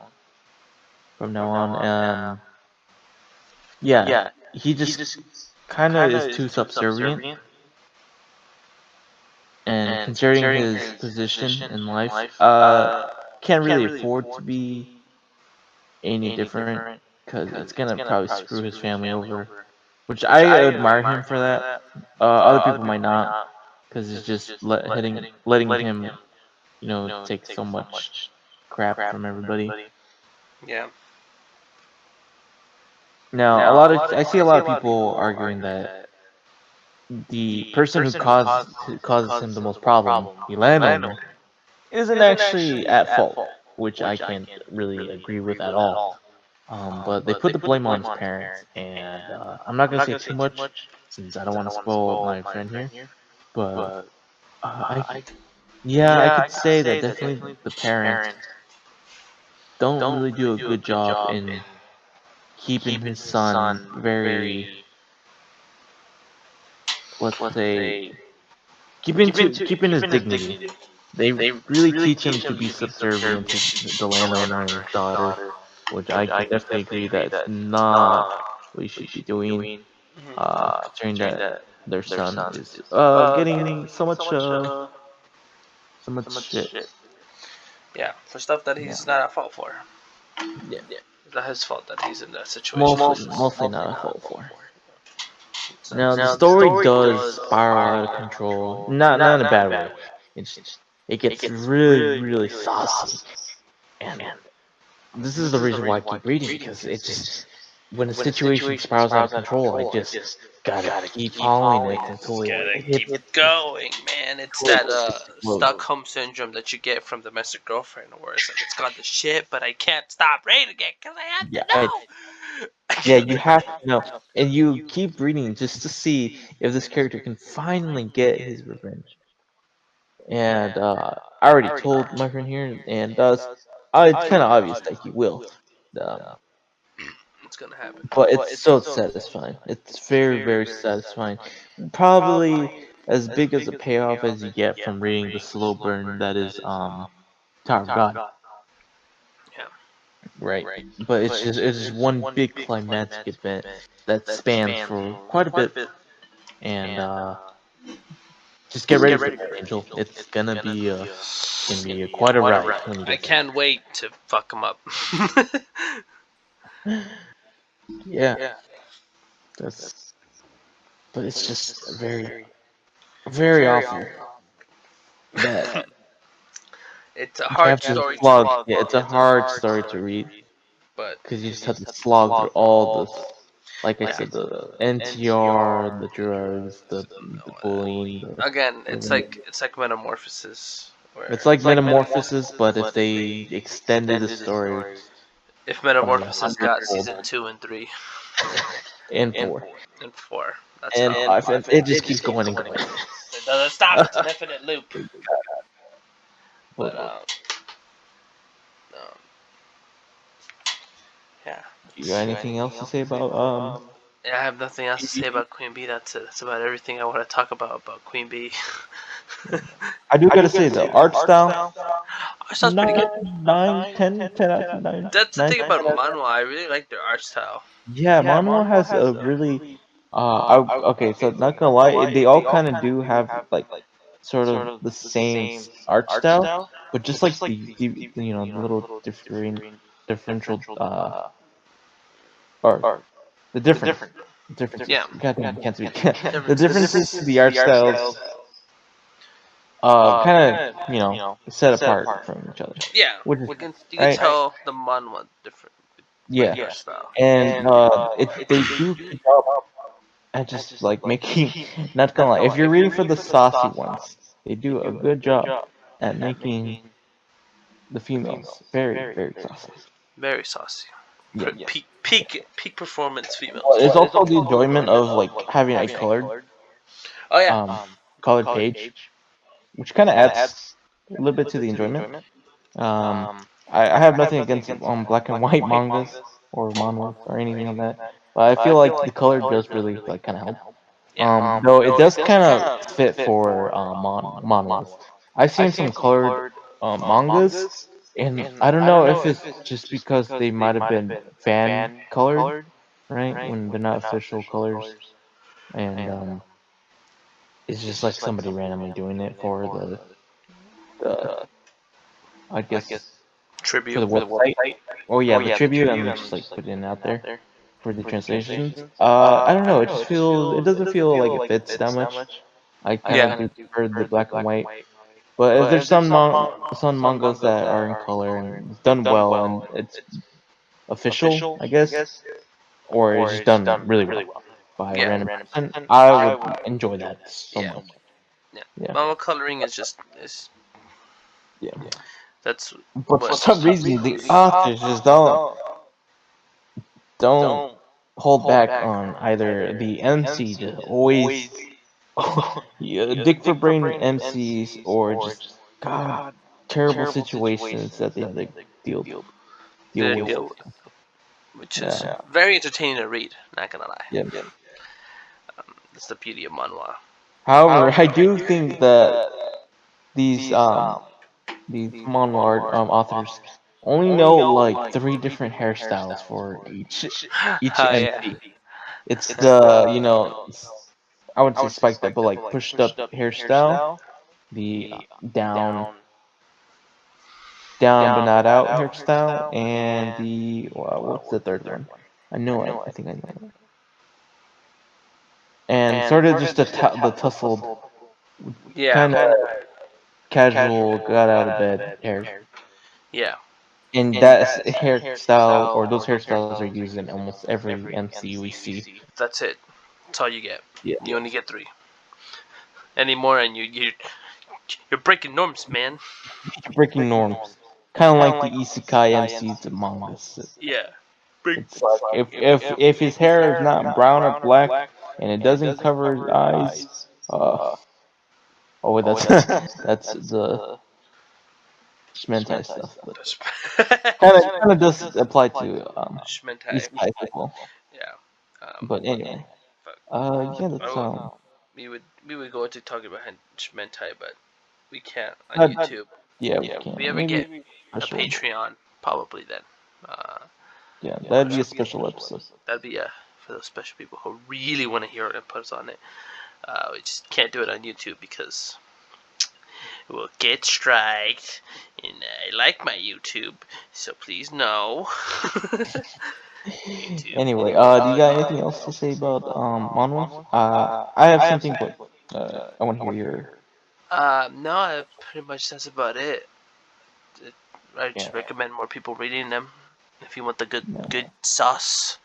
From now on, yeah, he just kind of is too subservient, and considering his position in life, can't really afford to be any different because it's gonna probably screw his family over. Which I admire him for that. Other people might not, because it's just letting him, take so much crap from everybody. Yeah. Now, I see a lot of people arguing that the person who causes him the most problem, the landowner, isn't actually at fault, which I can't really agree with at all. But they put the blame on his parents, and I'm not gonna say too much since I don't want to spoil my friend here. But I could say that definitely the parents don't really do a good job in keeping his son very, let's say, keeping his dignity. They really teach him to be subservient to the landowner and his daughter, which I can definitely agree that's not what you should be doing. Mm-hmm. Considering that their son is getting so much shit. Yeah, for stuff that Yeah, he's not at fault for. yeah. It's not his fault that he's in that situation. Mostly not a fault for. Now the story does spiral out of control, not in a bad way. It gets really saucy, and this is the reason why I keep reading, because it just, when a situation spirals out of control, I just gotta keep following it until it Gotta hits keep going, man. It's until that it explodes. Stockholm syndrome that you get from Domestic Girlfriend, where it's like it's got the shit, but I can't stop reading it because I have Yeah, to yeah, know. you have to know, and you keep reading just to see if this character can finally get his revenge. And I already told my friend here, and it's kind of obvious that he will. Um, It's gonna happen. but it's so satisfying. It's very satisfying. Probably as big as a payoff as you get from reading the slow burn that is Tower of God, Yeah. right? But it's just one big climactic event that spans for quite a bit, and just get ready for that, Angel. It's gonna be quite a ride when you I get there. can't wait to fuck him up. Yeah, that's. But it's just very awful that It's a you hard have to story to slog. read, Yeah, it's a hard story to read but because you just have to slog through all this. like I said, the NTR, the drugs, the bullying. Again, The, it's like Metamorphosis, it's where like Metamorphosis, but if they extended the story if by a Metamorphosis got hundredfold season 2 and 3 and 4 and 4, that's and how 5, and it just keeps going and going. it doesn't stop. It's an infinite loop. But But um, yeah. you got anything else to say about Yeah, I have nothing else to say about Queen Bee. That's it. That's about everything I want to talk about Queen Bee. I do gotta say the art style, Art style's pretty good. 9, 10, 10 out of 9, That's the 9, thing 10 about out of 10. Manhwa. I really like their art style. Yeah, Manhwa has a really okay, so not gonna lie, they all kind of do have like sort of the same art style, but just like the little differential or the Yeah, differences. Goddamn, I can't speak. The differences. differences to the art styles kind of set apart from each other, Yeah, which is you can right. tell the Manhwa different Yeah, art style. and they do a good job at just like making. Not gonna lie, if you're reading for the saucy ones, they do a good job at making the females very very saucy. Very saucy. Yeah. Peak performance Well, females. it's also the enjoyment of like having a Oh yeah. um colored page, which kind of adds a little bit to the enjoyment. Um, I have nothing against black and white mangas or manhwas or anything of that, but I feel like the color does really like kind of help. Yeah. Though it does kind of fit for manhwas. I've seen some colored mangas, and I don't know if it's just because they might have been fan colored, right, when they're not official colors, and it's just like somebody randomly doing it for the I guess for Tribute. the website. Oh yeah, the tribute, and they just like put it out there for the translations. I don't know. It just feels. It doesn't feel like it fits that much. I kind Yeah. of do prefer the black and white. But if there's some mangas that are in color and it's done well and it's official, I guess, or it's just done really well by a Yeah. random person, I would enjoy that so Yeah. much. Yeah. Yeah, Manhwa coloring is yeah. that's But for what. some reason, the authors just don't hold back on either the MC to always yeah, dick for brain MCs or just god terrible situations that they have to deal deal They with. deal with, which is Yeah, very entertaining to read. Not gonna lie, yeah. that's the beauty of manhwa. However, I do think that these manga art authors only know like 3 different hairstyles for each Oh yeah, MC. It's the I wouldn't say spiked up, but like pushed up hairstyle, the down but not out hairstyle, and the what's the third one? I think I know it. And sort of just the tussled, yeah, kind of casual, got out of bed hair. yeah. And that hairstyle or those hairstyles are used in almost every MC we see. That's it. That's all you get. Yeah, You only get 3 anymore, and you're breaking norms, man. breaking norms, kind of like the isekai MCs of mangas. Yeah. Break. It's like if his hair is not brown or black and it doesn't cover his eyes, uh, oh wait, that's that's the Shmentai stuff, but kind of does apply to Shmentai. isekai as well. Yeah. But anyway, Fuck. yeah, that's We would go into talking about Shmentai, but we can't on that, YouTube. yeah, we If can we ever maybe get a special. Patreon, probably then. Uh, Yeah, that'd be a special episode. that'd be for those special people who really want to hear our inputs on it. We just can't do it on YouTube because we'll get striked, and I like my YouTube, so please no. YouTube. Anyway, do you got anything else to say about manhwas? I have something, but I want to hear your. No, pretty much that's about it. I Yeah, just recommend more people reading them if you want the yeah. good sauce.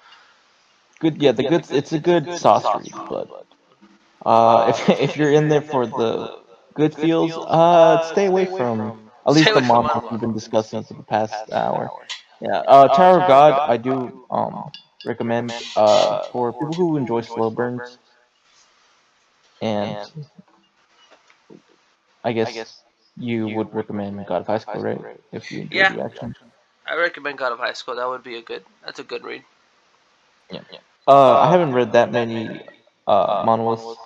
good. Yeah, the good. It's a good sauce read, but if you're in there for the good feels, stay away from at Stay least the away from manhwa Manhwa. we've been discussing for the past hour. Yeah, Tower of God, I do recommend for people who enjoy slow burns, and I guess you would recommend God of High School, right? If you enjoy Yeah, the action. I recommend God of High School. That would be a good. That's a good read. Yeah. I haven't read that many manhwas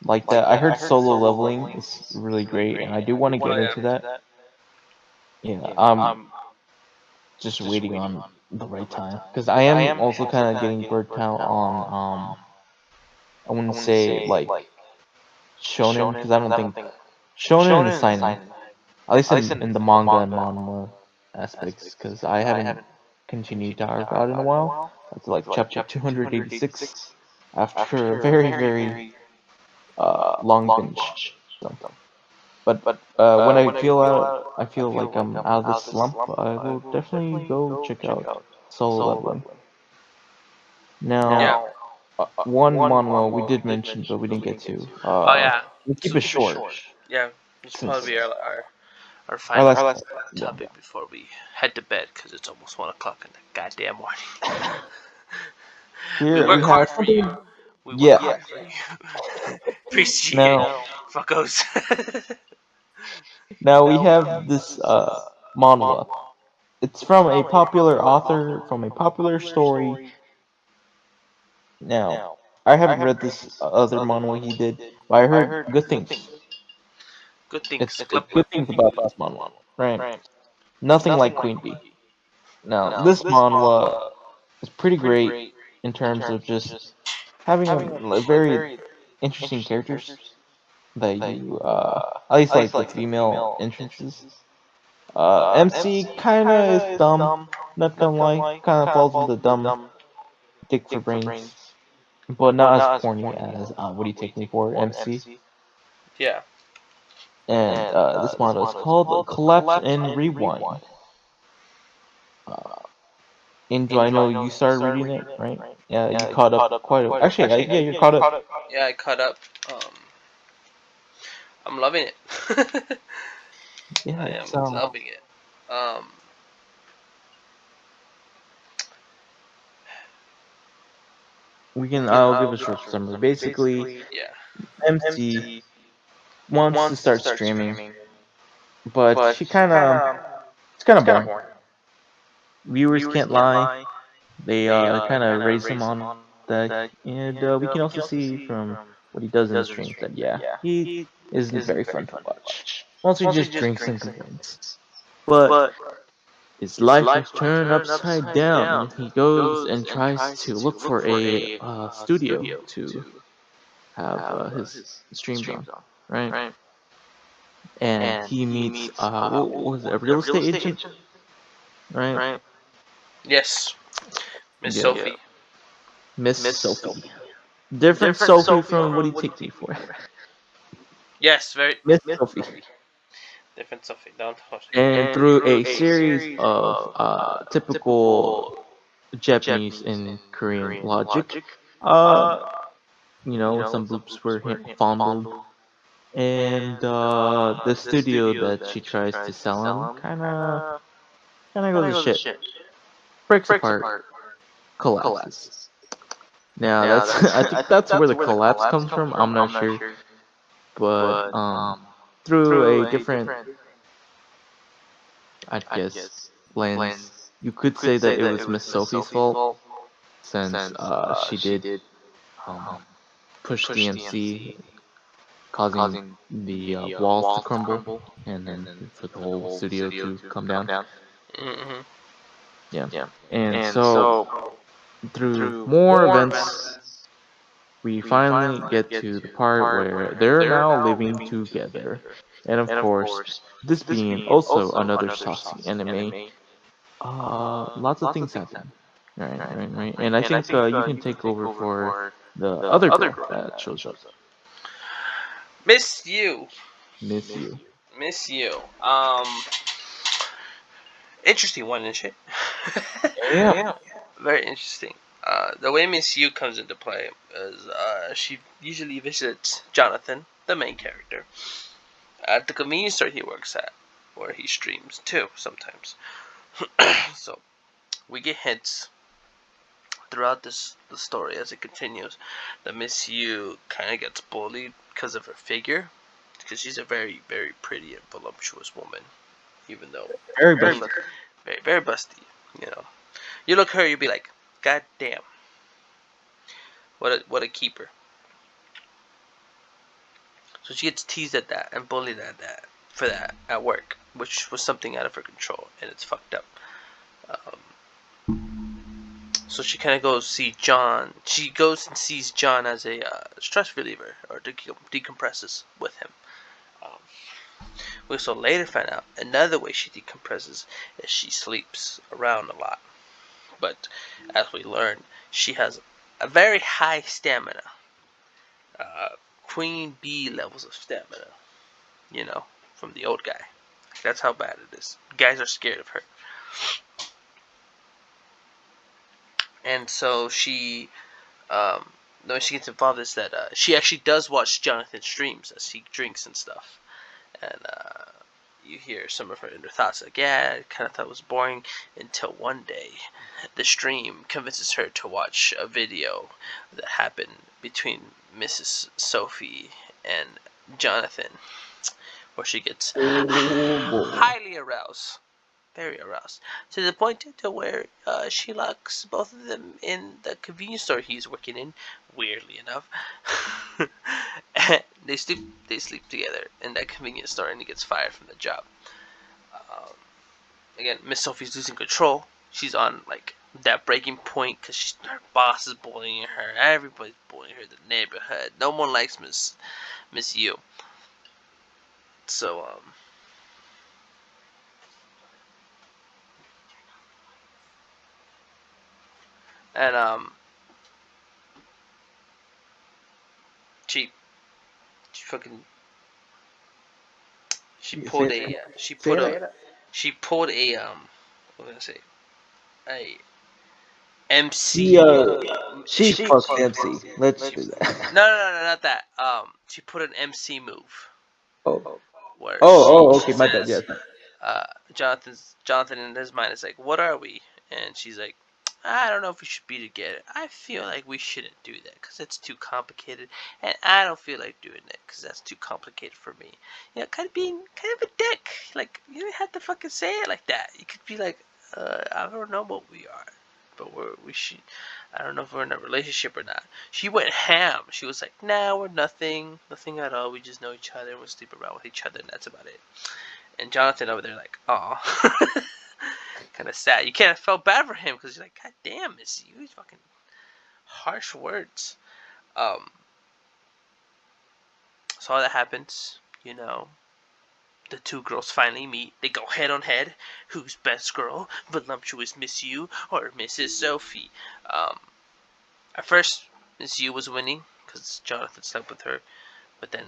like that. I heard Solo Leveling is really great, and I do want to Oh get yeah. into that. Yeah, I'm just waiting on the right time because I am also kind of getting burnt out on I wouldn't say like shonen because I don't think shonen is seinen, at least in the manga and manhwa aspects, because I haven't continued Tower of God in a while. That's like chapter 286 after a very long binge. So, but when I feel like I'm out of this slump, I will definitely go check out Solo Leveling. Yeah. Now, one manhwa we did mention, but we didn't get to. Oh yeah. We'll keep So it short yeah, this should since probably be our our final last. Yeah. topic before we head to bed because it's almost 1 o'clock in the goddamn morning. We Here we work have hard for you. something. We work Yeah. hard for you. Appreciate it, Now, fuckos. now we have this manhwa. It's from a popular author from a popular story. Now, I haven't read this other manhwa he did, but I heard good things. Good things. It's Clip good web. things about this manhwa, right? Nothing like Queen Bee. Now, this manhwa is pretty great in terms of just having a very interesting characters that you at least like the female entrances. MC kinda is dumb, not gonna lie, kinda falls into dumb dick for brains, but not as corny as what do you take me for, MC. Yeah. And this motto is called Collapse and Rewind. Uh, Angel, I know you started reading it, right? Yeah, you caught up quite a. Actually, yeah, you're caught up. Yeah, I caught up. I'm loving it. Yeah, I am it's loving it. we can. I'll give a short summary. Basically, Yeah. MC wants to start streaming, but it's kind of boring. Viewers can't lie. They kind of raise him on that, and we can also see from what he does in the streams that yeah, he isn't very fun to watch. Mostly just drinks and complains. But his life was turned upside down when he goes and tries to look for a studio to have his streams on, right? And he meets what was it, a real estate agent, right? Yes. Miss Yeah, Sophie. Miss Sophie. Different Sophie from What Do You Take Me For? Yes, very Miss Sophie. different Sophie. Don't touch it. And through a series of typical Japanese and Korean logic, uh, some boobs were fondled, and the studio that she tries to sell him kind of goes to shit, breaks apart, collapses. Now that's I think that's where the collapse comes from. I'm not sure, but through a different, I guess, lens, you could say that it was Miss Sophie's fault since she did um push the MC, causing the walls to crumble, and then for the whole studio to come down. Mm-hmm. Yeah, and so through more events, we finally get to the part where they're now living together. And of course, this being also another saucy anime, lots of things happen. Right. And I think you can take over for the other girl that shows up. Miss you. Miss you. Miss you. Interesting one and shit. Yeah. Very interesting. The way Miss Yu comes into play is she usually visits Jonathan, the main character, at the convenience store he works at, where he streams too sometimes. So we get hints throughout the story as it continues that Miss Yu kind of gets bullied because of her figure, because she's a very very pretty and voluptuous woman, even though Very very busted. very very busty. You know, you look at her, you'd be like, God damn, what a keeper. So she gets teased at that and bullied at that for that at work, which was something out of her control, and it's fucked up. So she kind of goes see John. She goes and sees John as a stress reliever or decompresses with him. Um, we also later find out another way she decompresses is she sleeps around a lot. But as we learn, she has a very high stamina. Queen bee levels of stamina. You know, from the old guy. That's how bad it is. Guys are scared of her. And so she, the way she gets involved is that she actually does watch Jonathan's streams as he drinks and stuff. And you hear some of her inner thoughts like, yeah, I kind of thought it was boring until one day the stream convinces her to watch a video that happened between Mrs. Sophie and Jonathan, where she gets Oh boy. highly aroused, very aroused, to the point to where she locks both of them in the convenience store he's working in. Weirdly enough, they sleep together in that convenience store, and he gets fired from the job. Um, Again, Miss Sophie's losing control. She's on like that breaking point because her boss is bullying her. Everybody's bullying her in the neighborhood. No one likes Miss Yu. So and she she fucking she You pulled say a say that. she pulled a what was I gonna say, a She MC. she fucked MC. Let's do that. No, not that. She put an MC move Oh. where Okay, she my bad. says, Yes. uh, Jonathan in his mind is like, "What are we?" And she's like, "I don't know if we should be together. I feel like we shouldn't do that because it's too complicated, and I don't feel like doing it because that's too complicated for me." You know, kind of being kind of a dick. Like you don't have to fucking say it like that. You could be like, "I don't know what we are, but we should. I don't know if we're in a relationship or not." She went ham. She was like, "Nah, we're nothing at all. We just know each other and we sleep around with each other, and that's about it." And Jonathan over there like, "Aw." Kind of sad. You can't feel bad for him because you're like, God damn, Miss Yu, these fucking harsh words. Um, so all that happens, you know, the two girls finally meet. They go head on head. Who's best girl? Voluptuous Miss Yu or Mrs. Sophie? At first, Miss Yu was winning because Jonathan slept with her, but then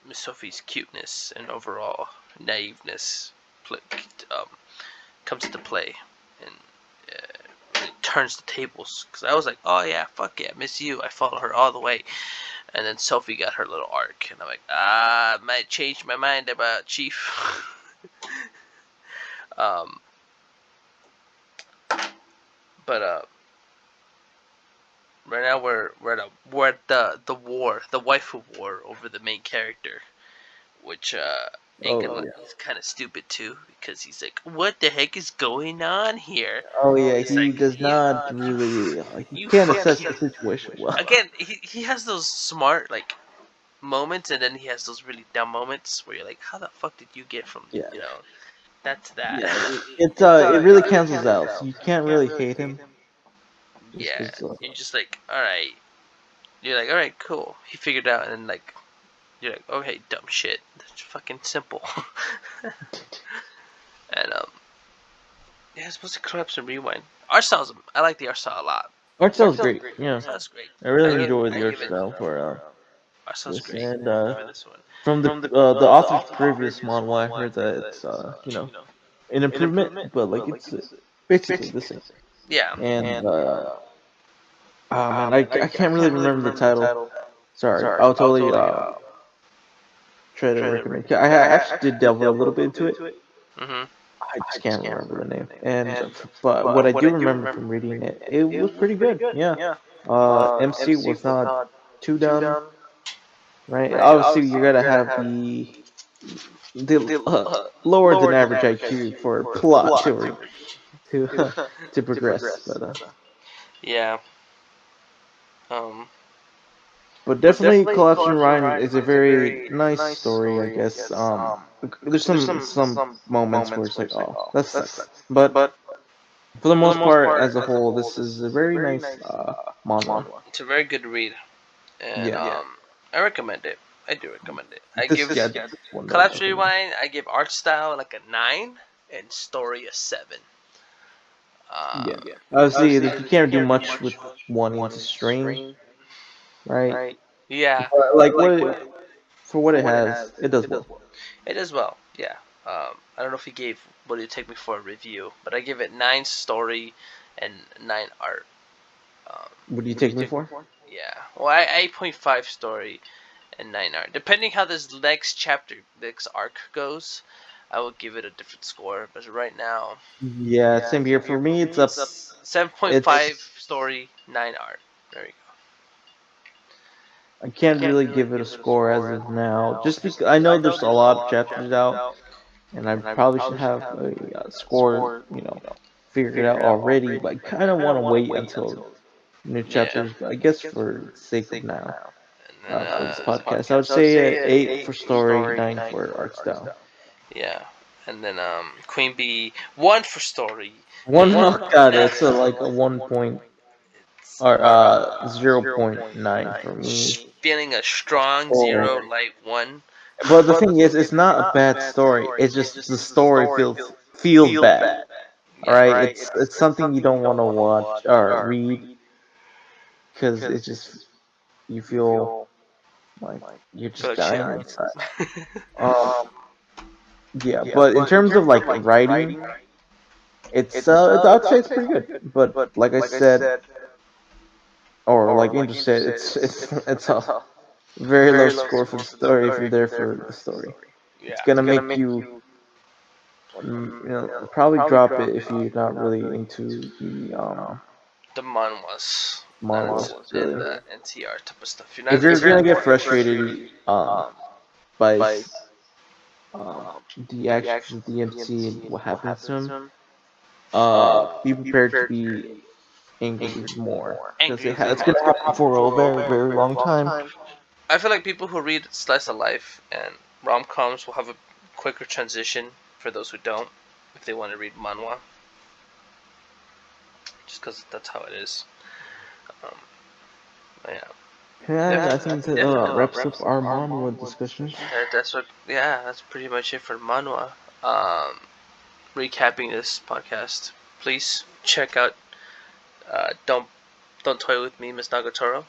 Miss Sophie's cuteness and overall naiveness um, comes into play, and really turns the tables. Because I was like, oh yeah, fuck yeah, Miss Yu. I follow her all the way. And then Sophie got her little arc, and I'm like, I might change my mind about Chief. um, but right now we're at the war, the waifu war over the main character, which Oh yeah. is kind of stupid too, because he's like, what the heck is going on here? Oh yeah. It's like, He does not really. He you can't fucking assess the situation well. again. He has those smart like moments, and then he has those really dumb moments where you're like, how the fuck did you get from Yeah. that's that. Yeah. It really cancels out. So you can't really hate him just Yeah, because. you're just like, all right. You're like, all right, cool. He figured it out, and then like, you're like, okay, dumb shit. That's fucking simple. And yeah, it's supposed to collapse and rewind. Art styles, I like the art style a lot. Art style's great. Yeah. Art style's great. I really I enjoy the art give it. style for Art style's this, great and for this one. from the author's previous manhwa, I heard that it's an improvement, but like it's basically the same. Yeah. And Oh man, I can't really remember the title. Sorry, I'll totally try to recommend. I actually did delve a little bit into it. Mm-hmm. I just can't remember the name. And but what I do remember from reading it, it was pretty good. Yeah. MC was not too dumb, right? Obviously, you gotta have the lower than average IQ for plot to to progress, Yeah. Um. but definitely Collapsing Rhyme is a very nice story, I guess. There's some moments where it's like, oh, that sucks, but for the most part, as a whole, this is a very nice manhwa. It's a very good read, and Yeah, I recommend it. I do recommend it. I this give yeah, this is one that I Collapse recommend. Rewind. I give art style like a 9 and story a 7. Yeah, Um, obviously, like, you can't do much with wanting to string, right? yeah, But like for what it has, it does well. it is well. Yeah. I don't know if he gave what did it take me for a review, but I give it 9 story and 9 art. Um, What do you take me for? yeah. Well, I 8.5 story and 9 art. Depending how this next chapter, next arc goes, I will give it a different score. But right now, Yeah, same here. For me, it's up. 7.5 It's story, 9 art. There you I go. can't really give it a score as of now, just because I know there's a lot of chapters out, and I probably should have a score, figured out already. But I kind of want to wait until new Yeah. chapters. But I guess for the sake of now, And then, for this podcast, I would say 8 for story, 9 for art style. yeah. And then Queen Bee 1 for story. One, And oh god, it's like a 1 point or 0.9 for me. feeling a strong Oh. 0 light 1. But the thing is, it's not a bad story. It's just the story feels bad. All Yeah. right, it's something you don't want to watch or read because it's just you feel like you're Feel just like shit. dying inside. Um, yeah, but in terms of like writing, I'd say it's pretty good. But like I said, or like Angel said, it's a very low score for the story if you're there for the story. It's Yeah. gonna make you probably drop it if you're not really into the The manhwas. Not manhwas into really. the NTR type of stuff. You're If not. you're If you're. gonna get frustrated by the actions of the MC and what happens to him, be prepared to be angry more because Angry as it's hell. gonna happen for a very very long time. I feel like people who read slice of life and rom-coms will have a quicker transition for those who don't, if they want to read manhwa, just because that's how it is. Um, yeah, Yeah, I think that wraps up our manhwa discussion. that's what. Yeah, that's pretty much it for manhwa. Um, Recapping this podcast, please check out Don't Toy with Me, Miss Nagatoro.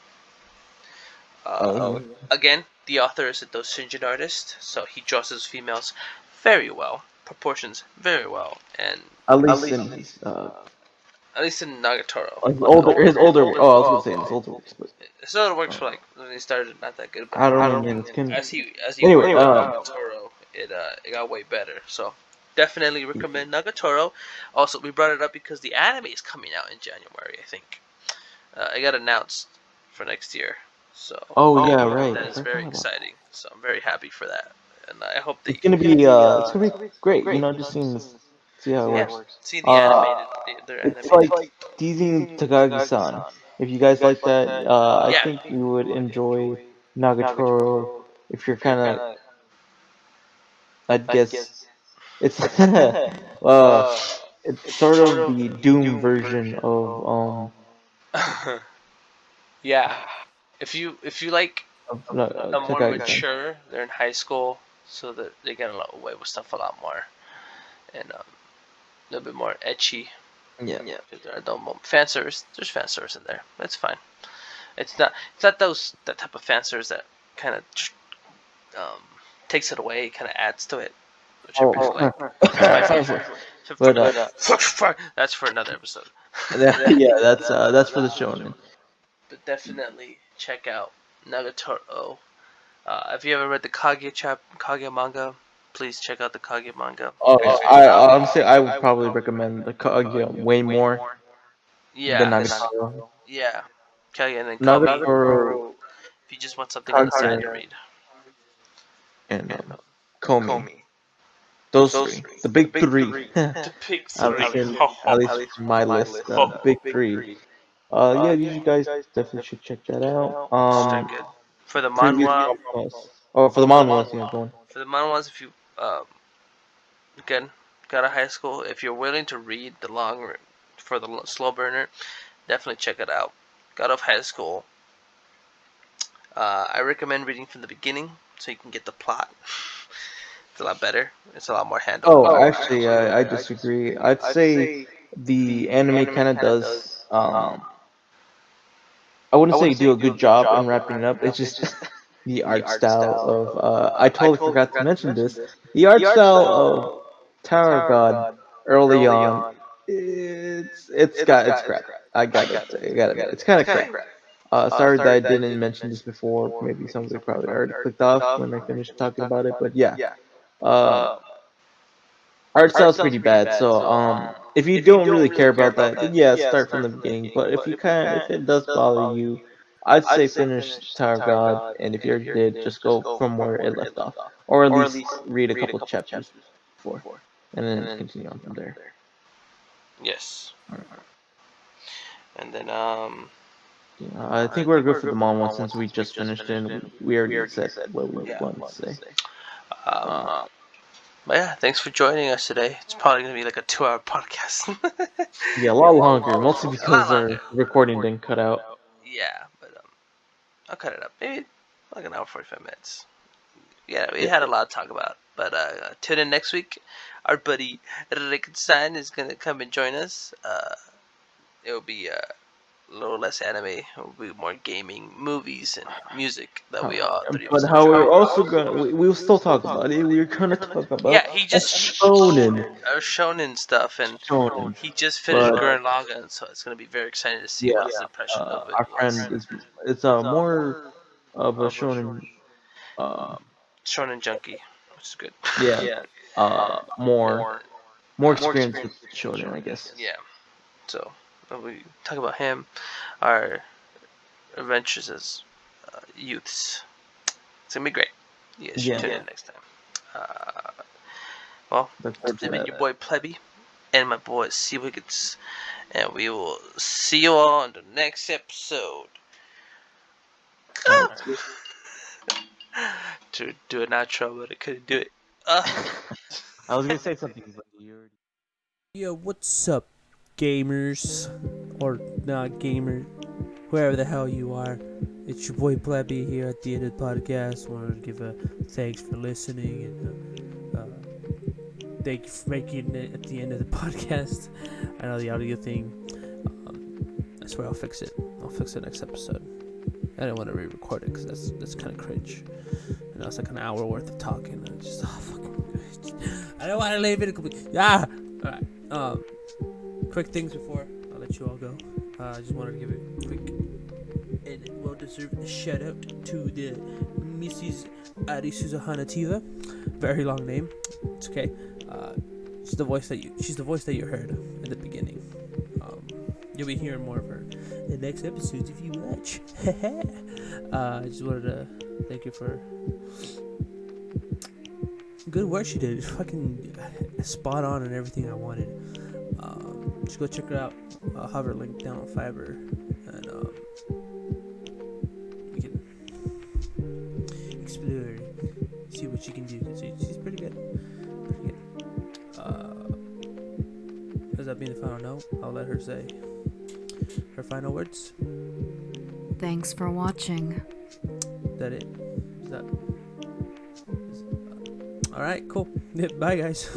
Oh, Again, the author is a doujinshi artist, so he draws his females very well, proportions very well, and at least in his at least in Nagatoro. his older. Oh, I was gonna say in his older works, but It still works for like when he started, not that good, but I don't know, man. It's kind of as he anyway. worked on Nagatoro, it got way better. So definitely recommend Nagatoro. Also, we brought it up because the anime is coming out in January. I think it got announced for next year. So Oh yeah, right. that I is forgot very about that. exciting. So I'm very happy for that, and I hope It's they gonna be great. Just see how it yeah works. see the Uh, animated their it's animated. like teasing Takagi-san. If you guys like that, I Yeah. think you would enjoy Nagatoro. If you're kind of, I'd guess it's it's sort of the Doom version Yeah. If you like more Takagi-san. mature, they're in high school, so that they get away with stuff a lot more, and a little bit more etchy. Yeah. If there are adult fan service, there's fan service in there. That's fine. It's not that type of fan service that kind of um, takes it away, kind of adds to it, which I Oh, really like. That's my favorite. but That's for another episode. yeah, that's for the shonen. but definitely check out Nagatoro. If you ever read the Kage manga, please check out the Kage manga. Oh, I honestly I would probably recommend the Kaguya way more than Yeah, Nagatoro. yeah. Kage and then Komi. Nagatoro, If you just want something on the Kaguya, side to read. and Komi. Those three, the big three. The big I would three. say, at least for my list, big three. Yeah, you guys definitely should check that out. They're good. For the Previous manhwa, podcasts. Oh, for the manhwas, yeah, go on. for the manhwas, if you again got a high school, if you're willing to read the for the slow burner, definitely check it out. Got off high school. I recommend reading from the beginning so you can get the plot. It's a lot better. It's a lot more Oh, handleable. actually, I disagree. I'd say the anime kind of does. I wouldn't say do a good job in wrapping it up. It's just the art style of. I totally forgot to mention this. The art style of Tower of God early on. It's crap. I gotta admit, it's kind of crap. Sorry that I didn't mention this before. Maybe somebody probably already clicked off when I finished talking about it. But yeah, uh, art style's pretty bad. So if you don't really care about that, then yeah, start from the beginning. But if it does bother you, I'd say finish Tower of God. And if you already did, just go from where it left off, or at least read a couple chapters before, and then continue on from there. Yes. All right. And then Yeah, I think we're good for the mom one since we just finished it and we already said what we wanted to say. um, but yeah, thanks for joining us today. It's probably gonna be like a 2-hour podcast. Yeah, a lot longer, mostly A lot because our longer. recording didn't cut out. Yeah, but I'll cut it up. Maybe like an hour 45 minutes. Yeah, we Yeah. had a lot to talk about. But tune in next week. Our buddy Rickenstein is gonna come and join us. It'll be a little less anime. It'll be more gaming, movies, and music that we all three of us But enjoy. how we're also gonna we'll still talk about it. We're gonna talk about Yeah, he a just shonen. shonen stuff, and Shonen. he just finished But Gurren Lagann, so it's gonna be very exciting to see yeah, what his impression of it our friend was. is more of a shonen Shonen junkie, which is good. yeah, more experience with shonen, I guess. Yeah, so we talk about him, our adventures as youths. It's gonna be great. You guys should tune in next time. Well, Look forward it's to been that. your boy Plebby and my boy Sea Wickets, and we will see you all in the next episode. To do an outro, but I couldn't do it. I was gonna say something, but you already. Yo, what's up, gamers? Or not gamers, wherever the hell you are. It's your boy Plebby here at the end of the podcast. Wanted to give a thanks for listening and thank you for making it at the end of the podcast. I know the audio thing. I swear I'll fix it. I'll fix it next episode. I didn't want to re-record it because that's kind of cringe. I know it's like an hour worth of talking. I just I don't want to leave it. Yeah. All right. Quick things before I'll let you all go. I just wanted to give a quick and well-deserved shout out to the Mrs. Arisushantiva. Very long name. It's okay. She's the voice that you heard in the beginning. You'll be hearing more of her in the next episodes if you watch. I just wanted to thank you for good work she did. Fucking spot on and everything I wanted. Just go check her out. I'll have her link down on Fiverr, and you can explore, see what you can do. She's pretty good. As that being the final note, I'll let her say her final words. Thanks for watching. Is that it? All right, cool. Bye, guys.